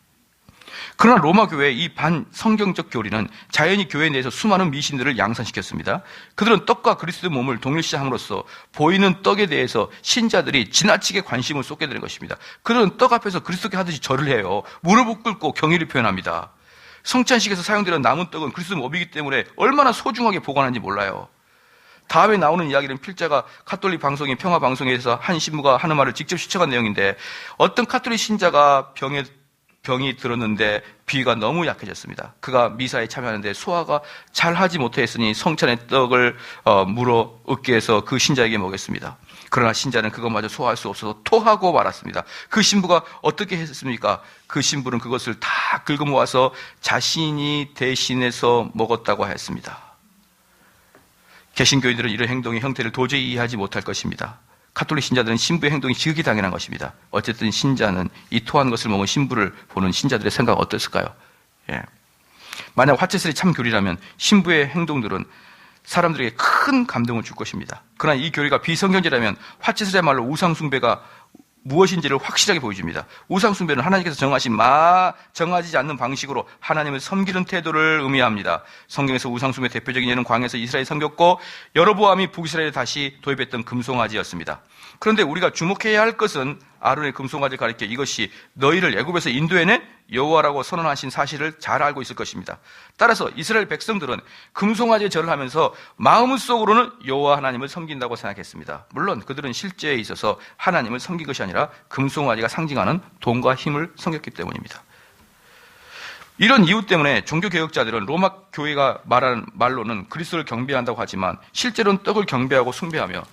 그러나 로마 교회의 이 반성경적 교리는 자연히 교회 내에서 수많은 미신들을 양산시켰습니다. 그들은 떡과 그리스도의 몸을 동일시함으로써 보이는 떡에 대해서 신자들이 지나치게 관심을 쏟게 되는 것입니다. 그들은 떡 앞에서 그리스도께 하듯이 절을 해요. 무릎을 꿇고 경의를 표현합니다. 성찬식에서 사용되는 남은 떡은 그리스도 몸이기 때문에 얼마나 소중하게 보관하는지 몰라요. 다음에 나오는 이야기는 필자가 카톨릭 방송인 평화방송에서 한 신부가 하는 말을 직접 시청한 내용인데, 어떤 카톨릭 신자가 병이 들었는데 비위가 너무 약해졌습니다. 그가 미사에 참여하는데 소화가 잘 하지 못했으니 성찬의 떡을 물어 으깨서 그 신자에게 먹였습니다. 그러나 신자는 그것마저 소화할 수 없어서 토하고 말았습니다. 그 신부가 어떻게 했습니까? 그 신부는 그것을 다 긁어 모아서 자신이 대신해서 먹었다고 했습니다. 개신교인들은 이런 행동의 형태를 도저히 이해하지 못할 것입니다. 카톨릭 신자들은 신부의 행동이 지극히 당연한 것입니다. 어쨌든 신자는 이 토한 것을 먹은 신부를 보는 신자들의 생각은 어땠을까요? 만약 화채슬이 참 교리라면 신부의 행동들은 사람들에게 큰 감동을 줄 것입니다. 그러나 이 교리가 비성경제라면 화채슬이야말로 우상숭배가 무엇인지를 확실하게 보여줍니다. 우상숭배는 하나님께서 정하지 않는 방식으로 하나님을 섬기는 태도를 의미합니다. 성경에서 우상숭배 대표적인 예는 광야에서 이스라엘이 섬겼고 여로보암이 북이스라엘에 다시 도입했던 금송아지였습니다. 그런데 우리가 주목해야 할 것은 아론의 금송아지를 가리켜 이것이 너희를 애굽에서 인도해낸 여호와라고 선언하신 사실을 잘 알고 있을 것입니다. 따라서 이스라엘 백성들은 금송아지 절을 하면서 마음속으로는 여호와 하나님을 섬긴다고 생각했습니다. 물론 그들은 실제에 있어서 하나님을 섬긴 것이 아니라 금송아지가 상징하는 돈과 힘을 섬겼기 때문입니다. 이런 이유 때문에 종교개혁자들은 로마 교회가 말하는 말로는 그리스도를 경배한다고 하지만 실제로는 떡을 경배하고 숭배하며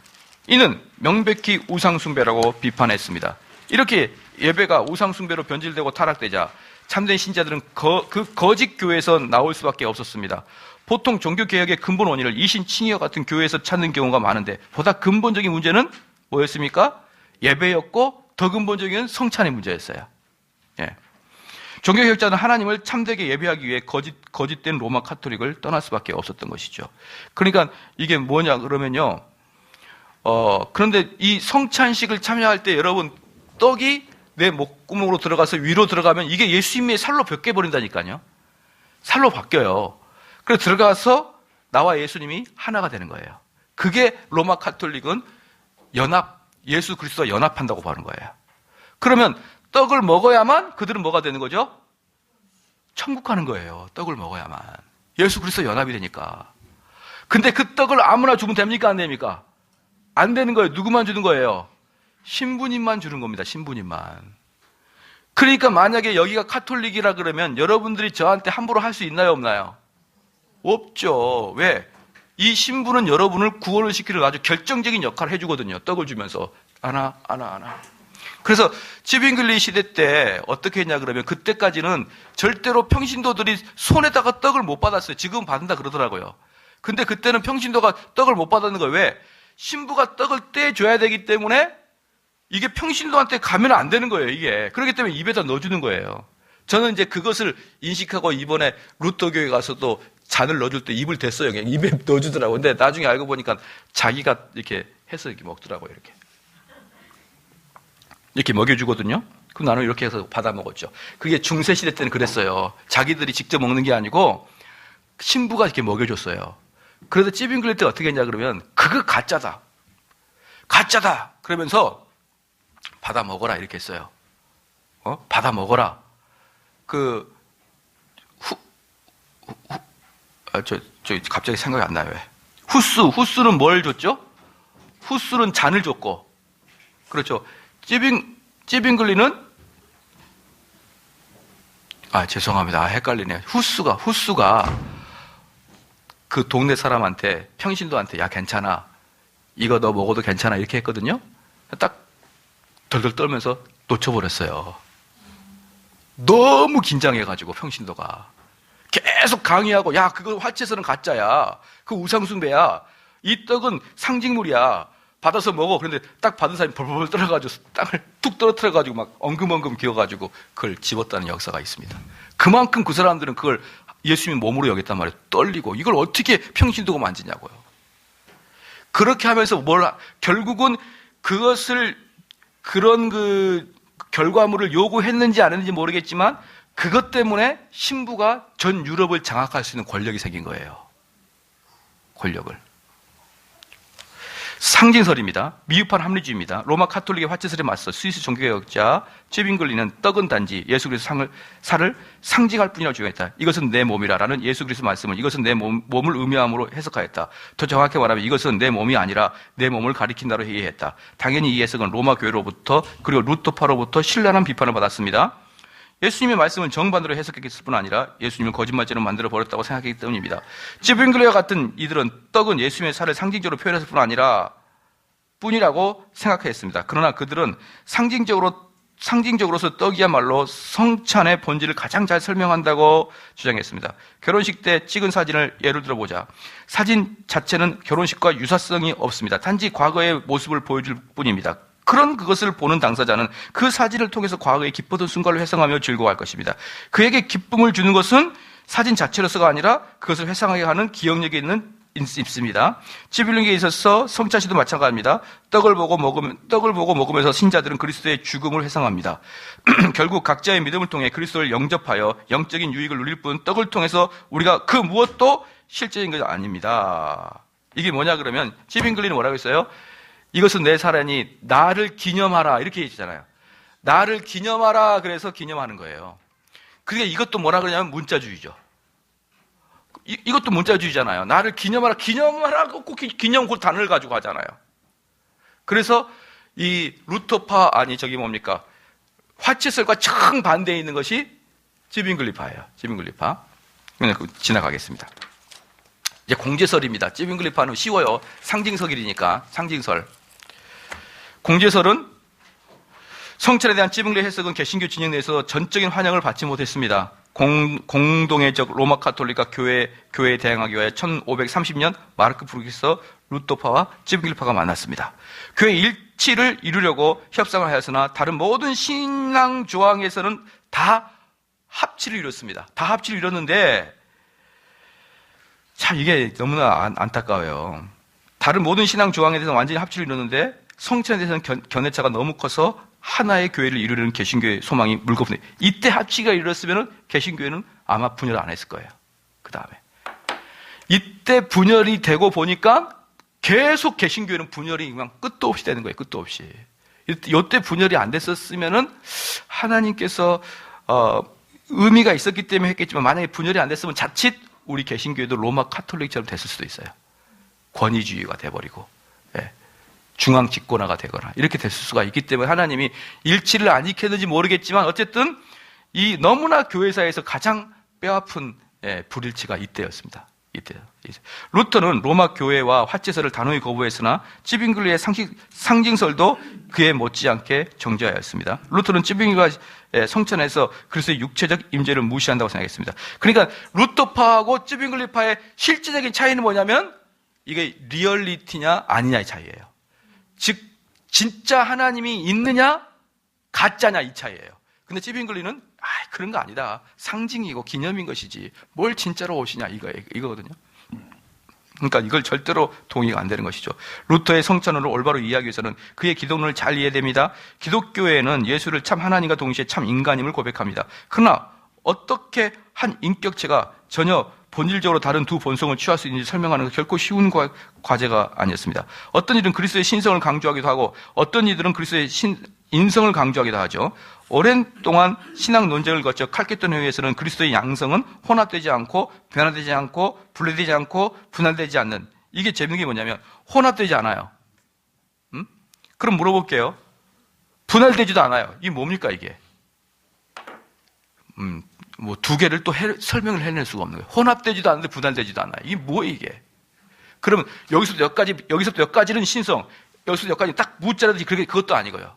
이는 명백히 우상숭배라고 비판했습니다. 이렇게 예배가 우상숭배로 변질되고 타락되자 참된 신자들은 그 거짓 교회에서 나올 수밖에 없었습니다. 보통 종교개혁의 근본 원인을 이신칭의와 같은 교회에서 찾는 경우가 많은데 보다 근본적인 문제는 뭐였습니까? 예배였고 더 근본적인 성찬의 문제였어요. 예. 종교개혁자는 하나님을 참되게 예배하기 위해 거짓된 로마 카톨릭을 떠날 수밖에 없었던 것이죠. 그러니까 이게 뭐냐 그러면요. 그런데 이 성찬식을 참여할 때 여러분 떡이 내 목구멍으로 들어가서 위로 들어가면 이게 예수님의 살로 벗겨버린다니까요. 살로 바뀌어요. 그래서 들어가서 나와 예수님이 하나가 되는 거예요. 그게 로마 카톨릭은 예수 그리스도와 연합한다고 하는 거예요. 그러면 떡을 먹어야만 그들은 뭐가 되는 거죠? 천국 가는 거예요. 떡을 먹어야만. 예수 그리스도 연합이 되니까. 근데 그 떡을 아무나 주면 됩니까? 안 됩니까? 안 되는 거예요. 누구만 주는 거예요? 신부님만 주는 겁니다. 신부님만. 그러니까 만약에 여기가 카톨릭이라 그러면 여러분들이 저한테 함부로 할 수 있나요? 없나요? 없죠. 왜? 이 신부는 여러분을 구원을 시키는 아주 결정적인 역할을 해주거든요. 떡을 주면서. 하나. 그래서 지빙글리 시대 때 어떻게 했냐 그러면 그때까지는 절대로 평신도들이 손에다가 떡을 못 받았어요. 지금은 받는다 그러더라고요. 근데 그때는 평신도가 떡을 못 받았는 거예요. 왜? 신부가 떡을 떼줘야 되기 때문에 이게 평신도한테 가면 안 되는 거예요, 이게. 그렇기 때문에 입에다 넣어주는 거예요. 저는 이제 그것을 인식하고 이번에 루터교회 가서도 잔을 넣어줄 때 입을 댔어요. 그냥 입에 넣어주더라고요. 근데 나중에 알고 보니까 자기가 이렇게 해서 이렇게 먹더라고요, 이렇게. 이렇게 먹여주거든요. 그럼 나는 이렇게 해서 받아 먹었죠. 그게 중세시대 때는 그랬어요. 자기들이 직접 먹는 게 아니고 신부가 이렇게 먹여줬어요. 그래서 찌빙글릴 때 어떻게 했냐 그러면 그거 가짜다. 그러면서 받아 먹어라 이렇게 했어요. 받아 먹어라. 저 갑자기 생각이 안 나요. 왜? 후스는 뭘 줬죠? 후스는 잔을 줬고, 그렇죠. 찌빙글리는 죄송합니다. 헷갈리네요. 후스가 그 동네 사람한테 평신도한테 야 괜찮아. 이거 너 먹어도 괜찮아 이렇게 했거든요. 딱 덜덜 떨면서 놓쳐버렸어요. 너무 긴장해가지고 평신도가 계속 강의하고 야 그거 화채서는 가짜야. 그 우상숭배야. 이 떡은 상징물이야. 받아서 먹어. 그런데 딱 받은 사람이 벌벌 떨어가지고 땅을 툭 떨어뜨려가지고 막 엉금엉금 기어가지고 그걸 집었다는 역사가 있습니다. 그만큼 그 사람들은 그걸 예수님 몸으로 여겼단 말이에요. 떨리고 이걸 어떻게 평신도가 만지냐고요. 그렇게 하면서 결국은 그것을 그런 결과물을 요구했는지 안 했는지 모르겠지만 그것 때문에 신부가 전 유럽을 장악할 수 있는 권력이 생긴 거예요. 권력을. 상징설입니다. 미흡한 합리주의입니다. 로마 카톨릭의 화채설에 맞서 스위스 종교개혁자 찌빙글리는 떡은 단지 예수 그리스도 살을 상징할 뿐이라고 주장했다. 이것은 내 몸이라라는 예수 그리스도 말씀을 이것은 내 몸을 의미함으로 해석하였다. 더 정확히 말하면 이것은 내 몸이 아니라 내 몸을 가리킨다로 이해했다. 당연히 이 해석은 로마 교회로부터 그리고 루터파로부터 신랄한 비판을 받았습니다. 예수님의 말씀을 정반대로 해석했을 뿐 아니라 예수님을 거짓말죄로 만들어 버렸다고 생각했기 때문입니다. 찌빙글리와 같은 이들은 떡은 예수님의 살을 상징적으로 표현했을 뿐 아니라 뿐이라고 생각했습니다. 그러나 그들은 상징적으로서 떡이야말로 성찬의 본질을 가장 잘 설명한다고 주장했습니다. 결혼식 때 찍은 사진을 예를 들어보자. 사진 자체는 결혼식과 유사성이 없습니다. 단지 과거의 모습을 보여줄 뿐입니다. 그것을 보는 당사자는 그 사진을 통해서 과거의 기뻤던 순간을 회상하며 즐거워할 것입니다. 그에게 기쁨을 주는 것은 사진 자체로서가 아니라 그것을 회상하게 하는 기억력이 있습니다. 찌빌링에 있어서 성찬식도 마찬가지입니다. 떡을 보고 먹으면서 신자들은 그리스도의 죽음을 회상합니다. 결국 각자의 믿음을 통해 그리스도를 영접하여 영적인 유익을 누릴 뿐 떡을 통해서 우리가 그 무엇도 실제인 것이 아닙니다. 이게 뭐냐 그러면 찌빙글리는 뭐라고 했어요? 이것은 내 살아니 나를 기념하라 이렇게 얘기했잖아요. 나를 기념하라 그래서 기념하는 거예요. 그러니까 이것도 뭐라 그러냐면 문자주의죠. 이것도 문자주의잖아요. 나를 기념하라고 꼭 기념 그 단어를 가지고 하잖아요. 그래서 이 루터파, 화채설과 정반대에 있는 것이 찌빙글리파예요. 찌빙글리파. 그냥 지나가겠습니다. 이제 공제설입니다. 찌빙글리파는 쉬워요. 상징설이니까, 상징설. 공제설은 성찬에 대한 찌빙글리 해석은 개신교 진영 내에서 전적인 환영을 받지 못했습니다. 공동회적 로마 카톨릭과 교회에 대항하기 위해 1530년 마르크 브루기서 루터파와 찌빙글리파가 만났습니다. 교회 일치를 이루려고 협상을 하였으나 다른 모든 신앙 조항에서는 다 합치를 이뤘습니다. 다 합치를 이뤘는데 참 이게 너무나 안타까워요. 다른 모든 신앙 조항에 대해서 완전히 합치를 이뤘는데 성찬에 대해서는 견해차가 너무 커서 하나의 교회를 이루려는 개신교의 소망이 물거품돼. 이때 합치가 이뤘으면 개신교회는 아마 분열 안 했을 거예요. 그 다음에 이때 분열이 되고 보니까 계속 개신교회는 분열이 그냥 끝도 없이 되는 거예요. 끝도 없이. 이때 분열이 안 됐었으면은 하나님께서 의미가 있었기 때문에 했겠지만 만약에 분열이 안 됐으면 자칫 우리 개신교회도 로마 카톨릭처럼 됐을 수도 있어요. 권위주의가 돼버리고. 예. 중앙 집권화가 되거나 이렇게 됐을 수가 있기 때문에 하나님이 일치를 안 익혔는지 모르겠지만 어쨌든 이 너무나 교회사에서 가장 뼈아픈 불일치가 이때였습니다. 이때요. 루터는 로마 교회와 화채설을 단호히 거부했으나 찌빙글리의 상징설도 그에 못지않게 정죄하였습니다. 루터는 찌빙글리와 성찬에서 그리스도의 육체적 임재를 무시한다고 생각했습니다. 그러니까 루터파하고 찌빙글리파의 실질적인 차이는 뭐냐면 이게 리얼리티냐 아니냐의 차이예요. 즉 진짜 하나님이 있느냐 가짜냐 이 차이예요. 근데 찌빙글리는 그런 거 아니다. 상징이고 기념인 것이지 뭘 진짜로 오시냐 이거거든요. 그러니까 이걸 절대로 동의가 안 되는 것이죠. 루터의 성찬론을 올바로 이해하기 위해서는 그의 기독론을 잘 이해됩니다. 기독교회는 예수를 참 하나님과 동시에 참 인간임을 고백합니다. 그러나 어떻게 한 인격체가 전혀 본질적으로 다른 두 본성을 취할 수 있는지 설명하는 건 결코 쉬운 과제가 아니었습니다. 어떤 이들은 그리스도의 신성을 강조하기도 하고 어떤 이들은 그리스도의 인성을 강조하기도 하죠. 오랜 동안 신학 논쟁을 거쳐 칼케톤 회의에서는 그리스도의 양성은 혼합되지 않고 변화되지 않고 분리되지 않고 분할되지 않는, 이게 재밌는 게 뭐냐면 혼합되지 않아요. 그럼 물어볼게요. 분할되지도 않아요. 이게 뭡니까 이게? 뭐 두 개를 또 설명을 해낼 수가 없는 거예요. 혼합되지도 않는데 분할되지도 않아요. 이게 뭐예요 이게? 그러면 여기서부터 여기까지는 신성, 여기서부터 여기까지 딱 무자라든지 그것도 아니고요.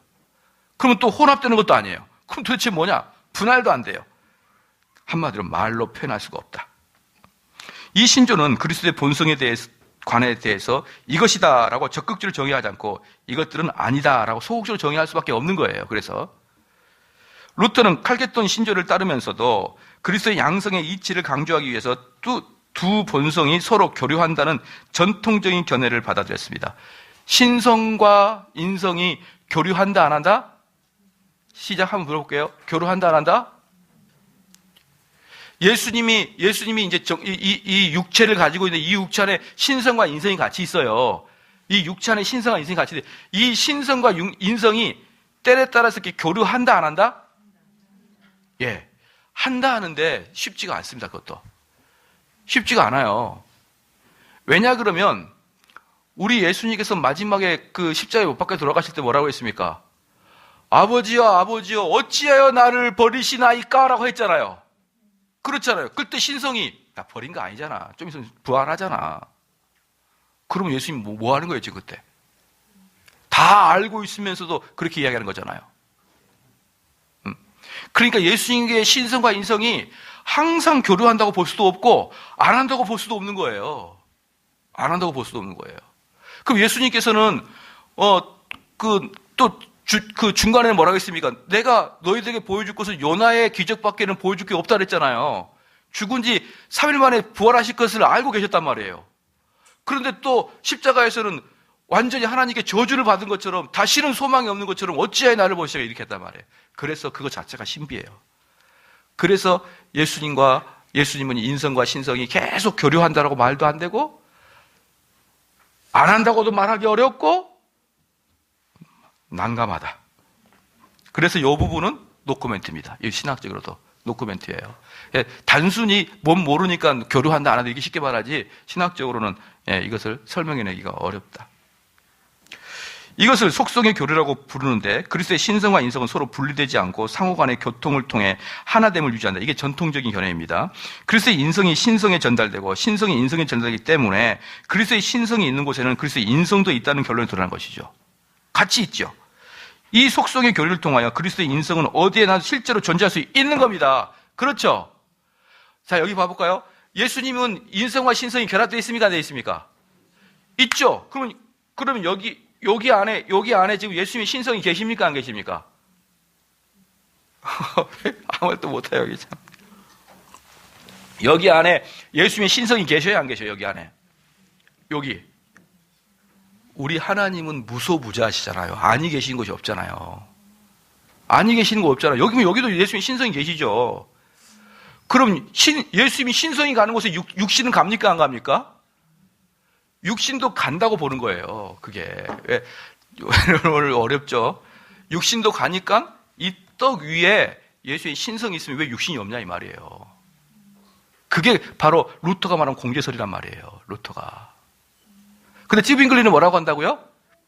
그러면 또 혼합되는 것도 아니에요. 그럼 도대체 뭐냐? 분할도 안 돼요. 한마디로 말로 표현할 수가 없다. 이 신조는 그리스도의 본성에 관에 대해서 이것이다라고 적극적으로 정의하지 않고 이것들은 아니다라고 소극적으로 정의할 수밖에 없는 거예요. 그래서 루터는 칼케톤 신조를 따르면서도 그리스도의 양성의 이치를 강조하기 위해서 두 본성이 서로 교류한다는 전통적인 견해를 받아들였습니다. 신성과 인성이 교류한다 안 한다? 시작 한번 물어볼게요. 교류한다 안 한다? 예수님이 이제 이 육체를 가지고 있는 이 육체 안에 신성과 인성이 같이 있어요. 이 육체 안에 신성과 인성이 같이 있어요. 이 신성과 인성이 때에 따라서 이렇게 교류한다 안 한다? 예. 한다 하는데 쉽지가 않습니다. 그것도. 쉽지가 않아요. 왜냐 그러면 우리 예수님께서 마지막에 그 십자가에 못 박혀 돌아가실 때 뭐라고 했습니까? 아버지여 어찌하여 나를 버리시나이까? 라고 했잖아요. 그렇잖아요. 그때 신성이 나 버린 거 아니잖아. 좀 있으면 부활하잖아. 그러면 예수님 뭐 하는 거예요 지금 그때? 다 알고 있으면서도 그렇게 이야기하는 거잖아요. 그러니까 예수님의 신성과 인성이 항상 교류한다고 볼 수도 없고 안 한다고 볼 수도 없는 거예요. 안 한다고 볼 수도 없는 거예요. 그럼 예수님께서는 그 중간에 뭐라고 했습니까? 내가 너희들에게 보여줄 것은 요나의 기적밖에는 보여줄 게 없다 그랬잖아요. 죽은 지 3일 만에 부활하실 것을 알고 계셨단 말이에요. 그런데 또 십자가에서는 완전히 하나님께 저주를 받은 것처럼 다시는 소망이 없는 것처럼 어찌하여 나를 보시냐 이렇게 했단 말이에요. 그래서 그거 자체가 신비해요. 그래서 예수님은 인성과 신성이 계속 교류한다라고 말도 안 되고 안 한다고도 말하기 어렵고 난감하다. 그래서 이 부분은 노코멘트입니다. 이 신학적으로도 노코멘트예요. 예, 단순히 몸 모르니까 교류한다 안 한다 이렇게 쉽게 말하지 신학적으로는 이것을 설명해내기가 어렵다. 이것을 속성의 교류라고 부르는데 그리스도의 신성과 인성은 서로 분리되지 않고 상호간의 교통을 통해 하나됨을 유지한다. 이게 전통적인 견해입니다. 그리스도의 인성이 신성에 전달되고 신성이 인성에 전달되기 때문에 그리스도의 신성이 있는 곳에는 그리스도의 인성도 있다는 결론이 드러난 것이죠. 같이 있죠. 이 속성의 교류를 통하여 그리스도의 인성은 어디에나 실제로 존재할 수 있는 겁니다. 그렇죠? 자, 여기 봐볼까요? 예수님은 인성과 신성이 결합되어 있습니까? 안 되어 있습니까? 있죠. 그러면 여기 안에 지금 예수님의 신성이 계십니까? 안 계십니까? 아무 말도 못해요, 여기 참. 여기 안에 예수님의 신성이 계셔야 안 계셔요, 여기 안에? 여기. 우리 하나님은 무소부자시잖아요. 아니 계신 곳이 없잖아요. 아니 계시는 거 없잖아요. 여기도 예수님의 신성이 계시죠. 그럼 예수님이 신성이 가는 곳에 육신은 갑니까? 안 갑니까? 육신도 간다고 보는 거예요. 그게. 왜? 오늘 어렵죠? 육신도 가니까 이 떡 위에 예수의 신성이 있으면 왜 육신이 없냐 이 말이에요. 그게 바로 루터가 말한 공제설이란 말이에요. 루터가. 근데 찌빙글리는 뭐라고 한다고요?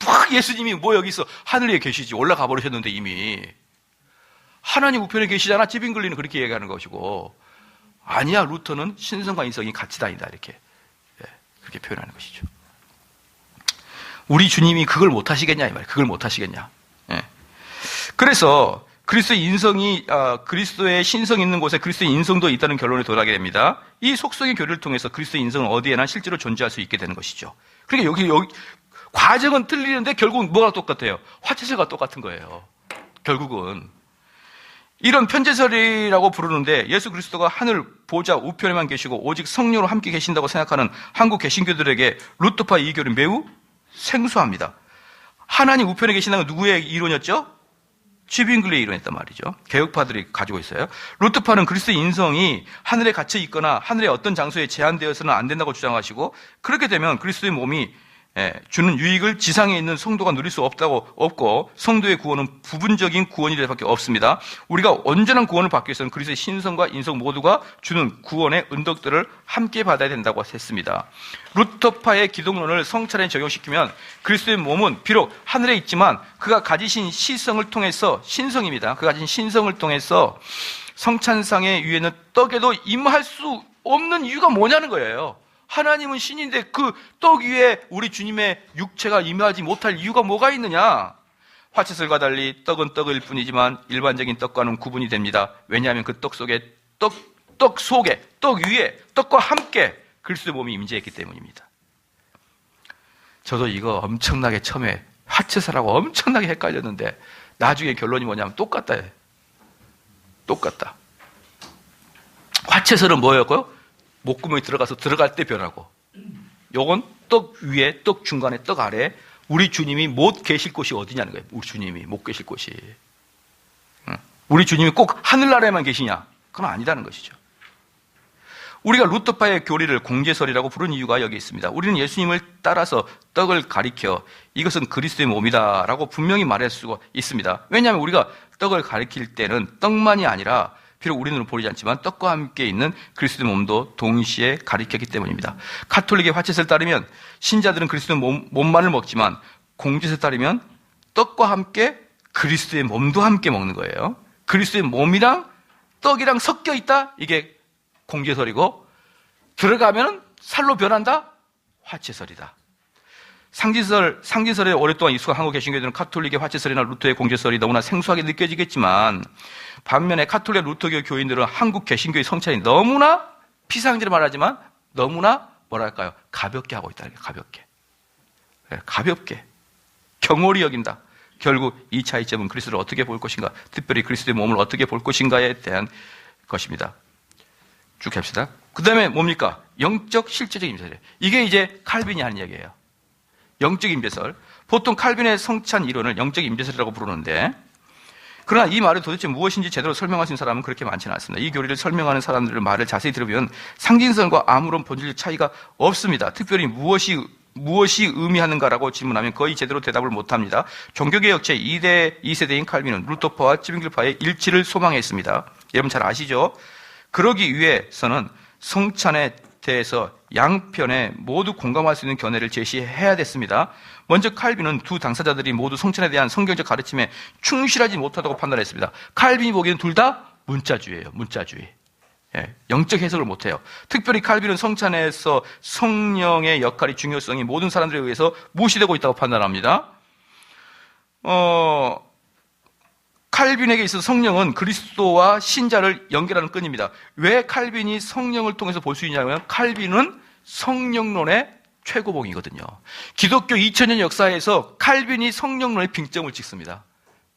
팍 예수님이 뭐 여기 있어. 하늘 위에 계시지. 올라가 버리셨는데 이미. 하나님 우편에 계시잖아. 찌빙글리는 그렇게 얘기하는 것이고. 아니야. 루터는 신성과 인성이 같이 다닌다. 이렇게. 그렇게 표현하는 것이죠. 우리 주님이 그걸 못 하시겠냐 이 말이에요. 그걸 못 하시겠냐. 그래서 그리스도의 인성이 그리스도의 신성이 있는 곳에 그리스도의 인성도 있다는 결론에 도달하게 됩니다. 이 속성의 교류를 통해서 그리스도의 인성은 어디에나 실제로 존재할 수 있게 되는 것이죠. 그러니까 여기 과정은 틀리는데 결국은 뭐가 똑같아요? 화채설과 똑같은 거예요. 결국은 이런 편제설이라고 부르는데 예수 그리스도가 하늘 보좌 우편에만 계시고 오직 성령으로 함께 계신다고 생각하는 한국 개신교들에게 루터파 이 교리는 매우 생소합니다. 하나님 우편에 계신다는 건 누구의 이론이었죠? 쥐빙글리의 이론이었단 말이죠. 개혁파들이 가지고 있어요. 루터파는 그리스도의 인성이 하늘에 갇혀 있거나 하늘의 어떤 장소에 제한되어서는 안 된다고 주장하시고 그렇게 되면 그리스도의 몸이 주는 유익을 지상에 있는 성도가 누릴 수 없고 성도의 구원은 부분적인 구원이 될 수밖에 없습니다. 우리가 온전한 구원을 받기 위해서는 그리스도의 신성과 인성 모두가 주는 구원의 은덕들을 함께 받아야 된다고 했습니다. 루터파의 기독론을 성찬에 적용시키면 그리스도의 몸은 비록 하늘에 있지만 그가 가지신 시성을 통해서 신성입니다. 그가 가진 신성을 통해서 성찬상의 위에는 떡에도 임할 수 없는 이유가 뭐냐는 거예요. 하나님은 신인데 그 떡 위에 우리 주님의 육체가 임하지 못할 이유가 뭐가 있느냐? 화채설과 달리 떡은 떡일 뿐이지만 일반적인 떡과는 구분이 됩니다. 왜냐하면 그 떡 속에 떡 위에 떡과 함께 그리스도의 몸이 임재했기 때문입니다. 저도 이거 엄청나게 처음에 화채설하고 엄청나게 헷갈렸는데 나중에 결론이 뭐냐면 똑같다. 화채설은 뭐였고요? 목구멍에 들어갈 때 변하고 요건 떡 위에 떡 중간에 떡 아래 우리 주님이 못 계실 곳이 어디냐는 거예요. 우리 주님이 못 계실 곳이. 우리 주님이 꼭 하늘나라에만 계시냐? 그건 아니라는 것이죠. 우리가 루터파의 교리를 공제설이라고 부른 이유가 여기 있습니다. 우리는 예수님을 따라서 떡을 가리켜 이것은 그리스도의 몸이다라고 분명히 말할 수가 있습니다. 왜냐하면 우리가 떡을 가리킬 때는 떡만이 아니라 비록 우리는 보이지 않지만 떡과 함께 있는 그리스도의 몸도 동시에 가리켰기 때문입니다. 가톨릭의 화채설에 따르면 신자들은 그리스도의 몸만을 먹지만 공제설에 따르면 떡과 함께 그리스도의 몸도 함께 먹는 거예요. 그리스도의 몸이랑 떡이랑 섞여 있다? 이게 공제설이고 들어가면 살로 변한다? 화채설이다. 상징설에 오랫동안 익숙한 한국 개신교들은 카톨릭의 화채설이나 루터의 공제설이 너무나 생소하게 느껴지겠지만 반면에 카톨릭 루터교 교인들은 한국 개신교의 성찬이 너무나 피상적으로 말하지만 너무나 뭐랄까요? 가볍게 하고 있다는 거예요. 가볍게 경홀히 여긴다. 결국 이 차이점은 그리스도를 어떻게 볼 것인가, 특별히 그리스도의 몸을 어떻게 볼 것인가에 대한 것입니다. 쭉 합시다. 그 다음에 뭡니까? 영적 실제적인 임재설. 이게 이제 칼빈이 하는 얘기예요. 영적 임재설. 보통 칼빈의 성찬 이론을 영적 임재설이라고 부르는데 그러나 이 말을 도대체 무엇인지 제대로 설명하신 사람은 그렇게 많지는 않습니다. 이 교리를 설명하는 사람들의 말을 자세히 들으면 상징설과 아무런 본질적 차이가 없습니다. 특별히 무엇이 무엇이 의미하는가라고 질문하면 거의 제대로 대답을 못합니다. 종교개혁체 2세대인 칼빈은 루터파와 찌빙글파의 일치를 소망했습니다. 여러분 잘 아시죠? 그러기 위해서는 성찬에 대해서 양편에 모두 공감할 수 있는 견해를 제시해야 됐습니다. 먼저 칼빈은 두 당사자들이 모두 성찬에 대한 성경적 가르침에 충실하지 못하다고 판단했습니다. 칼빈이 보기에는 둘 다 문자주의예요. 문자주의. 예, 영적 해석을 못해요. 특별히 칼빈은 성찬에서 성령의 역할이 중요성이 모든 사람들에 의해서 무시되고 있다고 판단합니다. 칼빈에게 있어서 성령은 그리스도와 신자를 연결하는 끈입니다. 왜 칼빈이 성령을 통해서 볼 수 있냐면 칼빈은 성령론의 최고봉이거든요. 기독교 2000년 역사에서 칼빈이 성령론의 빙점을 찍습니다.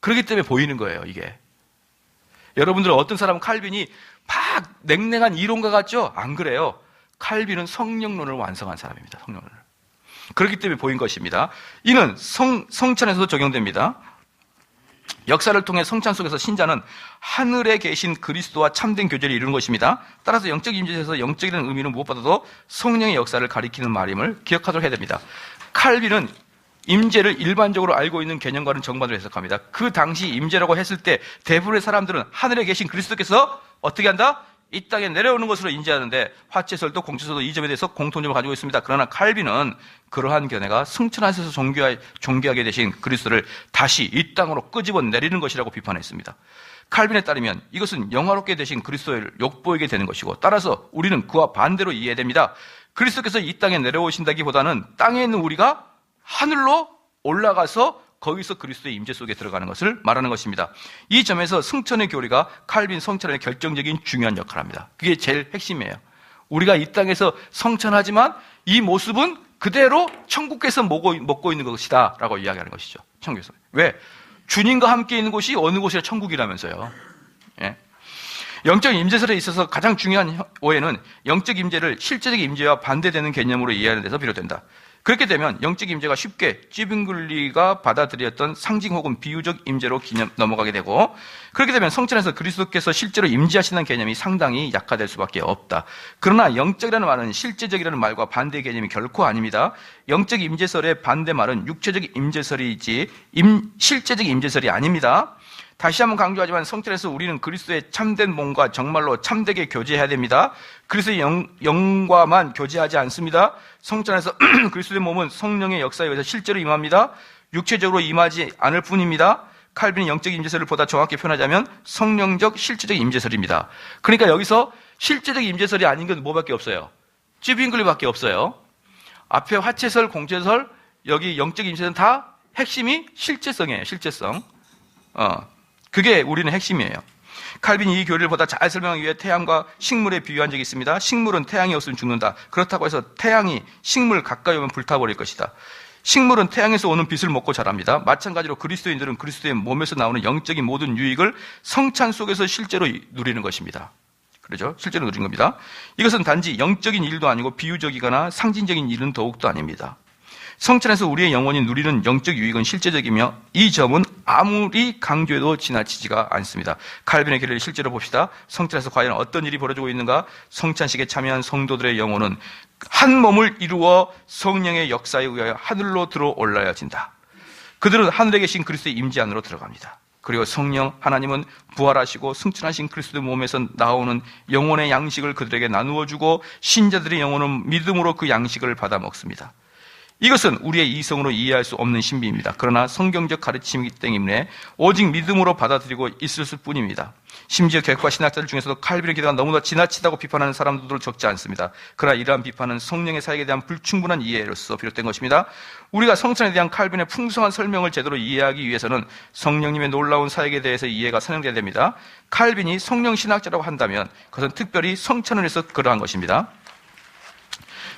그렇기 때문에 보이는 거예요, 이게. 여러분들은 어떤 사람은 칼빈이 막 냉랭한 이론가 같죠? 안 그래요. 칼빈은 성령론을 완성한 사람입니다. 성령론을. 그렇기 때문에 보인 것입니다. 이는 성찬에서도 적용됩니다. 역사를 통해 성찬 속에서 신자는 하늘에 계신 그리스도와 참된 교제를 이루는 것입니다. 따라서 영적 임재에서 영적이라는 의미는 무엇보다도 성령의 역사를 가리키는 말임을 기억하도록 해야 됩니다. 칼빈은 임재를 일반적으로 알고 있는 개념과는 정반대로 해석합니다. 그 당시 임재라고 했을 때 대부분의 사람들은 하늘에 계신 그리스도께서 어떻게 한다? 이 땅에 내려오는 것으로 인지하는데 화채설도 공채설도 이 점에 대해서 공통점을 가지고 있습니다. 그러나 칼빈은 그러한 견해가 성찬하셔서 존귀하게 되신 그리스도를 다시 이 땅으로 끄집어 내리는 것이라고 비판했습니다. 칼빈에 따르면 이것은 영화롭게 되신 그리스도를 욕보이게 되는 것이고 따라서 우리는 그와 반대로 이해됩니다. 그리스도께서 이 땅에 내려오신다기보다는 땅에 있는 우리가 하늘로 올라가서 거기서 그리스도의 임재 속에 들어가는 것을 말하는 것입니다. 이 점에서 성찬의 교리가 칼빈 성찬의 결정적인 중요한 역할을 합니다. 그게 제일 핵심이에요. 우리가 이 땅에서 성찬하지만 이 모습은 그대로 천국에서 먹고 있는 것이다 라고 이야기하는 것이죠. 천국에서. 왜? 주님과 함께 있는 곳이 어느 곳이라 천국이라면서요. 예? 영적 임재설에 있어서 가장 중요한 오해는 영적 임재를 실제적 임재와 반대되는 개념으로 이해하는 데서 비롯된다. 그렇게 되면 영적 임재가 쉽게 찌빙글리가 받아들였던 상징 혹은 비유적 임재로 넘어가게 되고 그렇게 되면 성찬에서 그리스도께서 실제로 임재하시는 개념이 상당히 약화될 수밖에 없다. 그러나 영적이라는 말은 실제적이라는 말과 반대의 개념이 결코 아닙니다. 영적 임재설의 반대말은 육체적 임재설이지 실제적 임재설이 아닙니다. 다시 한번 강조하지만 성찬에서 우리는 그리스도의 참된 몸과 정말로 참되게 교제해야 됩니다. 그리스도의 영과만 교제하지 않습니다. 성찬에서 그리스도의 몸은 성령의 역사에 의해서 실제로 임합니다. 육체적으로 임하지 않을 뿐입니다. 칼빈의 영적 임재설을 보다 정확히 표현하자면 성령적 실제적 임재설입니다. 그러니까 여기서 실제적 임재설이 아닌 건 뭐밖에 없어요? 찌빙글리밖에 없어요. 앞에 화채설, 공채설, 여기 영적 임재설은 다 핵심이 실제성이에요. 실제성. 그게 우리는 핵심이에요. 칼빈이 이 교리를 보다 잘 설명하기 위해 태양과 식물에 비유한 적이 있습니다. 식물은 태양이 없으면 죽는다. 그렇다고 해서 태양이 식물 가까이 오면 불타버릴 것이다. 식물은 태양에서 오는 빛을 먹고 자랍니다. 마찬가지로 그리스도인들은 그리스도의 몸에서 나오는 영적인 모든 유익을 성찬 속에서 실제로 누리는 것입니다. 그렇죠? 실제로 누리는 겁니다. 이것은 단지 영적인 일도 아니고 비유적이거나 상징적인 일은 더욱도 아닙니다. 성찬에서 우리의 영혼이 누리는 영적 유익은 실제적이며 이 점은 아무리 강조해도 지나치지가 않습니다. 칼빈의 교리를 실제로 봅시다. 성찬에서 과연 어떤 일이 벌어지고 있는가? 성찬식에 참여한 성도들의 영혼은 한 몸을 이루어 성령의 역사에 의하여 하늘로 들어 올라야진다. 그들은 하늘에 계신 그리스도의 임재 안으로 들어갑니다. 그리고 성령 하나님은 부활하시고 승천하신 그리스도의 몸에서 나오는 영혼의 양식을 그들에게 나누어 주고 신자들의 영혼은 믿음으로 그 양식을 받아 먹습니다. 이것은 우리의 이성으로 이해할 수 없는 신비입니다. 그러나 성경적 가르침이기 때문에 오직 믿음으로 받아들이고 있을 뿐입니다. 심지어 객과 신학자들 중에서도 칼빈의 기도가 너무나 지나치다고 비판하는 사람들도 적지 않습니다. 그러나 이러한 비판은 성령의 사역에 대한 불충분한 이해로서 비롯된 것입니다. 우리가 성찬에 대한 칼빈의 풍성한 설명을 제대로 이해하기 위해서는 성령님의 놀라운 사역에 대해서 이해가 선행돼야 됩니다. 칼빈이 성령 신학자라고 한다면 그것은 특별히 성찬을 해서 그러한 것입니다.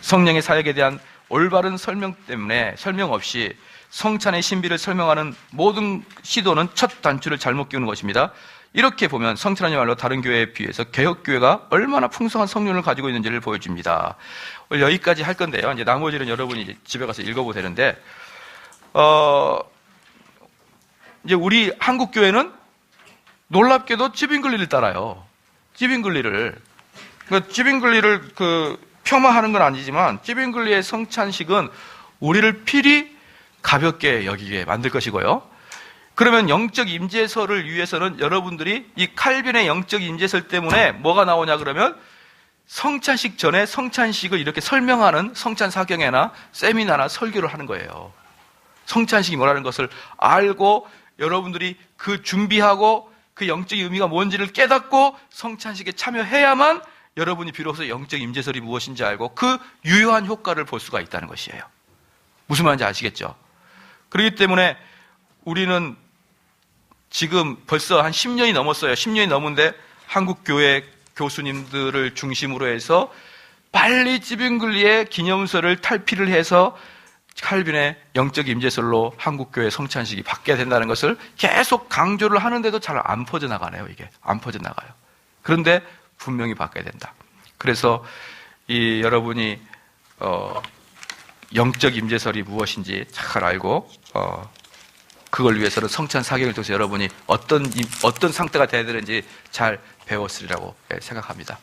성령의 사역에 대한 올바른 설명 없이 성찬의 신비를 설명하는 모든 시도는 첫 단추를 잘못 끼우는 것입니다. 이렇게 보면 성찬이야말로 다른 교회에 비해서 개혁교회가 얼마나 풍성한 성령을 가지고 있는지를 보여줍니다. 오늘 여기까지 할 건데요. 이제 나머지는 여러분이 이제 집에 가서 읽어보면 되는데, 이제 우리 한국 교회는 놀랍게도 찌빙글리를 따라요. 찌빙글리를 폐마하는 건 아니지만 찌빙글리의 성찬식은 우리를 필히 가볍게 여기게 만들 것이고요. 그러면 영적 임재설을 위해서는 여러분들이 이 칼빈의 영적 임재설 때문에 뭐가 나오냐 그러면 성찬식 전에 성찬식을 이렇게 설명하는 성찬 사경회나 세미나나 설교를 하는 거예요. 성찬식이 뭐라는 것을 알고 여러분들이 그 준비하고 그 영적 의미가 뭔지를 깨닫고 성찬식에 참여해야만 여러분이 비로소 영적 임재설이 무엇인지 알고 그 유효한 효과를 볼 수가 있다는 것이에요. 무슨 말인지 아시겠죠? 그렇기 때문에 우리는 지금 벌써 한 10년이 넘었어요. 10년이 넘은데 한국 교회 교수님들을 중심으로 해서 빨리 찌빙글리의 기념설을 탈피를 해서 칼빈의 영적 임재설로 한국 교회 성찬식이 바뀌어야 된다는 것을 계속 강조를 하는데도 잘 안 퍼져나가네요. 이게 안 퍼져나가요. 그런데 분명히 바뀌어야 된다. 그래서 여러분이 영적 임재설이 무엇인지 잘 알고 그걸 위해서는 성찬 사경을 통해서 여러분이 어떤 상태가 돼야 되는지 잘 배웠으리라고 생각합니다.